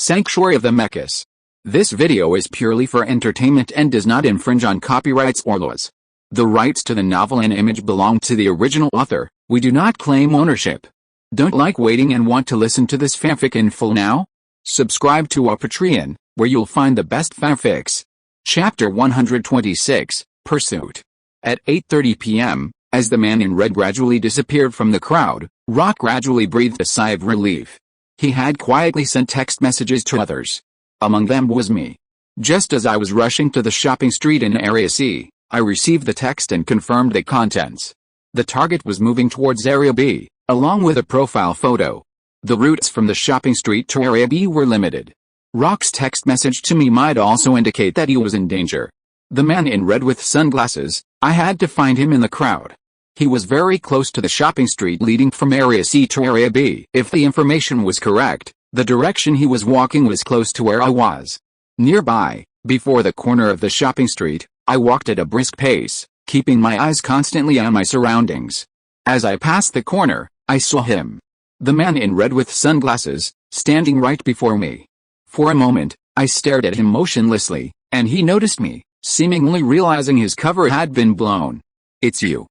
Sanctuary of the Mechas. This video is purely for entertainment and does not infringe on copyrights or laws. The rights to the novel and image belong to the original author. We do not claim ownership. Don't like waiting and want to listen to this fanfic in full now? Subscribe to our Patreon, where you'll find the best fanfics. Chapter 126, Pursuit. At 8:30 p.m., as the man in red gradually disappeared from the crowd, Rock gradually breathed a sigh of relief. He had quietly sent text messages to others. Among them was me. Just as I was rushing to the shopping street in Area C, I received the text and confirmed the contents. The target was moving towards Area B, along with a profile photo. The routes from the shopping street to Area B were limited. Rock's text message to me might also indicate that he was in danger. The man in red with sunglasses, I had to find him in the crowd. He was very close to the shopping street leading from Area C to Area B. If the information was correct, the direction he was walking was close to where I was. Nearby, before the corner of the shopping street, I walked at a brisk pace, keeping my eyes constantly on my surroundings. As I passed the corner, I saw him. The man in red with sunglasses, standing right before me. For a moment, I stared at him motionlessly, and he noticed me, seemingly realizing his cover had been blown. "It's you.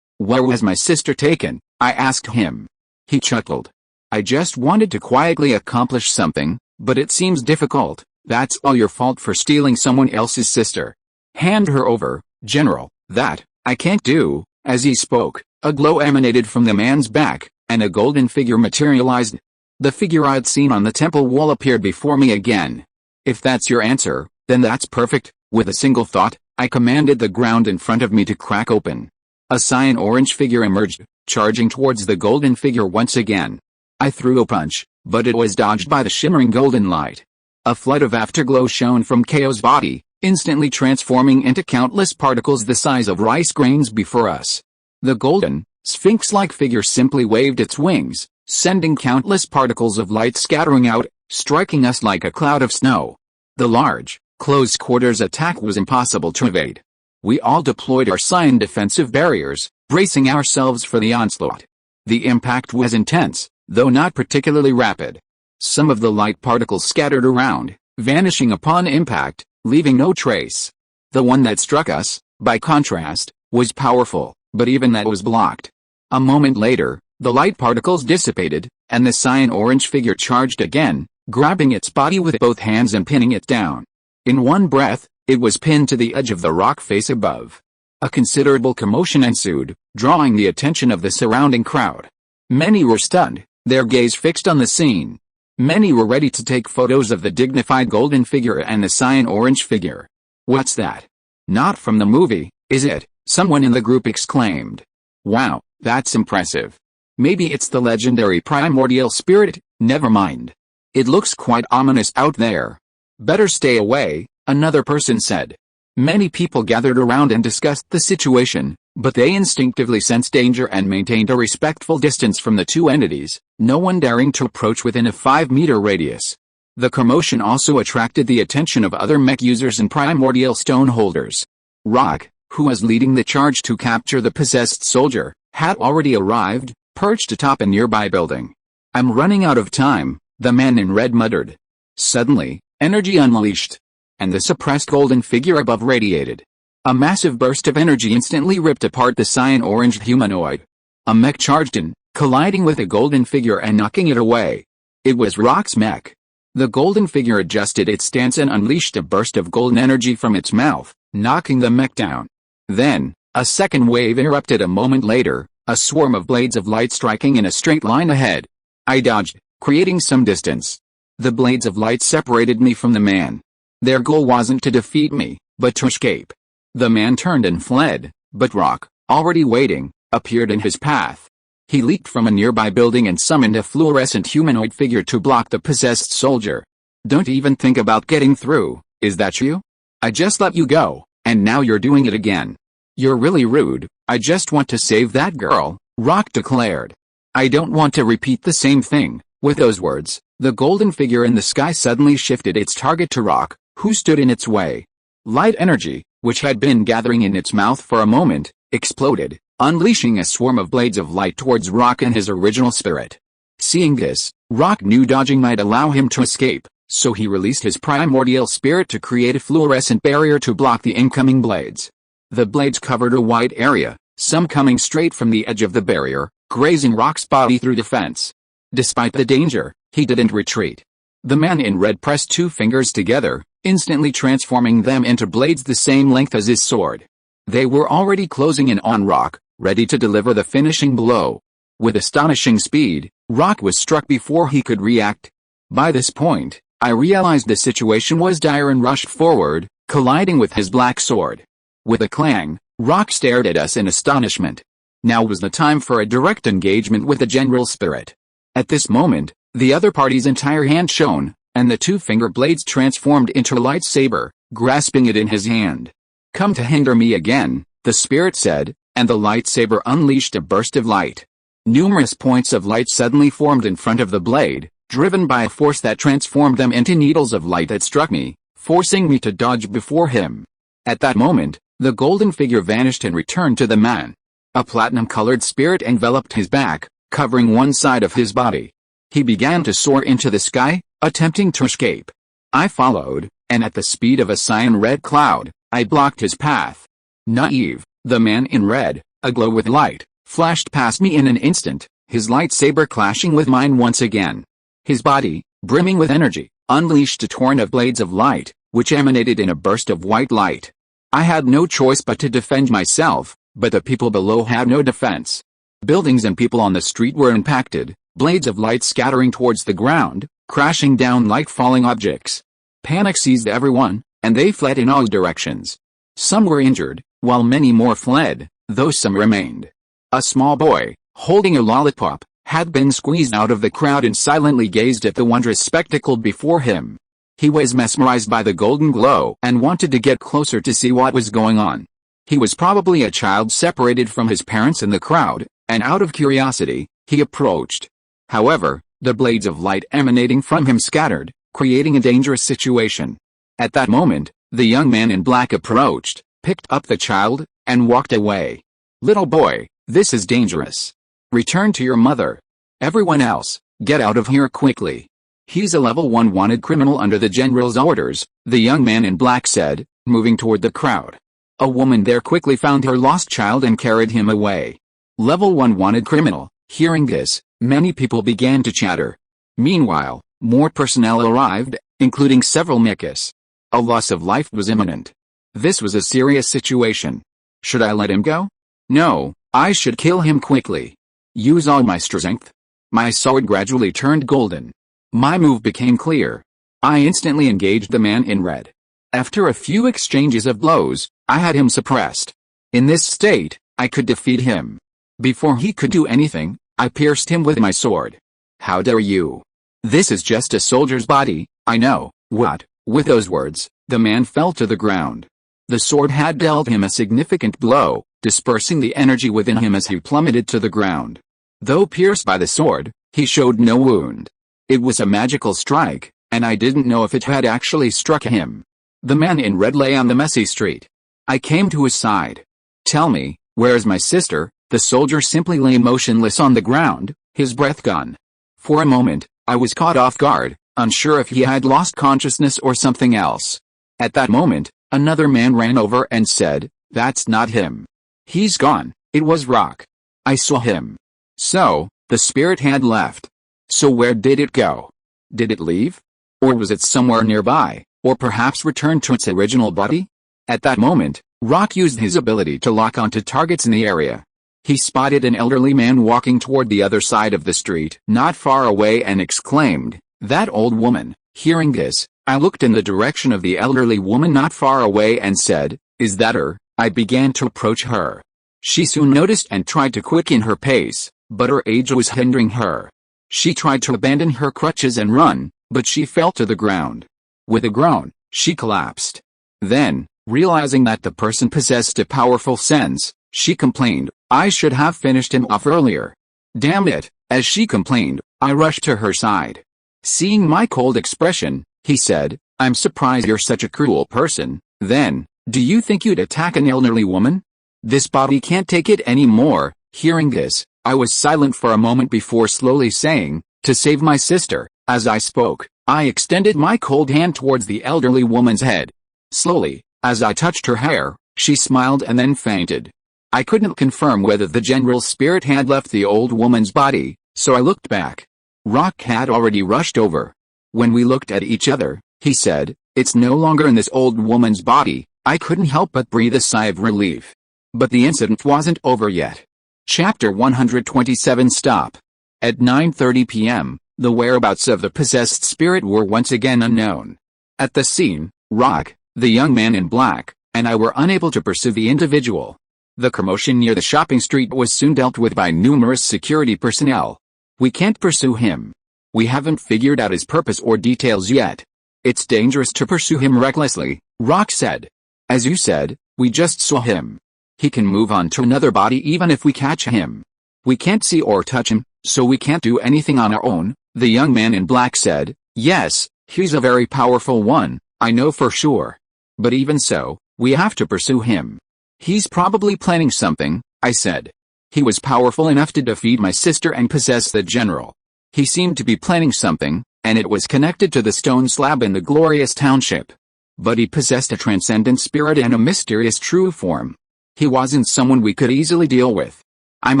Where was my sister taken?" I asked him. He chuckled. "I just wanted to quietly accomplish something, but it seems difficult. That's all your fault for stealing someone else's sister. Hand her over, General." "That, I can't do." As he spoke, a glow emanated from the man's back, and a golden figure materialized. The figure I'd seen on the temple wall appeared before me again. "If that's your answer, then that's perfect." With a single thought, I commanded the ground in front of me to crack open. A cyan orange figure emerged, charging towards the golden figure once again. I threw a punch, but it was dodged by the shimmering golden light. A flood of afterglow shone from KO's body, instantly transforming into countless particles the size of rice grains before us. The golden, sphinx-like figure simply waved its wings, sending countless particles of light scattering out, striking us like a cloud of snow. The large, close-quarters attack was impossible to evade. We all deployed our cyan defensive barriers, bracing ourselves for the onslaught. The impact was intense, though not particularly rapid. Some of the light particles scattered around, vanishing upon impact, leaving no trace. The one that struck us, by contrast, was powerful, but even that was blocked. A moment later, the light particles dissipated, and the cyan orange figure charged again, grabbing its body with both hands and pinning it down. In one breath, it was pinned to the edge of the rock face above. A considerable commotion ensued, drawing the attention of the surrounding crowd. Many were stunned, their gaze fixed on the scene. Many were ready to take photos of the dignified golden figure and the cyan orange figure. "What's that? Not from the movie, is it?" someone in the group exclaimed. "Wow, that's impressive. Maybe it's the legendary primordial spirit." "Never mind. It looks quite ominous out there. Better stay away," another person said. Many people gathered around and discussed the situation, but they instinctively sensed danger and maintained a respectful distance from the two entities, no one daring to approach within a 5-meter radius. The commotion also attracted the attention of other mech users and primordial stone holders. Rock, who was leading the charge to capture the possessed soldier, had already arrived, perched atop a nearby building. "I'm running out of time," the man in red muttered. Suddenly, energy unleashed, and the suppressed golden figure above radiated. A massive burst of energy instantly ripped apart the cyan-orange humanoid. A mech charged in, colliding with the golden figure and knocking it away. It was Rock's mech. The golden figure adjusted its stance and unleashed a burst of golden energy from its mouth, knocking the mech down. Then, a second wave erupted a moment later, a swarm of blades of light striking in a straight line ahead. I dodged, creating some distance. The blades of light separated me from the man. Their goal wasn't to defeat me, but to escape. The man turned and fled, but Rock, already waiting, appeared in his path. He leaped from a nearby building and summoned a fluorescent humanoid figure to block the possessed soldier. "Don't even think about getting through, is that you? I just let you go, and now you're doing it again. You're really rude." "I just want to save that girl," Rock declared. "I don't want to repeat the same thing." With those words, the golden figure in the sky suddenly shifted its target to Rock, who stood in its way. Light energy, which had been gathering in its mouth for a moment, exploded, unleashing a swarm of blades of light towards Rock and his original spirit. Seeing this, Rock knew dodging might allow him to escape, So he released his primordial spirit to create a fluorescent barrier to block the incoming blades. The blades covered a wide area, some coming straight from the edge of the barrier, grazing Rock's body through defense. Despite the danger, he didn't retreat. The man in red pressed 2 fingers together, instantly transforming them into blades the same length as his sword. They were already closing in on Rock, ready to deliver the finishing blow. With astonishing speed, Rock was struck before he could react. By this point, I realized the situation was dire and rushed forward, colliding with his black sword. With a clang, Rock stared at us in astonishment. Now was the time for a direct engagement with the general spirit. At this moment, the other party's entire hand shone, and the 2-finger blades transformed into a lightsaber, grasping it in his hand. "Come to hinder me again," the spirit said, and the lightsaber unleashed a burst of light. Numerous points of light suddenly formed in front of the blade, driven by a force that transformed them into needles of light that struck me, forcing me to dodge before him. At that moment, the golden figure vanished and returned to the man. A platinum-colored spirit enveloped his back, covering one side of his body. He began to soar into the sky, attempting to escape. I followed, and at the speed of a cyan-red cloud, I blocked his path. Naive, the man in red, aglow with light, flashed past me in an instant, his lightsaber clashing with mine once again. His body, brimming with energy, unleashed a torrent of blades of light, which emanated in a burst of white light. I had no choice but to defend myself, but the people below had no defense. Buildings and people on the street were impacted, blades of light scattering towards the ground, crashing down like falling objects. Panic seized everyone, and they fled in all directions. Some were injured, while many more fled, though some remained. A small boy, holding a lollipop, had been squeezed out of the crowd and silently gazed at the wondrous spectacle before him. He was mesmerized by the golden glow and wanted to get closer to see what was going on. He was probably a child separated from his parents in the crowd, and out of curiosity, he approached. However, the blades of light emanating from him scattered, creating a dangerous situation. At that moment, the young man in black approached, picked up the child, and walked away. "Little boy, this is dangerous. Return to your mother. Everyone else, get out of here quickly. He's a level 1 wanted criminal under the general's orders," the young man in black said, moving toward the crowd. A woman there quickly found her lost child and carried him away. Level 1 wanted criminal. Hearing this, many people began to chatter. Meanwhile, more personnel arrived, including several Mechas. A loss of life was imminent. This was a serious situation. Should I let him go? No, I should kill him quickly. Use all my strength. My sword gradually turned golden. My move became clear. I instantly engaged the man in red. After a few exchanges of blows, I had him suppressed. In this state, I could defeat him. Before he could do anything, I pierced him with my sword. "How dare you? This is just a soldier's body, I know." What? With those words, the man fell to the ground. The sword had dealt him a significant blow, dispersing the energy within him as he plummeted to the ground. Though pierced by the sword, he showed no wound. It was a magical strike, and I didn't know if it had actually struck him. The man in red lay on the messy street. I came to his side. "Tell me, where is my sister?" The soldier simply lay motionless on the ground, his breath gone. For a moment, I was caught off guard, unsure if he had lost consciousness or something else. At that moment, another man ran over and said, "That's not him. He's gone, it was Rock. I saw him." So, the spirit had left. So where did it go? Did it leave? Or was it somewhere nearby, or perhaps returned to its original body? At that moment, Rock used his ability to lock onto targets in the area. He spotted an elderly man walking toward the other side of the street, not far away, and exclaimed, "That old woman." Hearing this, I looked in the direction of the elderly woman not far away and said, "Is that her?" I began to approach her. She soon noticed and tried to quicken her pace, but her age was hindering her. She tried to abandon her crutches and run, but she fell to the ground. With a groan, she collapsed. Then, realizing that the person possessed a powerful sense, she complained, "I should have finished him off earlier." Damn it, as she complained, I rushed to her side. Seeing my cold expression, he said, "I'm surprised you're such a cruel person. Then, do you think you'd attack an elderly woman? This body can't take it anymore." Hearing this, I was silent for a moment before slowly saying, "To save my sister." As I spoke, I extended my cold hand towards the elderly woman's head. Slowly, as I touched her hair, she smiled and then fainted. I couldn't confirm whether the general spirit had left the old woman's body, so I looked back. Rock had already rushed over. When we looked at each other, he said, "It's no longer in this old woman's body." I couldn't help but breathe a sigh of relief. But the incident wasn't over yet. Chapter 127 Stop. At 9:30 p.m., the whereabouts of the possessed spirit were once again unknown. At the scene, Rock, the young man in black, and I were unable to pursue the individual. The commotion near the shopping street was soon dealt with by numerous security personnel. "We can't pursue him. We haven't figured out his purpose or details yet. It's dangerous to pursue him recklessly," Rock said. "As you said, we just saw him. He can move on to another body even if we catch him. We can't see or touch him, so we can't do anything on our own," the young man in black said. "Yes, he's a very powerful one, I know for sure. But even so, we have to pursue him." "He's probably planning something," I said. "He was powerful enough to defeat my sister and possess the general. He seemed to be planning something, and it was connected to the stone slab in the glorious township. But he possessed a transcendent spirit and a mysterious true form. He wasn't someone we could easily deal with. I'm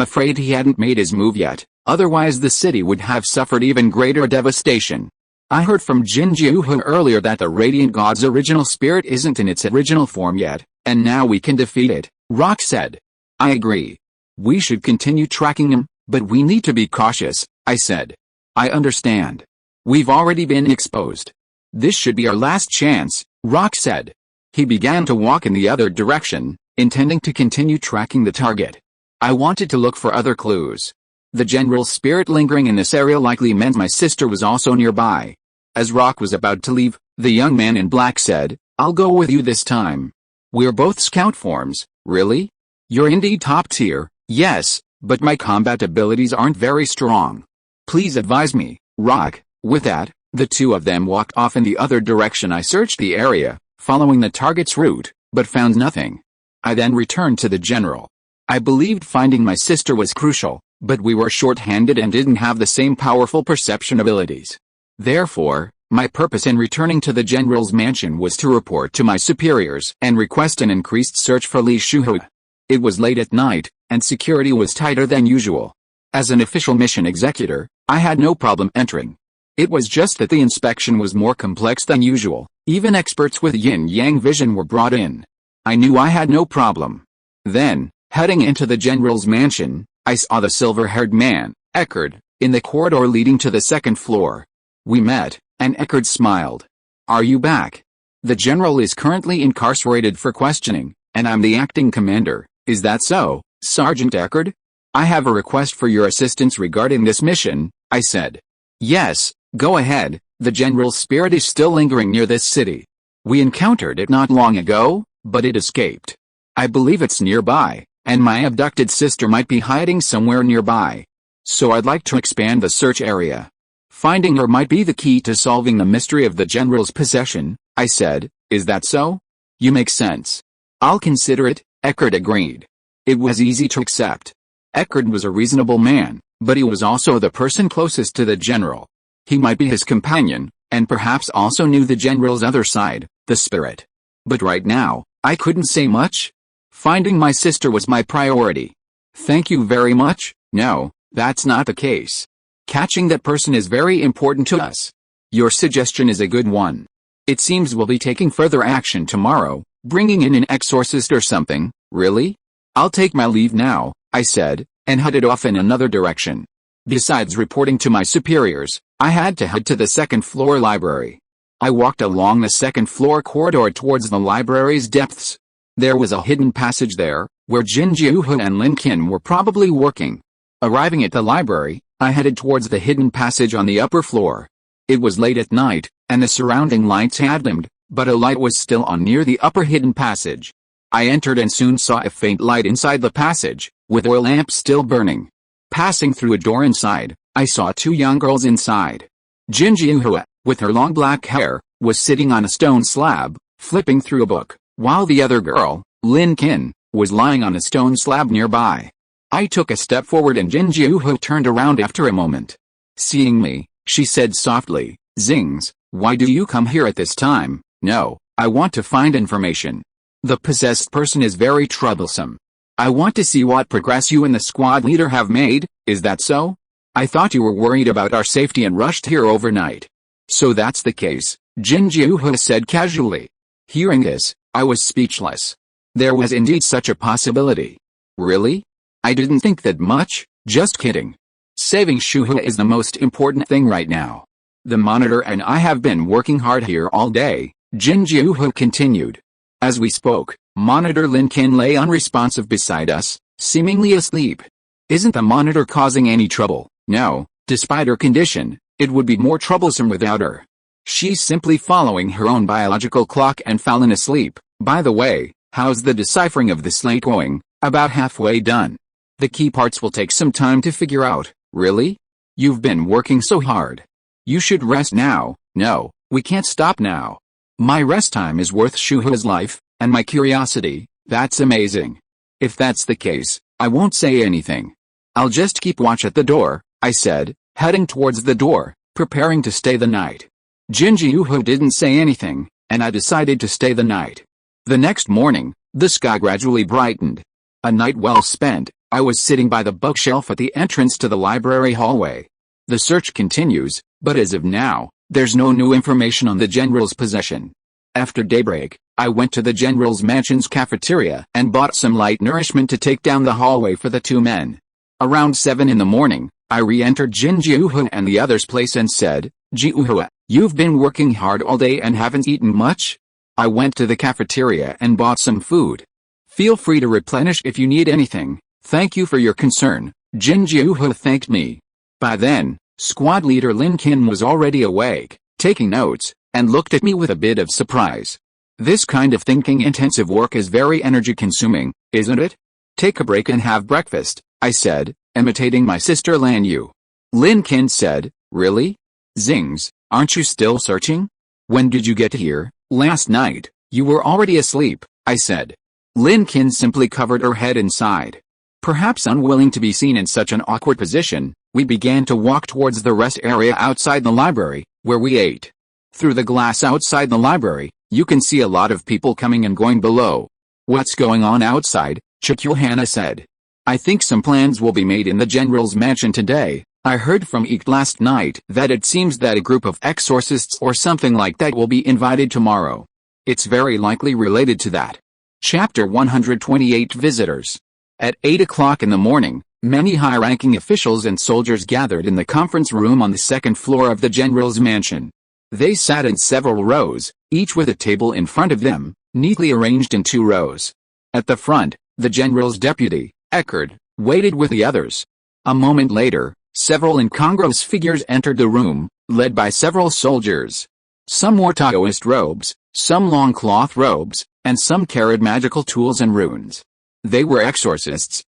afraid he hadn't made his move yet, otherwise the city would have suffered even greater devastation. I heard from Xingze earlier that the Radiant God's original spirit isn't in its original form yet, and now we can defeat it," Rock said. "I agree. We should continue tracking him, but we need to be cautious," I said. "I understand. We've already been exposed. This should be our last chance," Rock said. He began to walk in the other direction, intending to continue tracking the target. I wanted to look for other clues. The general spirit lingering in this area likely meant my sister was also nearby. As Rock was about to leave, the young man in black said, "I'll go with you this time. We're both scout forms, really? You're indeed top tier." "Yes, but my combat abilities aren't very strong. Please advise me, Rock." With that, the two of them walked off in the other direction. I searched the area, following the target's route, but found nothing. I then returned to the general. I believed finding my sister was crucial, but we were short-handed and didn't have the same powerful perception abilities. Therefore, my purpose in returning to the general's mansion was to report to my superiors and request an increased search for Li Shuhui. It was late at night, and security was tighter than usual. As an official mission executor, I had no problem entering. It was just that the inspection was more complex than usual. Even experts with yin-yang vision were brought in. I knew I had no problem. Then, heading into the general's mansion, I saw the silver-haired man, Eckard, in the corridor leading to the second floor. We met, and Eckard smiled. "Are you back? The general is currently incarcerated for questioning, and I'm the acting commander. Is that so, Sergeant Eckard? I have a request for your assistance regarding this mission," I said. "Yes, go ahead. The general's spirit is still lingering near this city. We encountered it not long ago, but it escaped. I believe it's nearby, and my abducted sister might be hiding somewhere nearby. So I'd like to expand the search area. Finding her might be the key to solving the mystery of the general's possession," I said. "Is that so?" "You make sense. I'll consider it," Eckard agreed. It was easy to accept. Eckard was a reasonable man, but he was also the person closest to the general. He might be his companion, and perhaps also knew the general's other side, the spirit. But right now, I couldn't say much. Finding my sister was my priority. "Thank you very much." "No, that's not the case. Catching that person is very important to us. Your suggestion is a good one. It seems we'll be taking further action tomorrow, bringing in an exorcist or something." "Really? I'll take my leave now," I said, and headed off in another direction. Besides reporting to my superiors, I had to head to the second-floor library. I walked along the second-floor corridor towards the library's depths. There was a hidden passage there, where Xingze and Lin Qin were probably working. Arriving at the library, I headed towards the hidden passage on the upper floor. It was late at night, and the surrounding lights had dimmed, but a light was still on near the upper hidden passage. I entered and soon saw a faint light inside the passage, with oil lamps still burning. Passing through a door inside, I saw two young girls inside. Xingze, with her long black hair, was sitting on a stone slab, flipping through a book, while the other girl, Lin Qin, was lying on a stone slab nearby. I took a step forward and Xingze turned around after a moment. Seeing me, she said softly, Xingze, why do you come here at this time? No, I want to find information. The possessed person is very troublesome. I want to see what progress you and the squad leader have made, is that so? I thought you were worried about our safety and rushed here overnight. So that's the case, Xingze said casually. Hearing this, I was speechless. There was indeed such a possibility. Really? I didn't think that much, just kidding. Saving Shuhua is the most important thing right now. The monitor and I have been working hard here all day, Xingze continued. As we spoke, Monitor Lincoln lay unresponsive beside us, seemingly asleep. Isn't the monitor causing any trouble? No, despite her condition, it would be more troublesome without her. She's simply following her own biological clock and fallen asleep. By the way, how's the deciphering of the slate going? About halfway done. The key parts will take some time to figure out. Really? You've been working so hard. You should rest now. No, we can't stop now. My rest time is worth Shuhua's life, and my curiosity. That's amazing. If that's the case, I won't say anything. I'll just keep watch at the door, I said, heading towards the door, preparing to stay the night. Xingze didn't say anything, and I decided to stay the night. The next morning, the sky gradually brightened. A night well spent. I was sitting by the bookshelf at the entrance to the library hallway. The search continues, but as of now, there's no new information on the general's possession. After daybreak, I went to the general's mansion's cafeteria and bought some light nourishment to take down the hallway for the two men. Around 7 in the morning, I re-entered Xingze and the other's place and said, Jiuhua, you've been working hard all day and haven't eaten much? I went to the cafeteria and bought some food. Feel free to replenish if you need anything. Thank you for your concern, Xingze thanked me. By then, squad leader Lincoln was already awake, taking notes, and looked at me with a bit of surprise. This kind of thinking-intensive work is very energy-consuming, isn't it? Take a break and have breakfast, I said, imitating my sister Lan Yu. Lincoln said, really? Xingze, aren't you still searching? When did you get here? Last night. You were already asleep, I said. Lincoln simply covered her head and sighed. Perhaps unwilling to be seen in such an awkward position, we began to walk towards the rest area outside the library, where we ate. Through the glass outside the library, you can see a lot of people coming and going below. What's going on outside? Chikyuhana said. I think some plans will be made in the general's mansion today. I heard from Eek last night that it seems that a group of exorcists or something like that will be invited tomorrow. It's very likely related to that. Chapter 128 Visitors. At 8 o'clock in the morning, many high-ranking officials and soldiers gathered in the conference room on the second floor of the general's mansion. They sat in several rows, each with a table in front of them, neatly arranged in 2 rows. At the front, the general's deputy, Eckert, waited with the others. A moment later, several incongruous figures entered the room, led by several soldiers. Some wore Taoist robes, some long cloth robes, and some carried magical tools and runes. They were exorcists,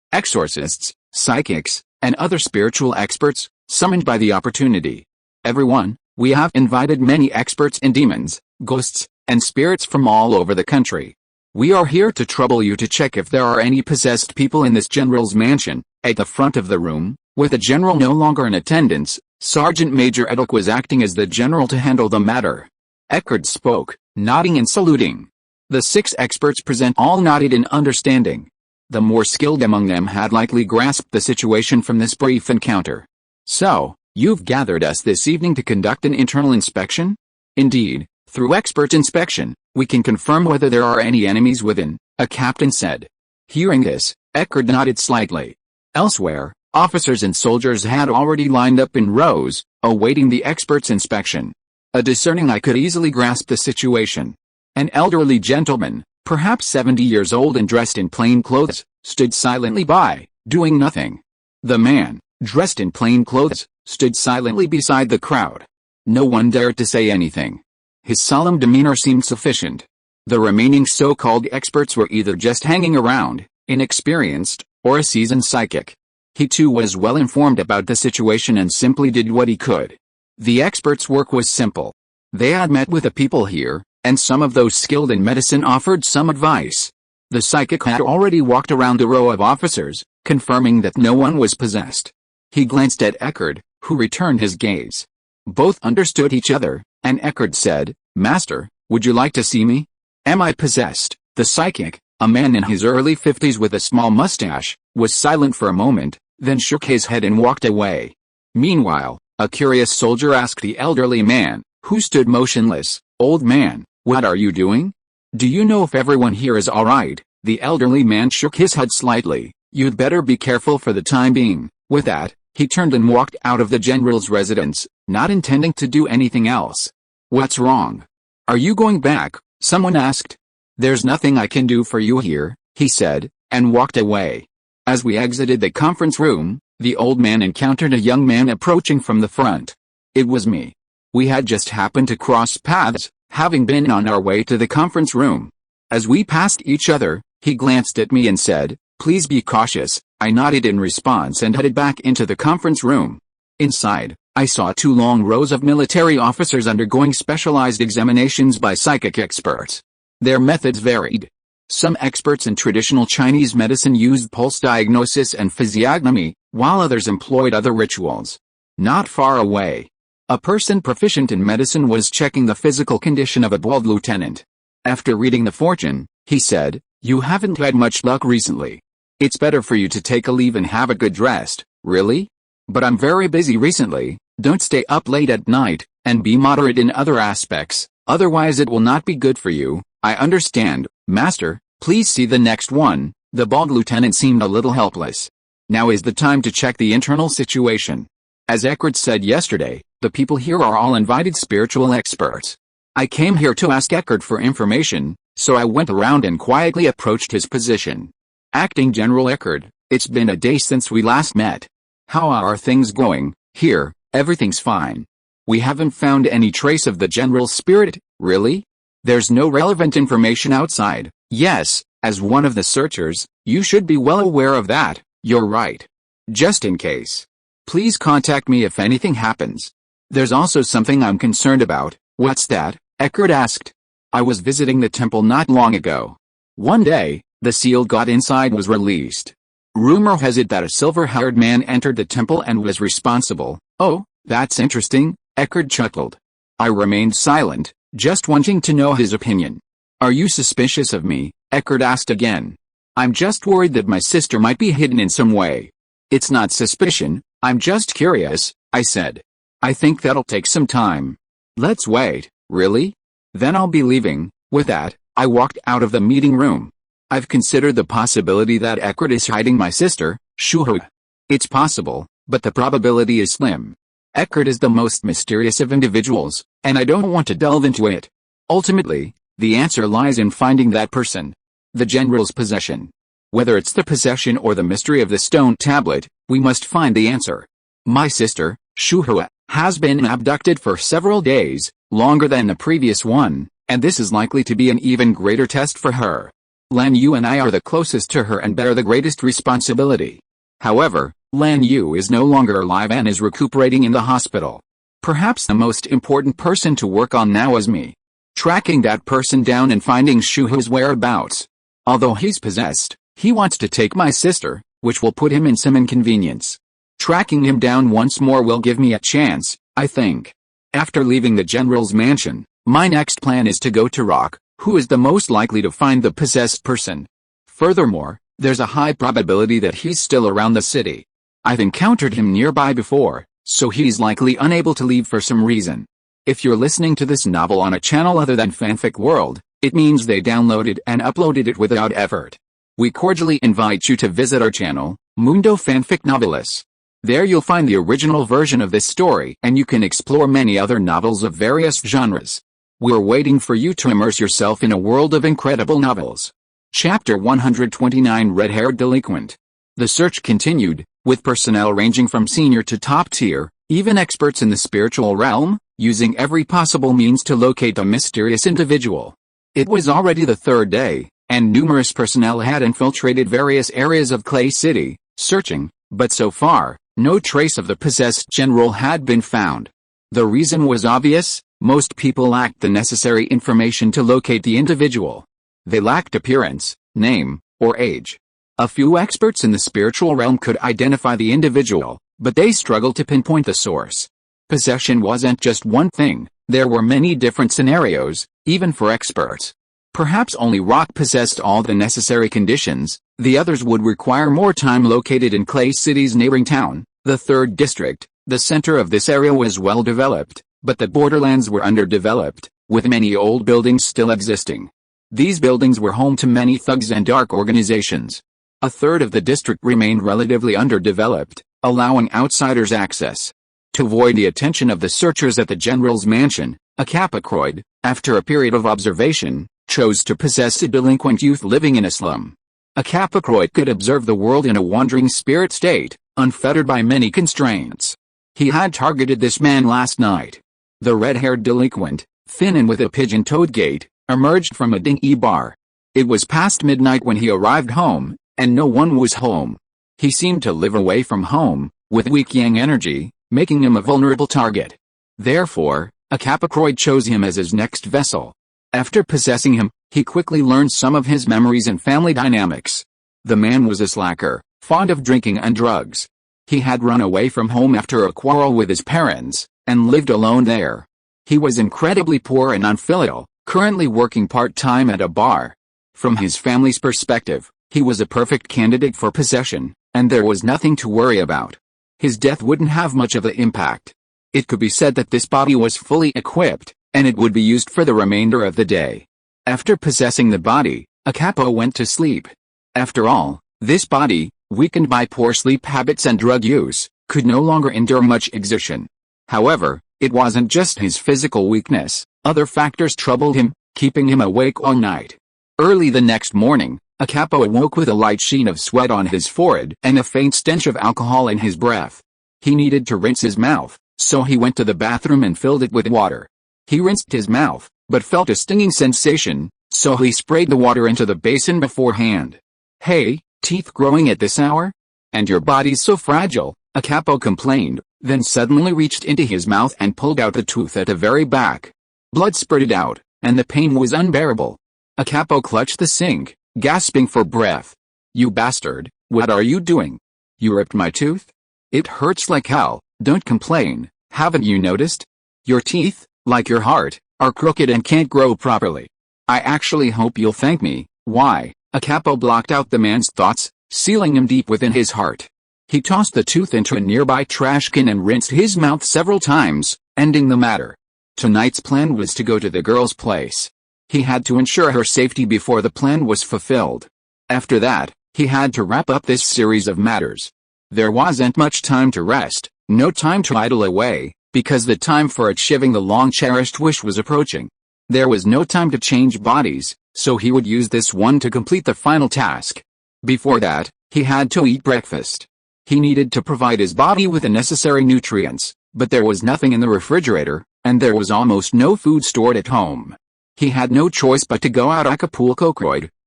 psychics, and other spiritual experts, summoned by the opportunity. Everyone, we have invited many experts in demons, ghosts, and spirits from all over the country. We are here to trouble you to check if there are any possessed people in this general's mansion. At the front of the room, with the general no longer in attendance, Sergeant Major Edok was acting as the general to handle the matter. Eckert spoke, nodding and saluting. The 6 experts present all nodded in understanding. The more skilled among them had likely grasped the situation from this brief encounter. So, you've gathered us this evening to conduct an internal inspection? Indeed, through expert inspection, we can confirm whether there are any enemies within, a captain said. Hearing this, Eckert nodded slightly. Elsewhere, officers and soldiers had already lined up in rows, awaiting the expert's inspection. A discerning eye could easily grasp the situation. An elderly gentleman, perhaps 70 years old and dressed in plain clothes, stood silently by, doing nothing. The man, dressed in plain clothes, stood silently beside the crowd. No one dared to say anything. His solemn demeanor seemed sufficient. The remaining so-called experts were either just hanging around, inexperienced, or a seasoned psychic. He too was well informed about the situation and simply did what he could. The experts' work was simple. They had met with the people here, and some of those skilled in medicine offered some advice. The psychic had already walked around the row of officers, confirming that no one was possessed. He glanced at Eckert, who returned his gaze. Both understood each other, and Eckert said, "Master, would you like to see me? Am I possessed?" The psychic, a man in his early 50s with a small mustache, was silent for a moment, then shook his head and walked away. Meanwhile, a curious soldier asked the elderly man, who stood motionless, "Old man, what are you doing? Do you know if everyone here is alright?" The elderly man shook his head slightly. "You'd better be careful for the time being." With that, he turned and walked out of the general's residence, not intending to do anything else. "What's wrong? Are you going back?" someone asked. "There's nothing I can do for you here," he said, and walked away. As we exited the conference room, the old man encountered a young man approaching from the front. It was me. We had just happened to cross paths, having been on our way to the conference room. As we passed each other, he glanced at me and said, "Please be cautious." I nodded in response and headed back into the conference room. Inside, I saw 2 long rows of military officers undergoing specialized examinations by psychic experts. Their methods varied. Some experts in traditional Chinese medicine used pulse diagnosis and physiognomy, while others employed other rituals. Not far away, a person proficient in medicine was checking the physical condition of a bald lieutenant. After reading the fortune, he said, "You haven't had much luck recently. It's better for you to take a leave and have a good rest." "Really? But I'm very busy recently." "Don't stay up late at night, and be moderate in other aspects, otherwise it will not be good for you." "I understand, Master, please see the next one." The bald lieutenant seemed a little helpless. "Now is the time to check the internal situation. As Eckert said yesterday, the people here are all invited spiritual experts. I came here to ask Eckert for information, so I went around and quietly approached his position. Acting General Eckert, it's been a day since we last met. How are things going?" "Here, everything's fine. We haven't found any trace of the general's spirit." "Really? There's no relevant information outside?" "Yes, as one of the searchers, you should be well aware of that." "You're right. Just in case. Please contact me if anything happens." "There's also something I'm concerned about." "What's that?" Eckert asked. "I was visiting the temple not long ago. One day, the sealed god inside was released. Rumor has it that a silver-haired man entered the temple and was responsible." "Oh, that's interesting," Eckert chuckled. I remained silent, just wanting to know his opinion. "Are you suspicious of me?" Eckert asked again. "I'm just worried that my sister might be hidden in some way." "It's not suspicion, I'm just curious," I said. "I think that'll take some time." "Let's wait." "Really? Then I'll be leaving." With that, I walked out of the meeting room. I've considered the possibility that Eckert is hiding my sister, Shuhu. It's possible, but the probability is slim. Eckert is the most mysterious of individuals, and I don't want to delve into it. Ultimately, the answer lies in finding that person. The general's possession. Whether it's the possession or the mystery of the stone tablet, we must find the answer. My sister, Shuhu, has been abducted for several days, longer than the previous one, and this is likely to be an even greater test for her. Lan Yu and I are the closest to her and bear the greatest responsibility. However, Lan Yu is no longer alive and is recuperating in the hospital. Perhaps the most important person to work on now is me. Tracking that person down and finding Shuhu's whereabouts. Although he's possessed, he wants to take my sister, which will put him in some inconvenience. Tracking him down once more will give me a chance, I think. After leaving the general's mansion, my next plan is to go to Rock, who is the most likely to find the possessed person. Furthermore, there's a high probability that he's still around the city. I've encountered him nearby before, so he's likely unable to leave for some reason. If you're listening to this novel on a channel other than Fanfic World, it means they downloaded and uploaded it without effort. We cordially invite you to visit our channel, Mundo Fanfic Novelis. There you'll find the original version of this story and you can explore many other novels of various genres. We're waiting for you to immerse yourself in a world of incredible novels. Chapter 129 Red-Haired Delinquent. The search continued, with personnel ranging from senior to top tier, even experts in the spiritual realm, using every possible means to locate a mysterious individual. It was already the third day, and numerous personnel had infiltrated various areas of Clay City, searching, but so far, no trace of the possessed general had been found. The reason was obvious: most people lacked the necessary information to locate the individual. They lacked appearance, name, or age. A few experts in the spiritual realm could identify the individual, but they struggled to pinpoint the source. Possession wasn't just one thing, There were many different scenarios, even for experts. Perhaps only rock possessed all the necessary conditions, the others would require more time. Located in Clay City's neighboring town, the 3rd district, the center of this area was well developed, but the borderlands were underdeveloped, with many old buildings still existing. These buildings were home to many thugs and dark organizations. A third of the district remained relatively underdeveloped, allowing outsiders access. To avoid the attention of the searchers at the general's mansion, a Capricorn, after a period of observation, chose to possess a delinquent youth living in a slum. A Capricorn could observe the world in a wandering spirit state, unfettered by many constraints. He had targeted this man last night. The red-haired delinquent, thin and with a pigeon-toed gait, emerged from a dingy bar. It was past midnight when he arrived home, and no one was home. He seemed to live away from home, with weak yang energy, making him a vulnerable target. Therefore, a Capricorn chose him as his next vessel. After possessing him, he quickly learned some of his memories and family dynamics. The man was a slacker, fond of drinking and drugs. He had run away from home after a quarrel with his parents, and lived alone there. He was incredibly poor and unfilial, currently working part-time at a bar. From his family's perspective, he was a perfect candidate for possession, and there was nothing to worry about. His death wouldn't have much of an impact. It could be said that this body was fully equipped, and it would be used for the remainder of the day. After possessing the body, a capo went to sleep. After all, this body, weakened by poor sleep habits and drug use, could no longer endure much exertion. However, it wasn't just his physical weakness, other factors troubled him, keeping him awake all night. Early the next morning, a capo awoke with a light sheen of sweat on his forehead and a faint stench of alcohol in his breath. He needed to rinse his mouth, so he went to the bathroom and filled it with water. He rinsed his mouth, but felt a stinging sensation, so he sprayed the water into the basin beforehand. "Hey, teeth growing at this hour? And your body's so fragile," a capo complained, then suddenly reached into his mouth and pulled out the tooth at the very back. Blood spurted out, and the pain was unbearable. A capo clutched the sink, gasping for breath. "You bastard, what are you doing? You ripped my tooth? It hurts like hell, don't complain, haven't you noticed? Your teeth, like your heart, are crooked and can't grow properly. I actually hope you'll thank me." "Why?" A capo blocked out the man's thoughts, sealing him deep within his heart. He tossed the tooth into a nearby trash can and rinsed his mouth several times, ending the matter. Tonight's plan was to go to the girl's place. He had to ensure her safety before the plan was fulfilled. After that, he had to wrap up this series of matters. There wasn't much time to rest, no time to idle away, because the time for achieving the long-cherished wish was approaching. There was no time to change bodies, so he would use this one to complete the final task. Before that, he had to eat breakfast. He needed to provide his body with the necessary nutrients, but there was nothing in the refrigerator, and there was almost no food stored at home. He had no choice but to go out Acapulco.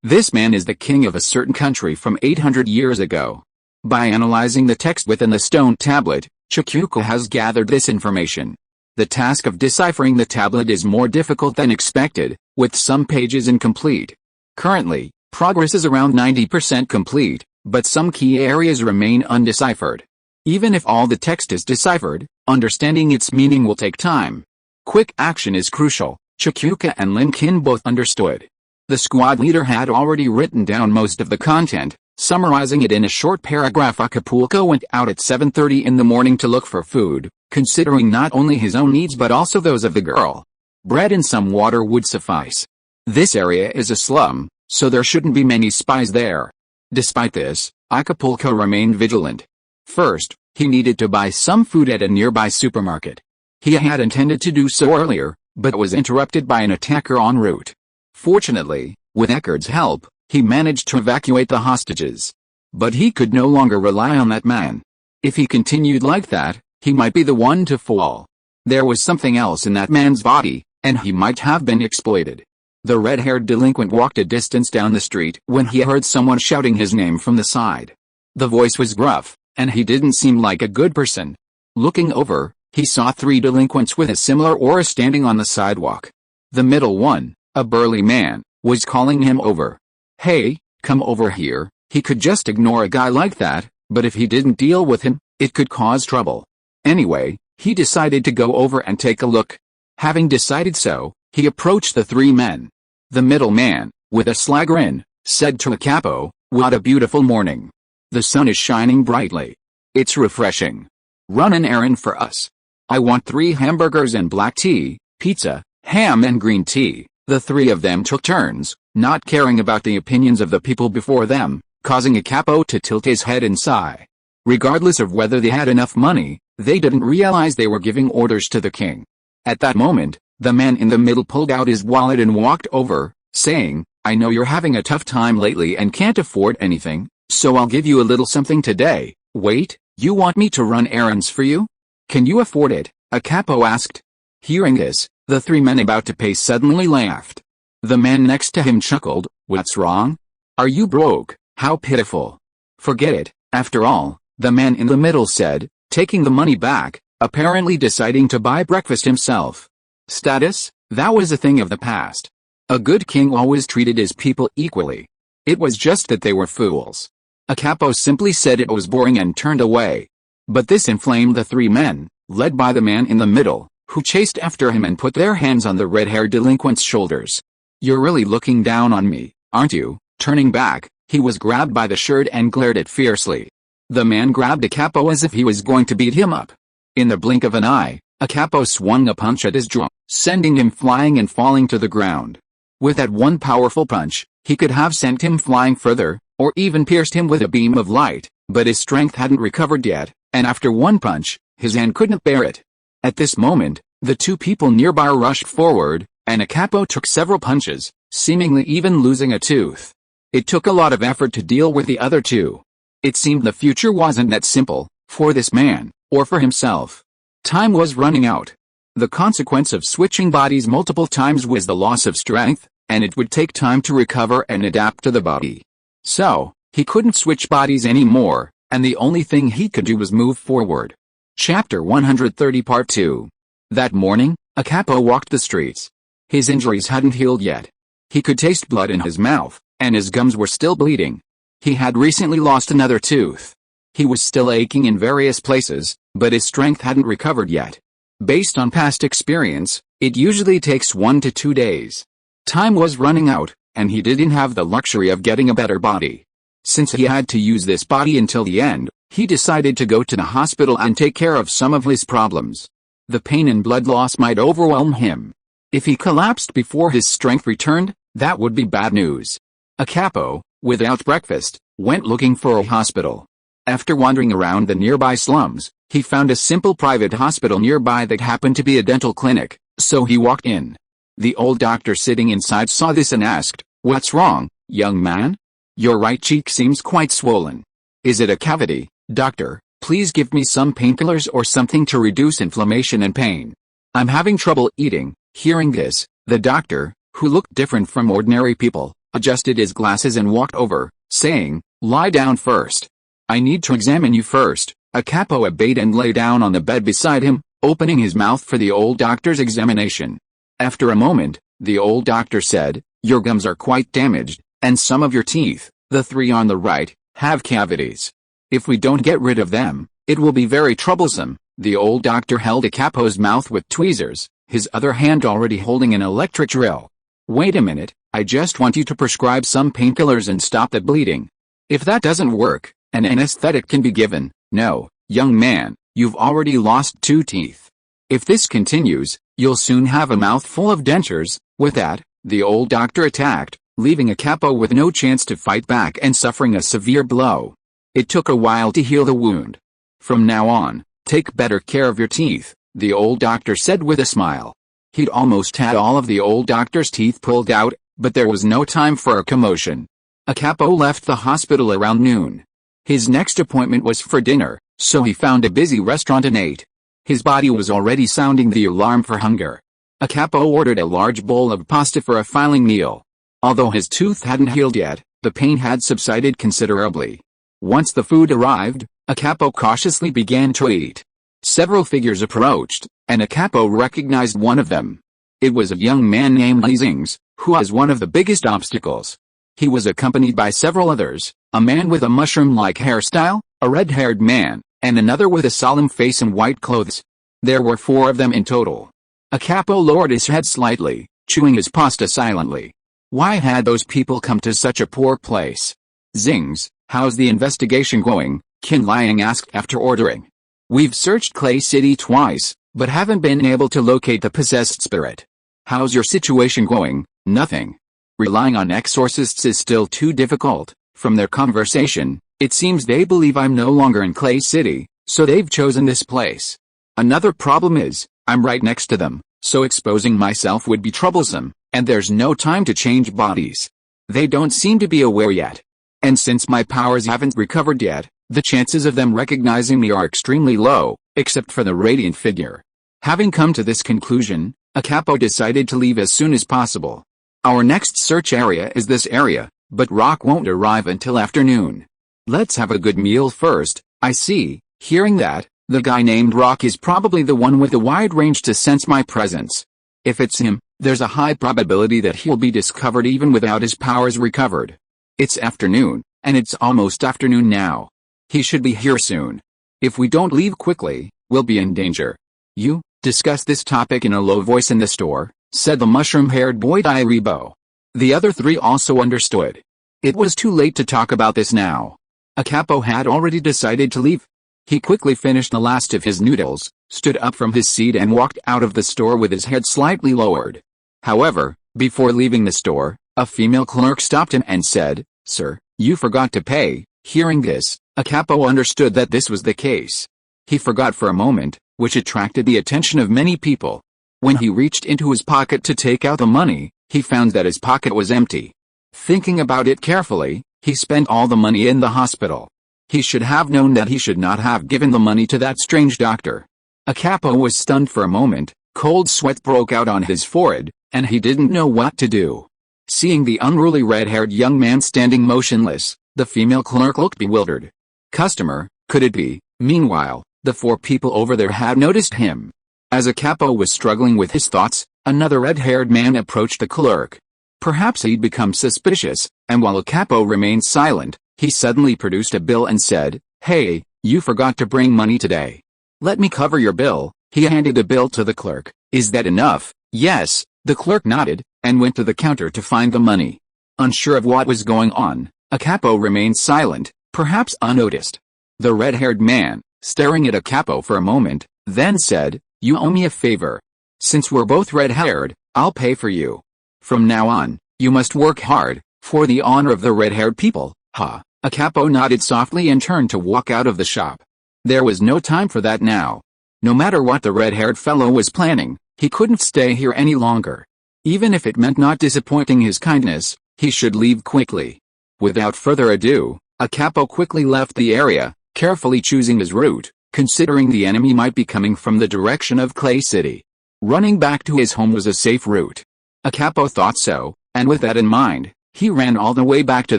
This man is the king of a certain country from 800 years ago. By analyzing the text within the stone tablet, Chikuko has gathered this information. The task of deciphering the tablet is more difficult than expected, with some pages incomplete. Currently, progress is around 90% complete, but some key areas remain undeciphered. Even if all the text is deciphered, understanding its meaning will take time. Quick action is crucial, Chikuka and Linkin both understood. The squad leader had already written down most of the content, summarizing it in a short paragraph. Acapulco went out at 7:30 in the morning to look for food, considering not only his own needs but also those of the girl. Bread and some water would suffice. This area is a slum, so there shouldn't be many spies there. Despite this, Acapulco remained vigilant. First, he needed to buy some food at a nearby supermarket. He had intended to do so earlier, but was interrupted by an attacker en route. Fortunately, with Eckard's help, he managed to evacuate the hostages. But he could no longer rely on that man. If he continued like that, he might be the one to fall. There was something else in that man's body, and he might have been exploited. The red-haired delinquent walked a distance down the street when he heard someone shouting his name from the side. The voice was gruff, and he didn't seem like a good person. Looking over, he saw 3 delinquents with a similar aura standing on the sidewalk. The middle one, a burly man, was calling him over. "Hey, come over here." He could just ignore a guy like that, but if he didn't deal with him, it could cause trouble. Anyway, he decided to go over and take a look. Having decided so, he approached the three men. The middle man, with a sly grin, said to a capo, "What a beautiful morning. The sun is shining brightly. It's refreshing. Run an errand for us. I want 3 hamburgers and black tea, pizza, ham and green tea." The three of them took turns, not caring about the opinions of the people before them, causing a capo to tilt his head and sigh. Regardless of whether they had enough money, they didn't realize they were giving orders to the king. At that moment, the man in the middle pulled out his wallet and walked over, saying, "I know you're having a tough time lately and can't afford anything, so I'll give you a little something today." "Wait, you want me to run errands for you? Can you afford it?" a capo asked. Hearing this, the three men about to pay suddenly laughed. The man next to him chuckled, "What's wrong? Are you broke? How pitiful." "Forget it." After all, the man in the middle said, taking the money back, apparently deciding to buy breakfast himself. Status? That was a thing of the past. A good king always treated his people equally. It was just that they were fools. A capo simply said it was boring and turned away. But this inflamed the three men, led by the man in the middle, who chased after him and put their hands on the red-haired delinquent's shoulders. "You're really looking down on me, aren't you?" Turning back, he was grabbed by the shirt and glared at fiercely. The man grabbed a capo as if he was going to beat him up. In the blink of an eye, a capo swung a punch at his jaw, sending him flying and falling to the ground. With that one powerful punch, he could have sent him flying further, or even pierced him with a beam of light, but his strength hadn't recovered yet, and after one punch, his hand couldn't bear it. At this moment, the two people nearby rushed forward, and a capo took several punches, seemingly even losing a tooth. It took a lot of effort to deal with the other two. It seemed the future wasn't that simple, for this man, or for himself. Time was running out. The consequence of switching bodies multiple times was the loss of strength, and it would take time to recover and adapt to the body. So, he couldn't switch bodies anymore, and the only thing he could do was move forward. Chapter 130 Part 2. That morning, a capo walked the streets. His injuries hadn't healed yet. He could taste blood in his mouth, and his gums were still bleeding. He had recently lost another tooth. He was still aching in various places, but his strength hadn't recovered yet. Based on past experience, it usually takes 1 to 2 days. Time was running out, and he didn't have the luxury of getting a better body. Since he had to use this body until the end, he decided to go to the hospital and take care of some of his problems. The pain and blood loss might overwhelm him. If he collapsed before his strength returned, that would be bad news. A capo, without breakfast, went looking for a hospital. After wandering around the nearby slums, he found a simple private hospital nearby that happened to be a dental clinic, so he walked in. The old doctor sitting inside saw this and asked, "What's wrong, young man? Your right cheek seems quite swollen. Is it a cavity? Doctor, please give me some painkillers or something to reduce inflammation and pain. I'm having trouble eating." Hearing this, the doctor, who looked different from ordinary people, adjusted his glasses and walked over, saying, "Lie down first. I need to examine you first." A capo obeyed and lay down on the bed beside him, opening his mouth for the old doctor's examination. After a moment, the old doctor said, "Your gums are quite damaged, and some of your teeth, the 3 on the right, have cavities. If we don't get rid of them, it will be very troublesome." The old doctor held a capo's mouth with tweezers, his other hand already holding an electric drill. "Wait a minute, I just want you to prescribe some painkillers and stop the bleeding. If that doesn't work, an anesthetic can be given." "No, young man, you've already lost 2 teeth. If this continues, you'll soon have a mouth full of dentures." With that, the old doctor attacked, leaving a capo with no chance to fight back and suffering a severe blow. It took a while to heal the wound. "From now on, take better care of your teeth," the old doctor said with a smile. He'd almost had all of the old doctor's teeth pulled out, but there was no time for a commotion. A capo left the hospital around noon. His next appointment was for dinner, so he found a busy restaurant and ate. His body was already sounding the alarm for hunger. A capo ordered a large bowl of pasta for a filing meal. Although his tooth hadn't healed yet, the pain had subsided considerably. Once the food arrived, a capo cautiously began to eat. Several figures approached, and a capo recognized one of them. It was a young man named Xingze, who was one of the biggest obstacles. He was accompanied by several others, a man with a mushroom-like hairstyle, a red-haired man, and another with a solemn face and white clothes. There were 4 of them in total. A capo lowered his head slightly, chewing his pasta silently. Why had those people come to such a poor place? Xingze, how's the investigation going? Qin Liang asked after ordering. We've searched Clay City twice, but haven't been able to locate the possessed spirit. How's your situation going? Nothing. Relying on exorcists is still too difficult. From their conversation, it seems they believe I'm no longer in Clay City, so they've chosen this place. Another problem is, I'm right next to them, so exposing myself would be troublesome, and there's no time to change bodies. They don't seem to be aware yet. And since my powers haven't recovered yet, the chances of them recognizing me are extremely low, except for the radiant figure. Having come to this conclusion, a capo decided to leave as soon as possible. Our next search area is this area, but Rock won't arrive until afternoon. Let's have a good meal first. I see. Hearing that, the guy named Rock is probably the one with a wide range to sense my presence. If it's him, there's a high probability that he'll be discovered even without his powers recovered. It's afternoon, and it's almost afternoon now. He should be here soon. If we don't leave quickly, we'll be in danger. You discuss this topic in a low voice in the store, said the mushroom-haired boy Dairibo. The other three also understood. It was too late to talk about this now. A capo had already decided to leave. He quickly finished the last of his noodles, stood up from his seat and walked out of the store with his head slightly lowered. However, before leaving the store, a female clerk stopped him and said, "Sir, you forgot to pay." Hearing this, a capo understood that this was the case. He forgot for a moment, which attracted the attention of many people. When he reached into his pocket to take out the money, he found that his pocket was empty. Thinking about it carefully, he spent all the money in the hospital. He should have known that he should not have given the money to that strange doctor. A capo was stunned for a moment, cold sweat broke out on his forehead, and he didn't know what to do. Seeing the unruly red-haired young man standing motionless, the female clerk looked bewildered. Customer, could it be? Meanwhile, the four people over there had noticed him. As a capo was struggling with his thoughts, another red-haired man approached the clerk. Perhaps he'd become suspicious, and while a capo remained silent, he suddenly produced a bill and said, "Hey, you forgot to bring money today. Let me cover your bill." He handed the bill to the clerk. "Is that enough?" "Yes." The clerk nodded, and went to the counter to find the money. Unsure of what was going on, a capo remained silent, perhaps unnoticed. The red-haired man, staring at a capo for a moment, then said, "You owe me a favor. Since we're both red-haired, I'll pay for you. From now on, you must work hard, for the honor of the red-haired people." "Ha." A capo nodded softly and turned to walk out of the shop. There was no time for that now. No matter what the red-haired fellow was planning, he couldn't stay here any longer. Even if it meant not disappointing his kindness, he should leave quickly. Without further ado, a capo quickly left the area, carefully choosing his route, considering the enemy might be coming from the direction of Clay City. Running back to his home was a safe route. A capo thought so, and with that in mind, he ran all the way back to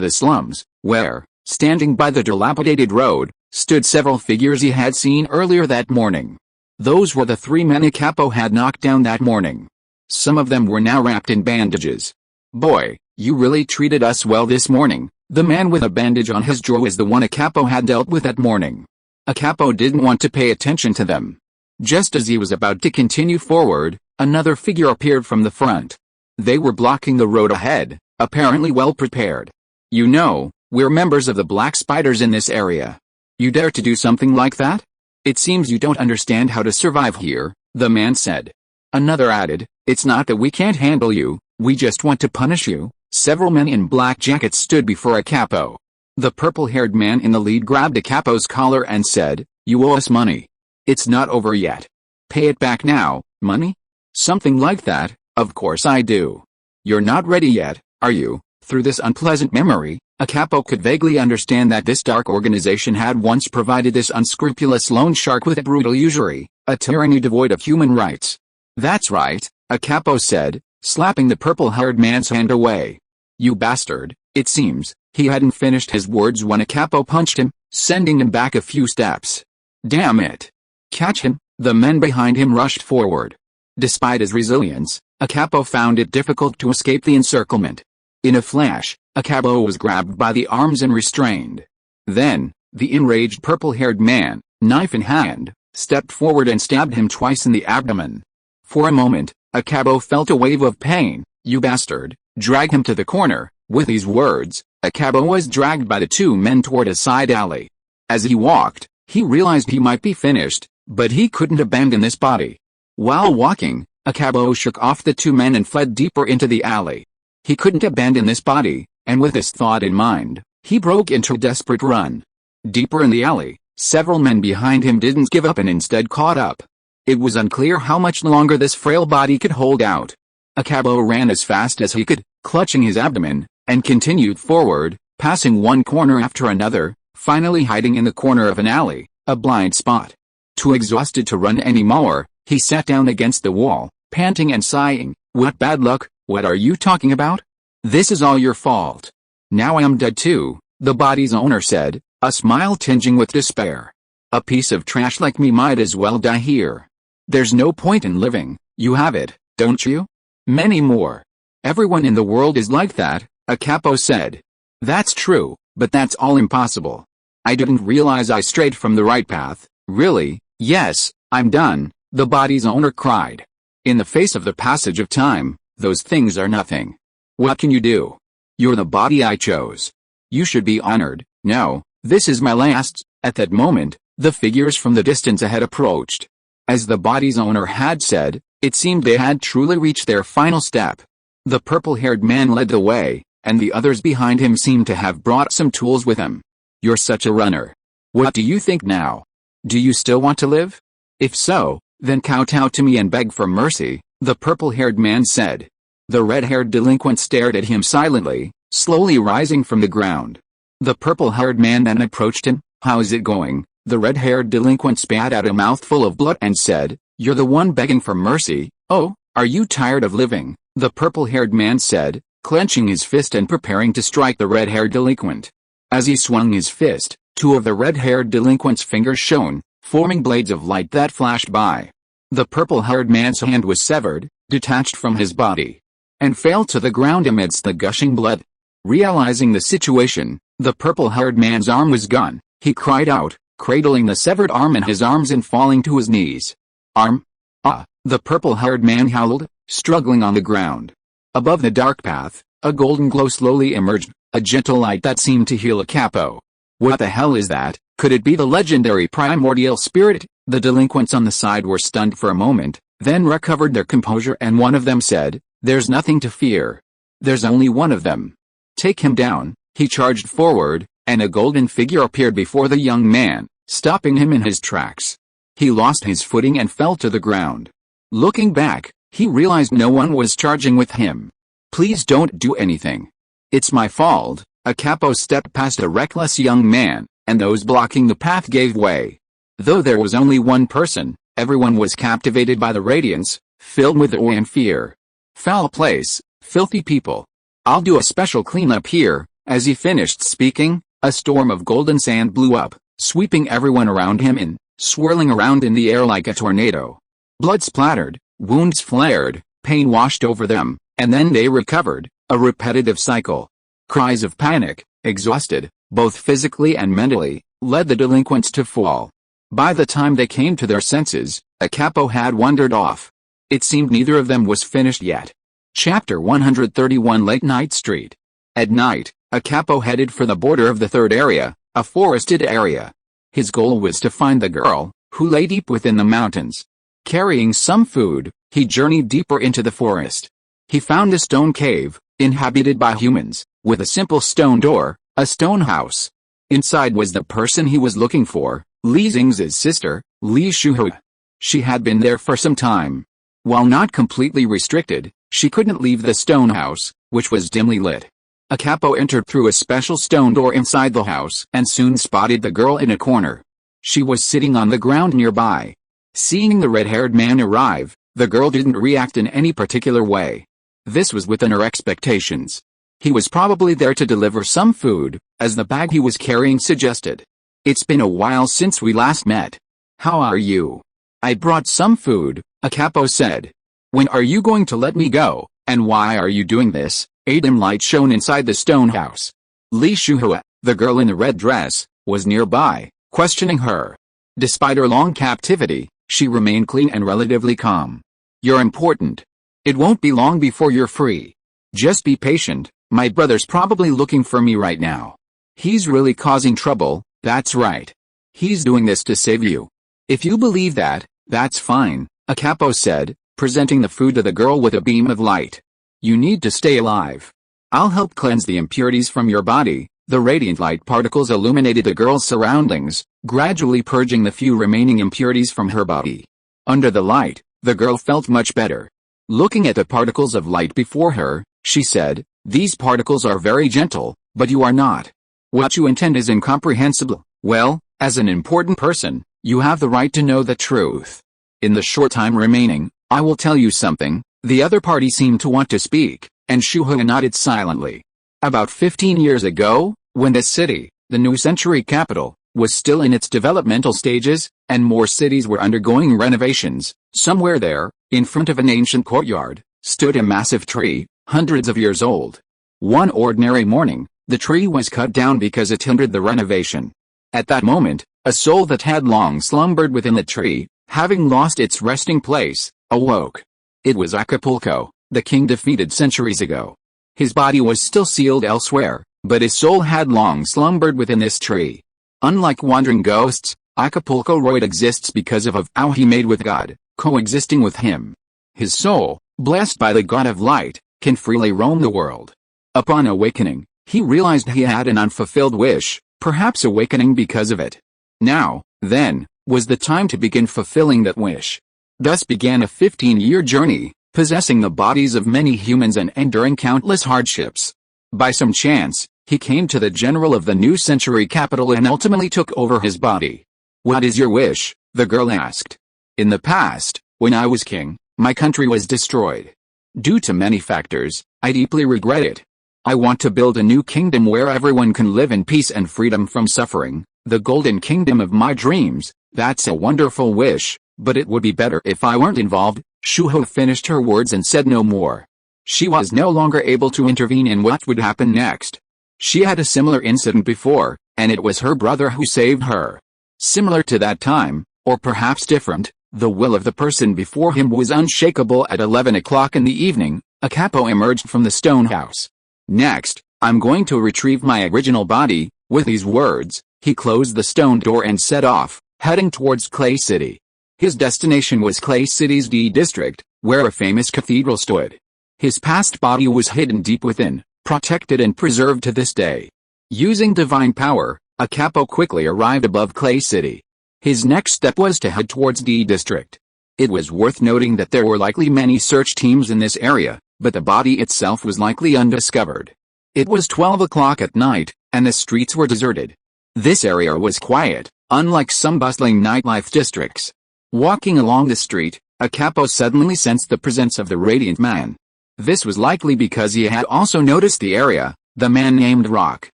the slums, where, standing by the dilapidated road, stood several figures he had seen earlier that morning. Those were the three men a capo had knocked down that morning. Some of them were now wrapped in bandages. "Boy, you really treated us well this morning." The man with a bandage on his jaw was the one a capo had dealt with that morning. A capo didn't want to pay attention to them. Just as he was about to continue forward, another figure appeared from the front. They were blocking the road ahead, apparently well prepared. "You know, we're members of the Black Spiders in this area. You dare to do something like that? It seems you don't understand how to survive here," the man said. Another added, "It's not that we can't handle you, we just want to punish you." Several men in black jackets stood before a capo. The purple-haired man in the lead grabbed a capo's collar and said, "You owe us money. It's not over yet. Pay it back now." "Money?" "Something like that, of course I do." "You're not ready yet, are you?" Through this unpleasant memory, a capo could vaguely understand that this dark organization had once provided this unscrupulous loan shark with a brutal usury, a tyranny devoid of human rights. "That's right," a capo said, slapping the purple-haired man's hand away. "You bastard." It seems, he hadn't finished his words when a capo punched him, sending him back a few steps. "Damn it. Catch him." The men behind him rushed forward. Despite his resilience, a capo found it difficult to escape the encirclement. In a flash, a capo was grabbed by the arms and restrained. Then, the enraged purple-haired man, knife in hand, stepped forward and stabbed him twice in the abdomen. For a moment, Akabo felt a wave of pain. "You bastard, drag him to the corner." With these words, Akabo was dragged by the two men toward a side alley. As he walked, he realized he might be finished, but he couldn't abandon this body. While walking, Akabo shook off the two men and fled deeper into the alley. He couldn't abandon this body, and with this thought in mind, he broke into a desperate run. Deeper in the alley, several men behind him didn't give up and instead caught up. It was unclear how much longer this frail body could hold out. Akabo ran as fast as he could, clutching his abdomen, and continued forward, passing one corner after another, finally hiding in the corner of an alley, a blind spot. Too exhausted to run anymore, he sat down against the wall, panting and sighing. "What bad luck, what are you talking about? This is all your fault. Now I am dead too," the body's owner said, a smile tinging with despair. "A piece of trash like me might as well die here. There's no point in living, you have it, don't you?" Many more. "Everyone in the world is like that," Akabo said. "That's true, but that's all impossible. I didn't realize I strayed from the right path, really. Yes, I'm done," the body's owner cried. "In the face of the passage of time, those things are nothing. What can you do? You're the body I chose. You should be honored. No, this is my last." At that moment, the figures from the distance ahead approached. As the body's owner had said, it seemed they had truly reached their final step. The purple-haired man led the way, and the others behind him seemed to have brought some tools with them. "You're such a runner. What do you think now? Do you still want to live? If so, then kowtow to me and beg for mercy," the purple-haired man said. The red-haired delinquent stared at him silently, slowly rising from the ground. The purple-haired man then approached him. "How's it going?" The red-haired delinquent spat out a mouthful of blood and said, "You're the one begging for mercy? Oh, are you tired of living?" the purple-haired man said, clenching his fist and preparing to strike the red-haired delinquent. As he swung his fist, two of the red-haired delinquent's fingers shone, forming blades of light that flashed by. The purple-haired man's hand was severed, detached from his body, and fell to the ground amidst the gushing blood. Realizing the situation, the purple-haired man's arm was gone. He cried out, cradling the severed arm in his arms and falling to his knees. "Arm? Ah!" the purple-haired man howled, struggling on the ground. Above the dark path, a golden glow slowly emerged, a gentle light that seemed to heal Akabo. "What the hell is that? Could it be the legendary primordial spirit?" The delinquents on the side were stunned for a moment, then recovered their composure and one of them said, "There's nothing to fear. There's only one of them. Take him down." He charged forward, and a golden figure appeared before the young man, stopping him in his tracks. He lost his footing and fell to the ground. Looking back, he realized no one was charging with him. "Please don't do anything. It's my fault." Akabo stepped past a reckless young man, and those blocking the path gave way. Though there was only one person, everyone was captivated by the radiance, filled with awe and fear. "Foul place, filthy people. I'll do a special cleanup here." As he finished speaking, a storm of golden sand blew up, sweeping everyone around him and swirling around in the air like a tornado. Blood splattered, wounds flared, pain washed over them, and then they recovered, a repetitive cycle. Cries of panic, exhausted, both physically and mentally, led the delinquents to fall. By the time they came to their senses, Akabo had wandered off. It seemed neither of them was finished yet. Chapter 131 Late Night Street. At night, Akabo headed for the border of the third area, a forested area. His goal was to find the girl, who lay deep within the mountains. Carrying some food, he journeyed deeper into the forest. He found a stone cave, inhabited by humans, with a simple stone door, a stone house. Inside was the person he was looking for, Li Xingze's sister, Li Shuhua. She had been there for some time. While not completely restricted, she couldn't leave the stone house, which was dimly lit. Akabo entered through a special stone door inside the house and soon spotted the girl in a corner. She was sitting on the ground nearby. Seeing the red-haired man arrive, the girl didn't react in any particular way. This was within her expectations. He was probably there to deliver some food, as the bag he was carrying suggested. "It's been a while since we last met. How are you?" "I brought some food," Akabo said. "When are you going to let me go, and why are you doing this?" A dim light shone inside the stone house. Li Shuhua, the girl in the red dress, was nearby, questioning her. Despite her long captivity, she remained clean and relatively calm. You're important. It won't be long before you're free. Just be patient. My brother's probably looking for me right now. He's really causing trouble, that's right. He's doing this to save you. If you believe that, that's fine, a capo said, presenting the food to the girl with a beam of light. You need to stay alive. I'll help cleanse the impurities from your body. The radiant light particles illuminated the girl's surroundings, gradually purging the few remaining impurities from her body. Under the light, the girl felt much better. Looking at the particles of light before her, she said, "These particles are very gentle, but you are not. What you intend is incomprehensible. Well, as an important person, you have the right to know the truth. In the short time remaining, I will tell you something." The other party seemed to want to speak, and Shuhua nodded silently. About 15 years ago, when this city, the new century capital, was still in its developmental stages, and more cities were undergoing renovations, somewhere there, in front of an ancient courtyard, stood a massive tree, hundreds of years old. One ordinary morning, the tree was cut down because it hindered the renovation. At that moment, a soul that had long slumbered within the tree, having lost its resting place, awoke. It was Acapulco, the king defeated centuries ago. His body was still sealed elsewhere, but his soul had long slumbered within this tree. Unlike wandering ghosts, Acapulco Royd exists because of a vow he made with God, coexisting with him. His soul, blessed by the God of light, can freely roam the world. Upon awakening, he realized he had an unfulfilled wish, perhaps awakening because of it. Now, then, was the time to begin fulfilling that wish. Thus began a 15-year journey, possessing the bodies of many humans and enduring countless hardships. By some chance, he came to the general of the new century capital and ultimately took over his body. "What is your wish?" the girl asked. "In the past, when I was king, my country was destroyed. Due to many factors, I deeply regret it. I want to build a new kingdom where everyone can live in peace and freedom from suffering, the golden kingdom of my dreams." "That's a wonderful wish, but it would be better if I weren't involved." Shuho finished her words and said no more. She was no longer able to intervene in what would happen next. She had a similar incident before, and it was her brother who saved her. Similar to that time, or perhaps different, the will of the person before him was unshakable. At 11 o'clock in the evening, a capo emerged from the stone house. "Next, I'm going to retrieve my original body." With these words, he closed the stone door and set off, heading towards Clay City. His destination was Clay City's D district, where a famous cathedral stood. His past body was hidden deep within, protected and preserved to this day. Using divine power, a capo quickly arrived above Clay City. His next step was to head towards D district. It was worth noting that there were likely many search teams in this area, but the body itself was likely undiscovered. It was 12 o'clock at night, and the streets were deserted. This area was quiet, unlike some bustling nightlife districts. Walking along the street, a capo suddenly sensed the presence of the radiant man. This was likely because he had also noticed the area, the man named Rock.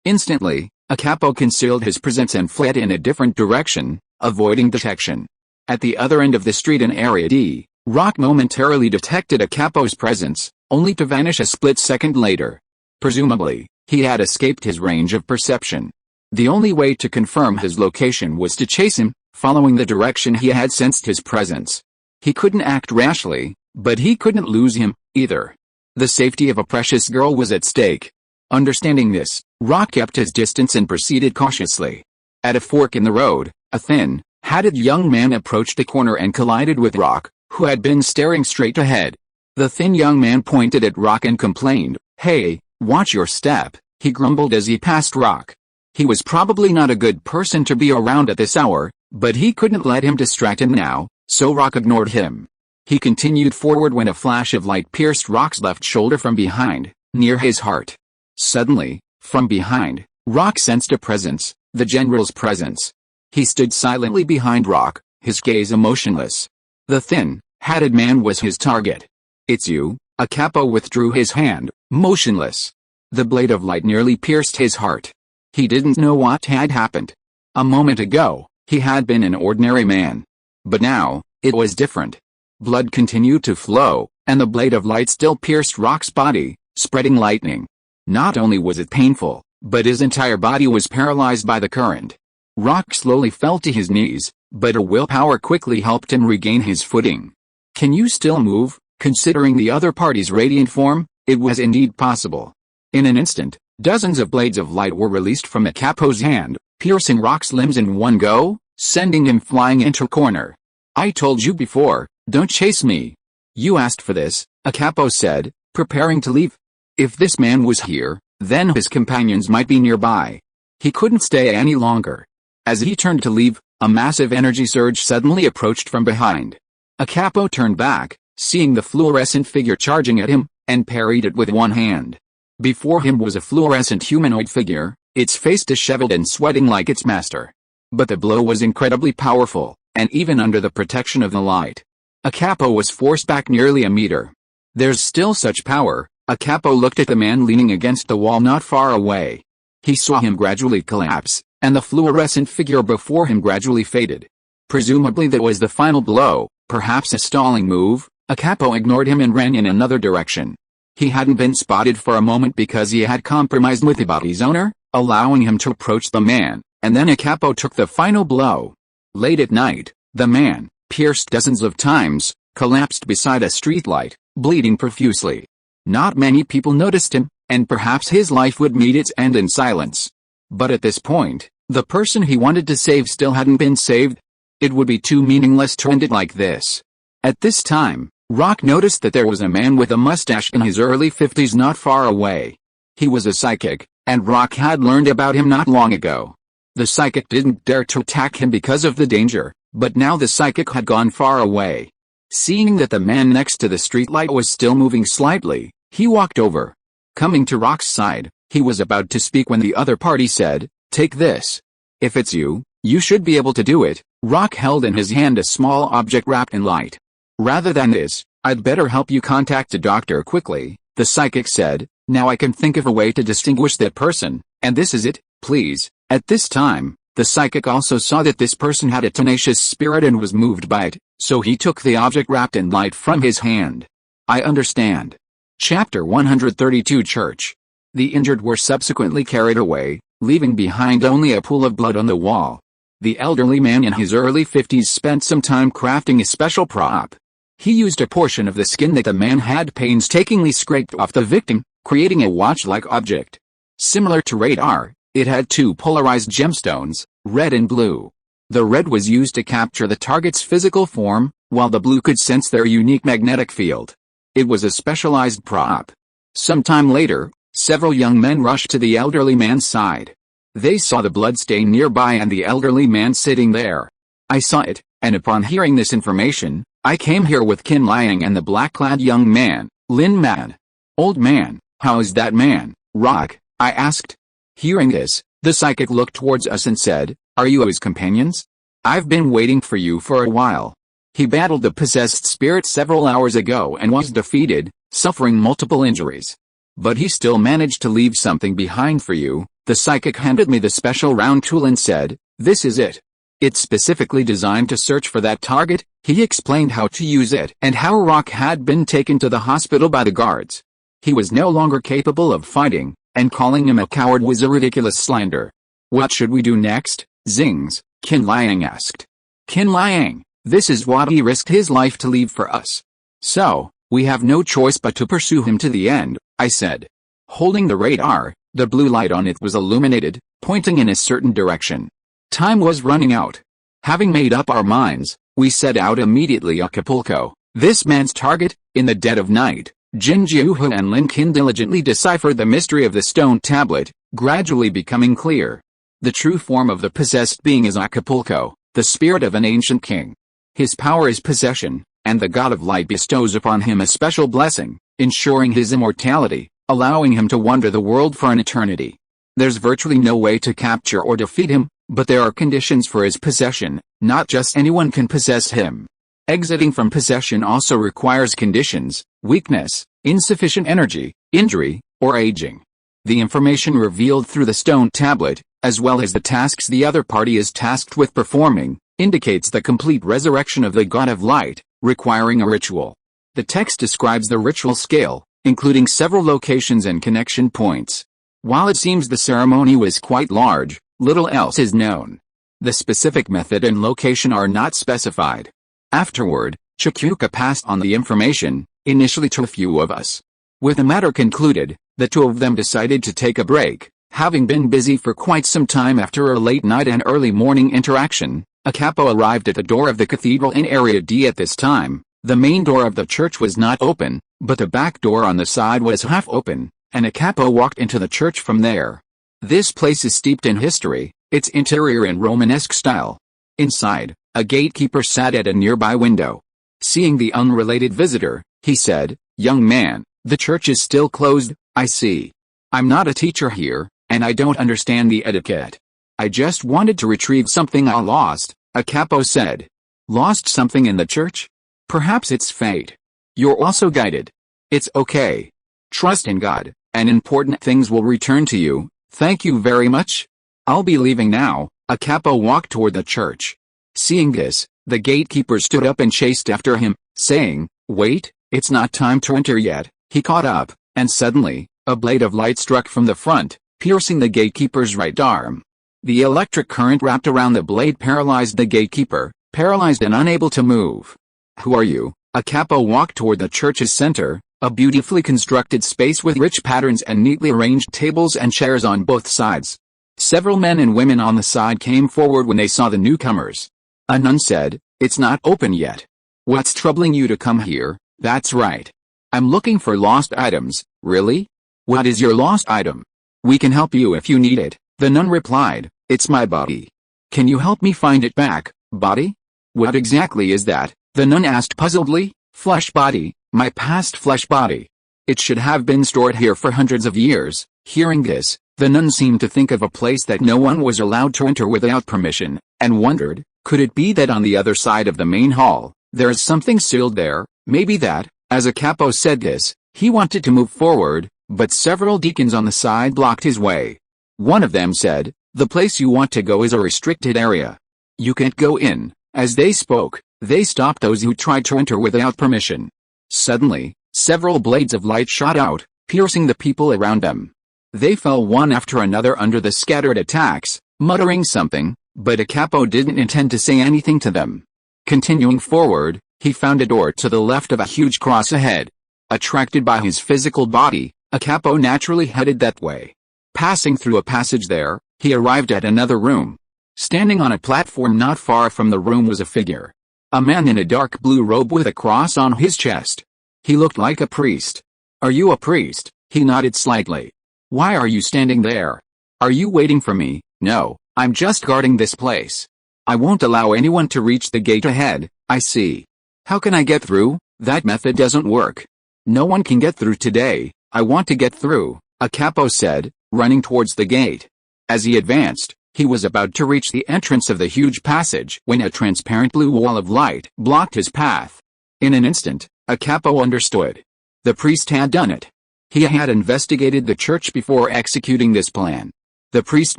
Instantly, a capo concealed his presence and fled in a different direction, avoiding detection. At the other end of the street in Area D, Rock momentarily detected a capo's presence, only to vanish a split second later. Presumably, he had escaped his range of perception. The only way to confirm his location was to chase him, following the direction he had sensed his presence. He couldn't act rashly, but he couldn't lose him, either. The safety of a precious girl was at stake. Understanding this, Rock kept his distance and proceeded cautiously. At a fork in the road, a thin, hatted young man approached a corner and collided with Rock, who had been staring straight ahead. The thin young man pointed at Rock and complained, "Hey, watch your step," he grumbled as he passed Rock. He was probably not a good person to be around at this hour, but he couldn't let him distract him now, so Rock ignored him. He continued forward when a flash of light pierced Rock's left shoulder from behind, near his heart. Suddenly, from behind, Rock sensed a presence, the general's presence. He stood silently behind Rock, his gaze emotionless. The thin, hatted man was his target. "It's you," a capo withdrew his hand, motionless. The blade of light nearly pierced his heart. He didn't know what had happened. A moment ago, he had been an ordinary man. But now, it was different. Blood continued to flow, and the blade of light still pierced Rock's body, spreading lightning. Not only was it painful, but his entire body was paralyzed by the current. Rock slowly fell to his knees, but her willpower quickly helped him regain his footing. Can you still move? Considering the other party's radiant form, it was indeed possible. In an instant, dozens of blades of light were released from the capo's hand, piercing Rock's limbs in one go, sending him flying into a corner. I told you before, don't chase me. You asked for this, a capo said, preparing to leave. If this man was here, then his companions might be nearby. He couldn't stay any longer. As he turned to leave, a massive energy surge suddenly approached from behind. A capo turned back, seeing the fluorescent figure charging at him, and parried it with one hand. Before him was a fluorescent humanoid figure, its face disheveled and sweating like its master. But the blow was incredibly powerful, and even under the protection of the light, a capo was forced back nearly a meter. There's still such power. A capo looked at the man leaning against the wall not far away. He saw him gradually collapse, and the fluorescent figure before him gradually faded. Presumably that was the final blow, perhaps a stalling move. A capo ignored him and ran in another direction. He hadn't been spotted for a moment because he had compromised with the body's owner, allowing him to approach the man, and then a capo took the final blow. Late at night, the man, pierced dozens of times, collapsed beside a streetlight, bleeding profusely. Not many people noticed him, and perhaps his life would meet its end in silence. But at this point, the person he wanted to save still hadn't been saved. It would be too meaningless to end it like this. At this time, Rock noticed that there was a man with a mustache in his early 50s not far away. He was a psychic, and Rock had learned about him not long ago. The psychic didn't dare to attack him because of the danger, but now the psychic had gone far away. Seeing that the man next to the streetlight was still moving slightly, he walked over. Coming to Rock's side, he was about to speak when the other party said, "Take this. If it's you, you should be able to do it." Rock held in his hand a small object wrapped in light. "Rather than this, I'd better help you contact a doctor quickly," the psychic said. "Now I can think of a way to distinguish that person, and this is it, please." At this time, the psychic also saw that this person had a tenacious spirit and was moved by it, so he took the object wrapped in light from his hand. I understand. Chapter 132 Church. The injured were subsequently carried away, leaving behind only a pool of blood on the wall. The elderly man in his early 50s spent some time crafting a special prop. He used a portion of the skin that the man had painstakingly scraped off the victim, creating a watch-like object. Similar to radar, it had two polarized gemstones, red and blue. The red was used to capture the target's physical form, while the blue could sense their unique magnetic field. It was a specialized prop. Sometime later, several young men rushed to the elderly man's side. They saw the bloodstain nearby and the elderly man sitting there. I saw it, and upon hearing this information, I came here with Qin Liang and the black-clad young man, Lin Man. "Old man, how is that man, Rock?" I asked. Hearing this, the psychic looked towards us and said, "Are you his companions? I've been waiting for you for a while. He battled the possessed spirit several hours ago and was defeated, suffering multiple injuries. But he still managed to leave something behind for you." The psychic handed me the special round tool and said, "This is it. It's specifically designed to search for that target." He explained how to use it and how Rock had been taken to the hospital by the guards. He was no longer capable of fighting, and calling him a coward was a ridiculous slander. "What should we do next, Xingze?" Qin Liang asked. "Qin Liang, this is what he risked his life to leave for us. So, we have no choice but to pursue him to the end," I said. Holding the radar, the blue light on it was illuminated, pointing in a certain direction. Time was running out. Having made up our minds, we set out immediately Acapulco. This man's target, in the dead of night, Jin Jiuhu and Lin Qin diligently deciphered the mystery of the stone tablet, gradually becoming clear. The true form of the possessed being is Acapulco, the spirit of an ancient king. His power is possession, and the god of light bestows upon him a special blessing, ensuring his immortality, allowing him to wander the world for an eternity. There's virtually no way to capture or defeat him, but there are conditions for his possession. Not just anyone can possess him. Exiting from possession also requires conditions: weakness, insufficient energy, injury, or aging. The information revealed through the stone tablet, as well as the tasks the other party is tasked with performing, indicates the complete resurrection of the god of light, requiring a ritual. The text describes the ritual scale, including several locations and connection points. While it seems the ceremony was quite large, little else is known. The specific method and location are not specified. Afterward, Chikuka passed on the information, initially to a few of us. With the matter concluded, the two of them decided to take a break. Having been busy for quite some time after a late night and early morning interaction, a capo arrived at the door of the cathedral in Area D at this time. The main door of the church was not open, but the back door on the side was half open, and a capo walked into the church from there. This place is steeped in history, its interior in Romanesque style. Inside, a gatekeeper sat at a nearby window. Seeing the unrelated visitor, he said, "Young man, the church is still closed, I see. I'm not a teacher here, and I don't understand the etiquette. I just wanted to retrieve something I lost," a capo said. "Lost something in the church? Perhaps it's fate. You're also guided. It's okay. Trust in God, and important things will return to you. Thank you very much. I'll be leaving now." A capo walked toward the church. Seeing this, the gatekeeper stood up and chased after him, saying, "Wait, it's not time to enter yet." He caught up, and suddenly, a blade of light struck from the front, piercing the gatekeeper's right arm. The electric current wrapped around the blade paralyzed the gatekeeper, paralyzed and unable to move. "Who are you?" A capo walked toward the church's center, a beautifully constructed space with rich patterns and neatly arranged tables and chairs on both sides. Several men and women on the side came forward when they saw the newcomers. A nun said, "It's not open yet. What's troubling you to come here?" "That's right. I'm looking for lost items." "Really? What is your lost item?" "We can help you if you need it," the nun replied. "It's my body." "Can you help me find it back?" "Body? What exactly is that?" the nun asked puzzledly. "Flesh body, my past flesh body. It should have been stored here for hundreds of years." Hearing this, the nun seemed to think of a place that no one was allowed to enter without permission, and wondered, could it be that on the other side of the main hall, there is something sealed there? Maybe that. As a capo said this, he wanted to move forward, but several deacons on the side blocked his way. One of them said, "The place you want to go is a restricted area. You can't go in." As they spoke, they stopped those who tried to enter without permission. Suddenly, several blades of light shot out, piercing the people around them. They fell one after another under the scattered attacks, muttering something, but a capo didn't intend to say anything to them. Continuing forward, he found a door to the left of a huge cross ahead. Attracted by his physical body, a capo naturally headed that way. Passing through a passage there, he arrived at another room. Standing on a platform not far from the room was a figure. A man in a dark blue robe with a cross on his chest. He looked like a priest. "Are you a priest?" He nodded slightly. "Why are you standing there? Are you waiting for me?" "No, I'm just guarding this place. I won't allow anyone to reach the gate ahead." "I see. How can I get through?" "That method doesn't work. No one can get through today." "I want to get through," a capo said, running towards the gate. As he advanced, he was about to reach the entrance of the huge passage when a transparent blue wall of light blocked his path. In an instant, a capo understood. The priest had done it. He had investigated the church before executing this plan. The priest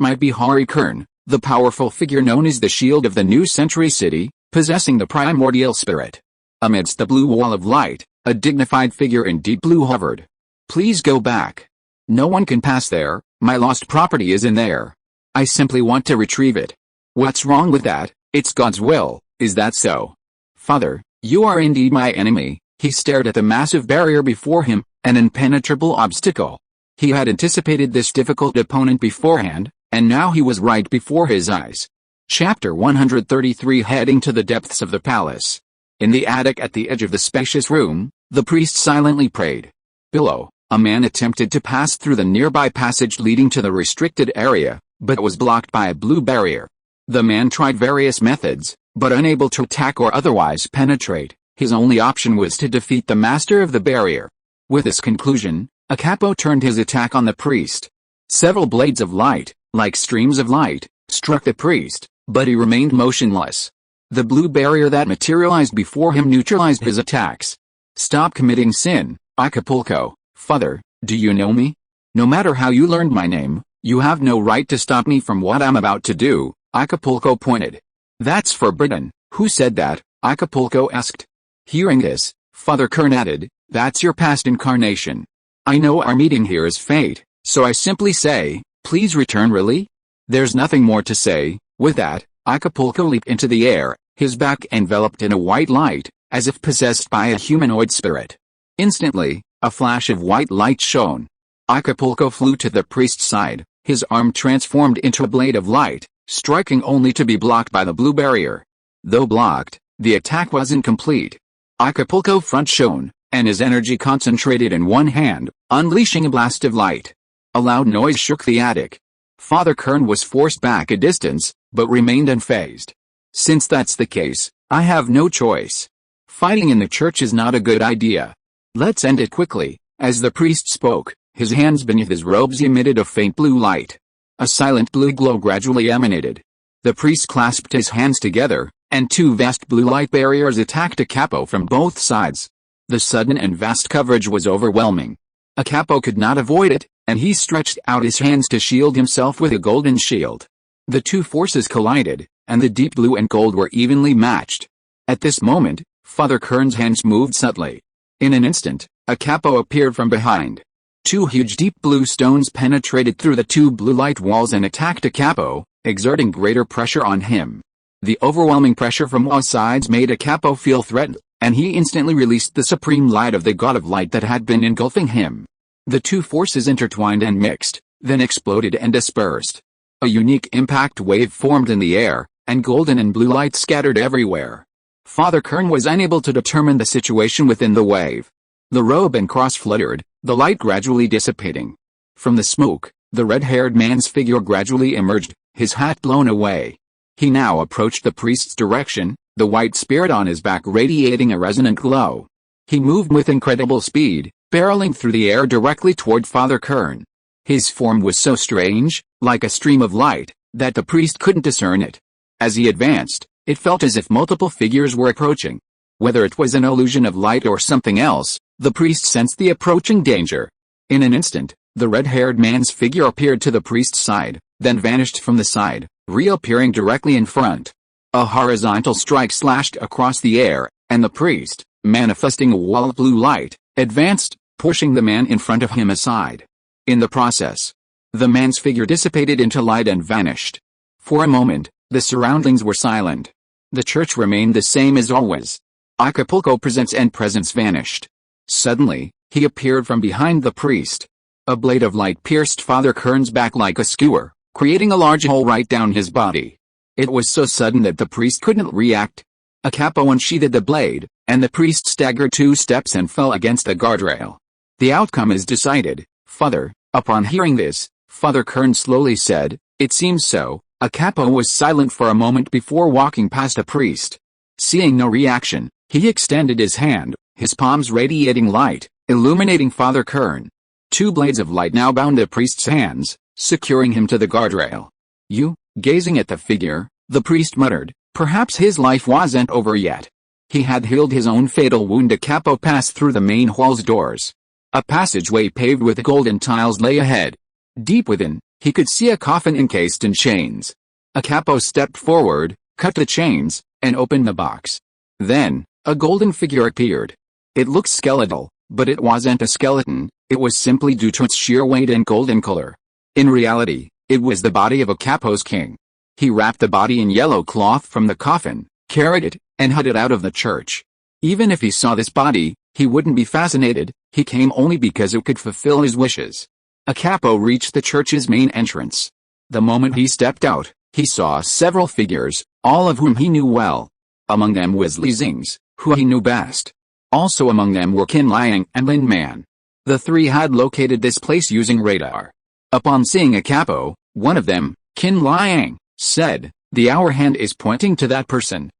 might be Hari Kern, the powerful figure known as the Shield of the New Century City, possessing the primordial spirit. Amidst the blue wall of light, a dignified figure in deep blue hovered. "Please go back. No one can pass there. My lost property is in there. I simply want to retrieve it." "What's wrong with that? It's God's will." "Is that so?" "Father, you are indeed my enemy." He stared at the massive barrier before him, an impenetrable obstacle. He had anticipated this difficult opponent beforehand, and now he was right before his eyes. Chapter 133 Heading to the depths of the palace. In the attic at the edge of the spacious room, the priest silently prayed. Below, a man attempted to pass through the nearby passage leading to the restricted area, but was blocked by a blue barrier. The man tried various methods, but unable to attack or otherwise penetrate, his only option was to defeat the master of the barrier. With this conclusion, a capo turned his attack on the priest. Several blades of light, like streams of light, struck the priest, but he remained motionless. The blue barrier that materialized before him neutralized his attacks. "Stop committing sin, Acapulco." "Father, do you know me? No matter how you learned my name, you have no right to stop me from what I'm about to do," Acapulco pointed. "That's forbidden." "Who said that?" Acapulco asked. Hearing this, Father Kern added, "That's your past incarnation. I know our meeting here is fate, so I simply say, please return." "Really?" "There's nothing more to say." With that, Acapulco leaped into the air, his back enveloped in a white light, as if possessed by a humanoid spirit. Instantly, a flash of white light shone. Acapulco flew to the priest's side, his arm transformed into a blade of light, striking only to be blocked by the blue barrier. Though blocked, the attack wasn't complete. Acapulco front shone, and his energy concentrated in one hand, unleashing a blast of light. A loud noise shook the attic. Father Kern was forced back a distance, but remained unfazed. Since that's the case, I have no choice. Fighting in the church is not a good idea. Let's end it quickly. As the priest spoke, his hands beneath his robes emitted a faint blue light. A silent blue glow gradually emanated. The priest clasped his hands together, and two vast blue light barriers attacked Acapo from both sides. The sudden and vast coverage was overwhelming. Acapo could not avoid it, and he stretched out his hands to shield himself with a golden shield. The two forces collided, and the deep blue and gold were evenly matched. At this moment, Father Kern's hands moved subtly. In an instant, Acapo appeared from behind. Two huge deep blue stones penetrated through the two blue light walls and attacked Acapo, exerting greater pressure on him. The overwhelming pressure from all sides made Acapo feel threatened, and he instantly released the supreme light of the god of light that had been engulfing him. The two forces intertwined and mixed, then exploded and dispersed. A unique impact wave formed in the air, and golden and blue light scattered everywhere. Father Kern was unable to determine the situation within the wave. The robe and cross fluttered, the light gradually dissipating. From the smoke, the red-haired man's figure gradually emerged, his hat blown away. He now approached the priest's direction, the white spirit on his back radiating a resonant glow. He moved with incredible speed, barreling through the air directly toward Father Kern. His form was so strange, like a stream of light, that the priest couldn't discern it. As he advanced, it felt as if multiple figures were approaching. Whether it was an illusion of light or something else, the priest sensed the approaching danger. In an instant, the red-haired man's figure appeared to the priest's side, then vanished from the side, reappearing directly in front. A horizontal strike slashed across the air, and the priest, manifesting a wall of blue light, advanced, pushing the man in front of him aside. In the process, the man's figure dissipated into light and vanished. For a moment, the surroundings were silent. The church remained the same as always. Acapulco presence vanished. Suddenly, he appeared from behind the priest. A blade of light pierced Father Kern's back like a skewer, creating a large hole right down his body. It was so sudden that the priest couldn't react. Acapo unsheathed the blade, and the priest staggered 2 steps and fell against the guardrail. The outcome is decided, Father. Upon hearing this, Father Kern slowly said, "It seems so." Acapo was silent for a moment before walking past the priest. Seeing no reaction, he extended his hand, his palms radiating light, illuminating Father Kern. 2 blades of light now bound the priest's hands, securing him to the guardrail. Gazing at the figure, the priest muttered, perhaps his life wasn't over yet. He had healed his own fatal wound. Acapo passed through the main hall's doors. A passageway paved with golden tiles lay ahead. Deep within, he could see a coffin encased in chains. Acapo stepped forward, cut the chains, and opened the box. Then, a golden figure appeared. It looked skeletal, but it wasn't a skeleton, it was simply due to its sheer weight and golden color. In reality, it was the body of Acapo's king. He wrapped the body in yellow cloth from the coffin, carried it, and hid it out of the church. Even if he saw this body, he wouldn't be fascinated. He came only because it could fulfill his wishes. Acapo reached the church's main entrance. The moment he stepped out, he saw several figures, all of whom he knew well. Among them was Xingze, who he knew best. Also among them were Qin Liang and Lin Man. The 3 had located this place using radar. Upon seeing Acapo, one of them, Qin Liang, said, "The hour hand is pointing to that person."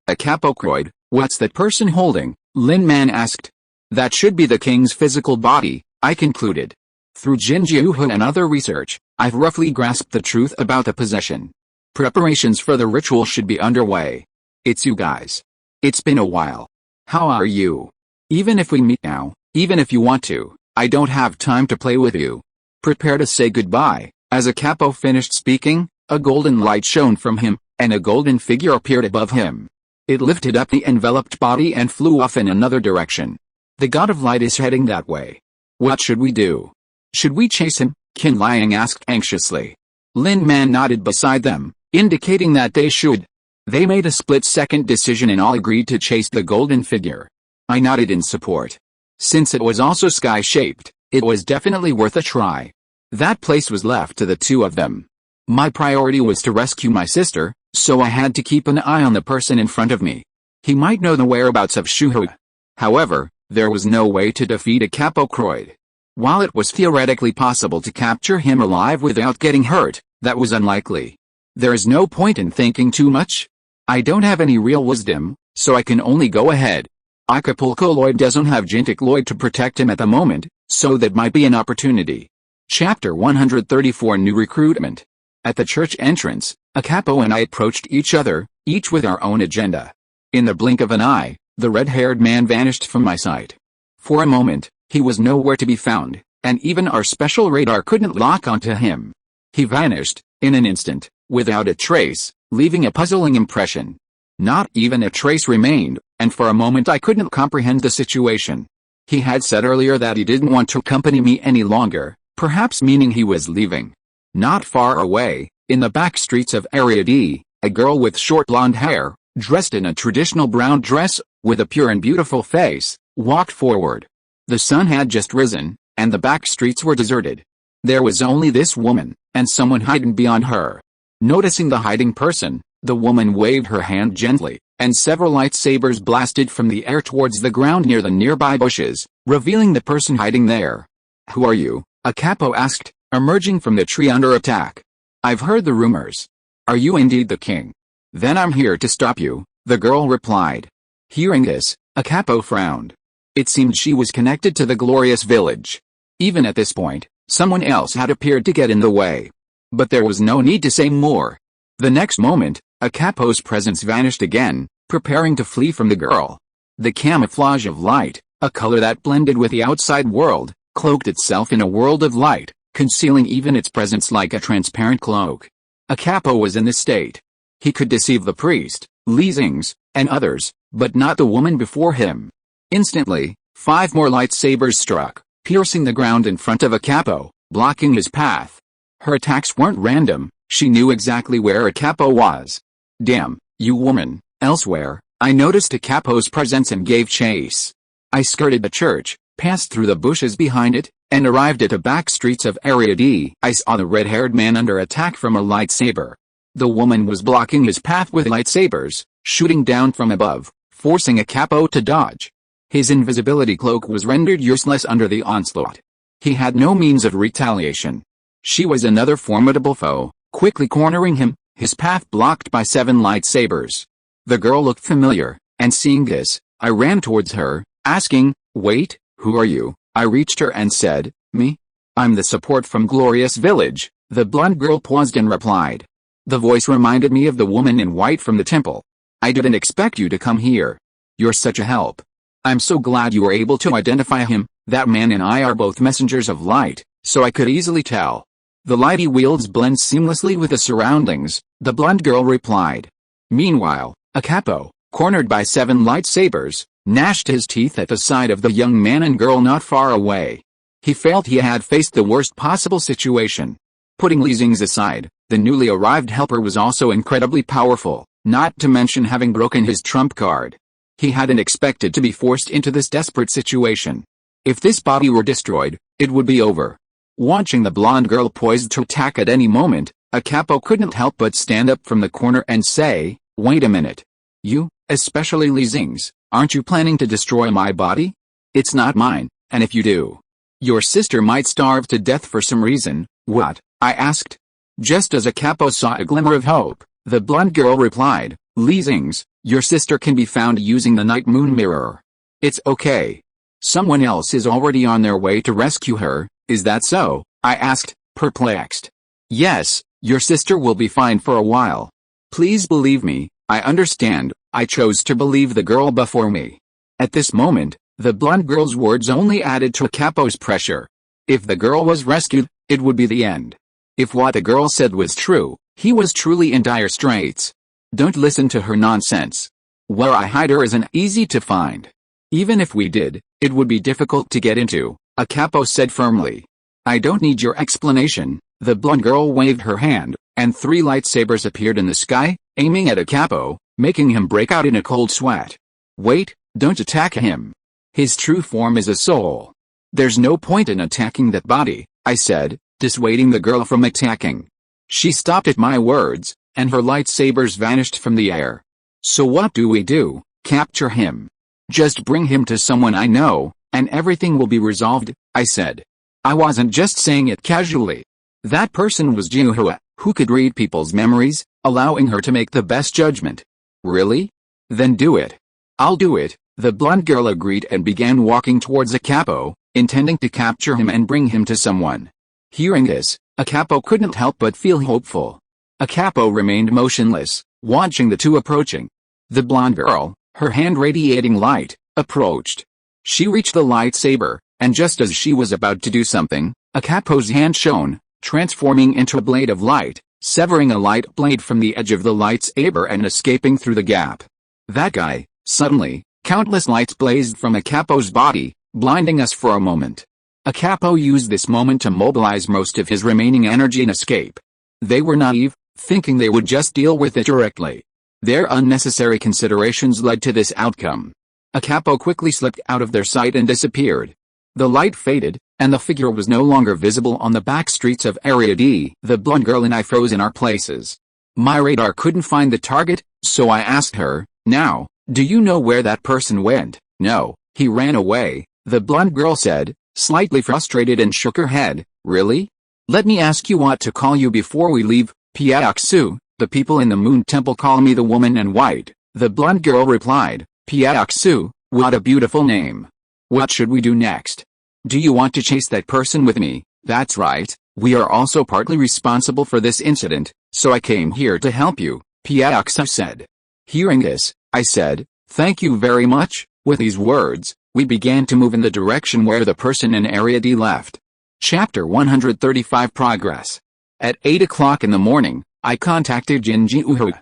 Acapo cried, "What's that person holding?" Lin Man asked. "That should be the king's physical body," I concluded. Through Xingze and other research, I've roughly grasped the truth about the possession. Preparations for the ritual should be underway. It's you guys. It's been a while. How are you? Even if we meet now, even if you want to, I don't have time to play with you. Prepare to say goodbye." As Acapo finished speaking, a golden light shone from him, and a golden figure appeared above him. It lifted up the enveloped body and flew off in another direction. The god of light is heading that way. What should we do? Should we chase him? Qin Liang asked anxiously. Lin Man nodded beside them, indicating that they should. They made a split-second decision and all agreed to chase the golden figure. I nodded in support. Since it was also sky-shaped, it was definitely worth a try. That place was left to the two of them. My priority was to rescue my sister, so I had to keep an eye on the person in front of me. He might know the whereabouts of Shuhui. However, there was no way to defeat a Capocroid. While it was theoretically possible to capture him alive without getting hurt, that was unlikely. There is no point in thinking too much. I don't have any real wisdom, so I can only go ahead. Acapulco Lloyd doesn't have Jintic Lloyd to protect him at the moment, so that might be an opportunity. Chapter 134 New Recruitment. At the church entrance, Acapo and I approached each other, each with our own agenda. In the blink of an eye, the red-haired man vanished from my sight. For a moment, he was nowhere to be found, and even our special radar couldn't lock onto him. He vanished, in an instant, without a trace, leaving a puzzling impression. Not even a trace remained, and for a moment I couldn't comprehend the situation. He had said earlier that he didn't want to accompany me any longer, perhaps meaning he was leaving. Not far away, in the back streets of Area D, a girl with short blonde hair, dressed in a traditional brown dress, with a pure and beautiful face, walked forward. The sun had just risen, and the back streets were deserted. There was only this woman, and someone hiding beyond her. Noticing the hiding person, the woman waved her hand gently, and several lightsabers blasted from the air towards the ground near the nearby bushes, revealing the person hiding there. "Who are you?" Acapo asked, emerging from the tree under attack. "I've heard the rumors. Are you indeed the king?" "Then I'm here to stop you," the girl replied. Hearing this, Acapo frowned. It seemed she was connected to the glorious village. Even at this point, someone else had appeared to get in the way. But there was no need to say more. The next moment, Acapo's presence vanished again, preparing to flee from the girl. The camouflage of light, a color that blended with the outside world, cloaked itself in a world of light, concealing even its presence like a transparent cloak. Acapo was in this state. He could deceive the priest, Xingze, and others, but not the woman before him. Instantly, 5 more lightsabers struck, piercing the ground in front of Acapo, blocking his path. Her attacks weren't random, she knew exactly where Acapo was. "Damn, you woman." Elsewhere, I noticed Acapo's presence and gave chase. I skirted the church, passed through the bushes behind it, and arrived at the back streets of Area D. I saw the red-haired man under attack from a lightsaber. The woman was blocking his path with lightsabers, shooting down from above, forcing Acapo to dodge. His invisibility cloak was rendered useless under the onslaught. He had no means of retaliation. She was another formidable foe, quickly cornering him, his path blocked by 7 lightsabers. The girl looked familiar, and seeing this, I ran towards her, asking, "Wait, who are you?" I reached her and said, "Me? I'm the support from Glorious Village." The blonde girl paused and replied. The voice reminded me of the woman in white from the temple. "I didn't expect you to come here. You're such a help. I'm so glad you were able to identify him. That man and I are both messengers of light, so I could easily tell. The light he wields blends seamlessly with the surroundings," the blonde girl replied. Meanwhile, Acapo, cornered by 7 lightsabers, gnashed his teeth at the sight of the young man and girl not far away. He felt he had faced the worst possible situation. Putting Xingze aside, the newly arrived helper was also incredibly powerful, not to mention having broken his trump card. He hadn't expected to be forced into this desperate situation. If this body were destroyed, it would be over. Watching the blonde girl poised to attack at any moment, Acapo couldn't help but stand up from the corner and say, "Wait a minute. You, especially Xingze, aren't you planning to destroy my body? It's not mine, and if you do, your sister might starve to death for some reason." "What?" I asked. Just as Acapo saw a glimmer of hope, the blonde girl replied, "Xingze, your sister can be found using the night moon mirror. It's okay. Someone else is already on their way to rescue her." "Is that so?" I asked, perplexed. "Yes, your sister will be fine for a while. Please believe me, I understand." I chose to believe the girl before me. At this moment, the blonde girl's words only added to Acapo's pressure. If the girl was rescued, it would be the end. If what the girl said was true, he was truly in dire straits. Don't listen to her nonsense. Where I hide her isn't easy to find. Even if we did, it would be difficult to get into, Acapo said firmly. "I don't need your explanation." The blonde girl waved her hand, and 3 lightsabers appeared in the sky, aiming at a capo, making him break out in a cold sweat. Wait, don't attack him. His true form is a soul. There's no point in attacking that body, I said, dissuading the girl from attacking. She stopped at my words, and her lightsabers vanished from the air. So what do we do? Capture him. Just bring him to someone I know, and everything will be resolved, I said. I wasn't just saying it casually. That person was Xingze, who could read people's memories, allowing her to make the best judgment. Really? Then do it. I'll do it, the blonde girl agreed and began walking towards a capo, intending to capture him and bring him to someone. Hearing this, a capo couldn't help but feel hopeful. A capo remained motionless, watching the two approaching. The blonde girl, her hand radiating light, approached. She reached the lightsaber, and just as she was about to do something, a capo's hand shone, transforming into a blade of light, severing a light blade from the edge of the lightsaber and escaping through the gap. That guy, suddenly, countless lights blazed from a capo's body, blinding us for a moment. A capo used this moment to mobilize most of his remaining energy and escape. They were naive, thinking they would just deal with it directly. Their unnecessary considerations led to this outcome. A capo quickly slipped out of their sight and disappeared. The light faded, and the figure was no longer visible on the back streets of Area D. The blonde girl and I froze in our places. My radar couldn't find the target, so I asked her, "Now, do you know where that person went?" "No, he ran away," the blonde girl said, slightly frustrated, and shook her head. "Really? Let me ask you what to call you before we leave." "Piaxu, the people in the Moon Temple call me the Woman in White," the blonde girl replied. "Piaxu, what a beautiful name. What should we do next?" "Do you want to chase that person with me?" "That's right, we are also partly responsible for this incident, so I came here to help you," Piaxu said. Hearing this, I said, "Thank you very much." With these words, we began to move in the direction where the person in Area D left. Chapter 135 Progress. At 8 o'clock in the morning, I contacted Xingze.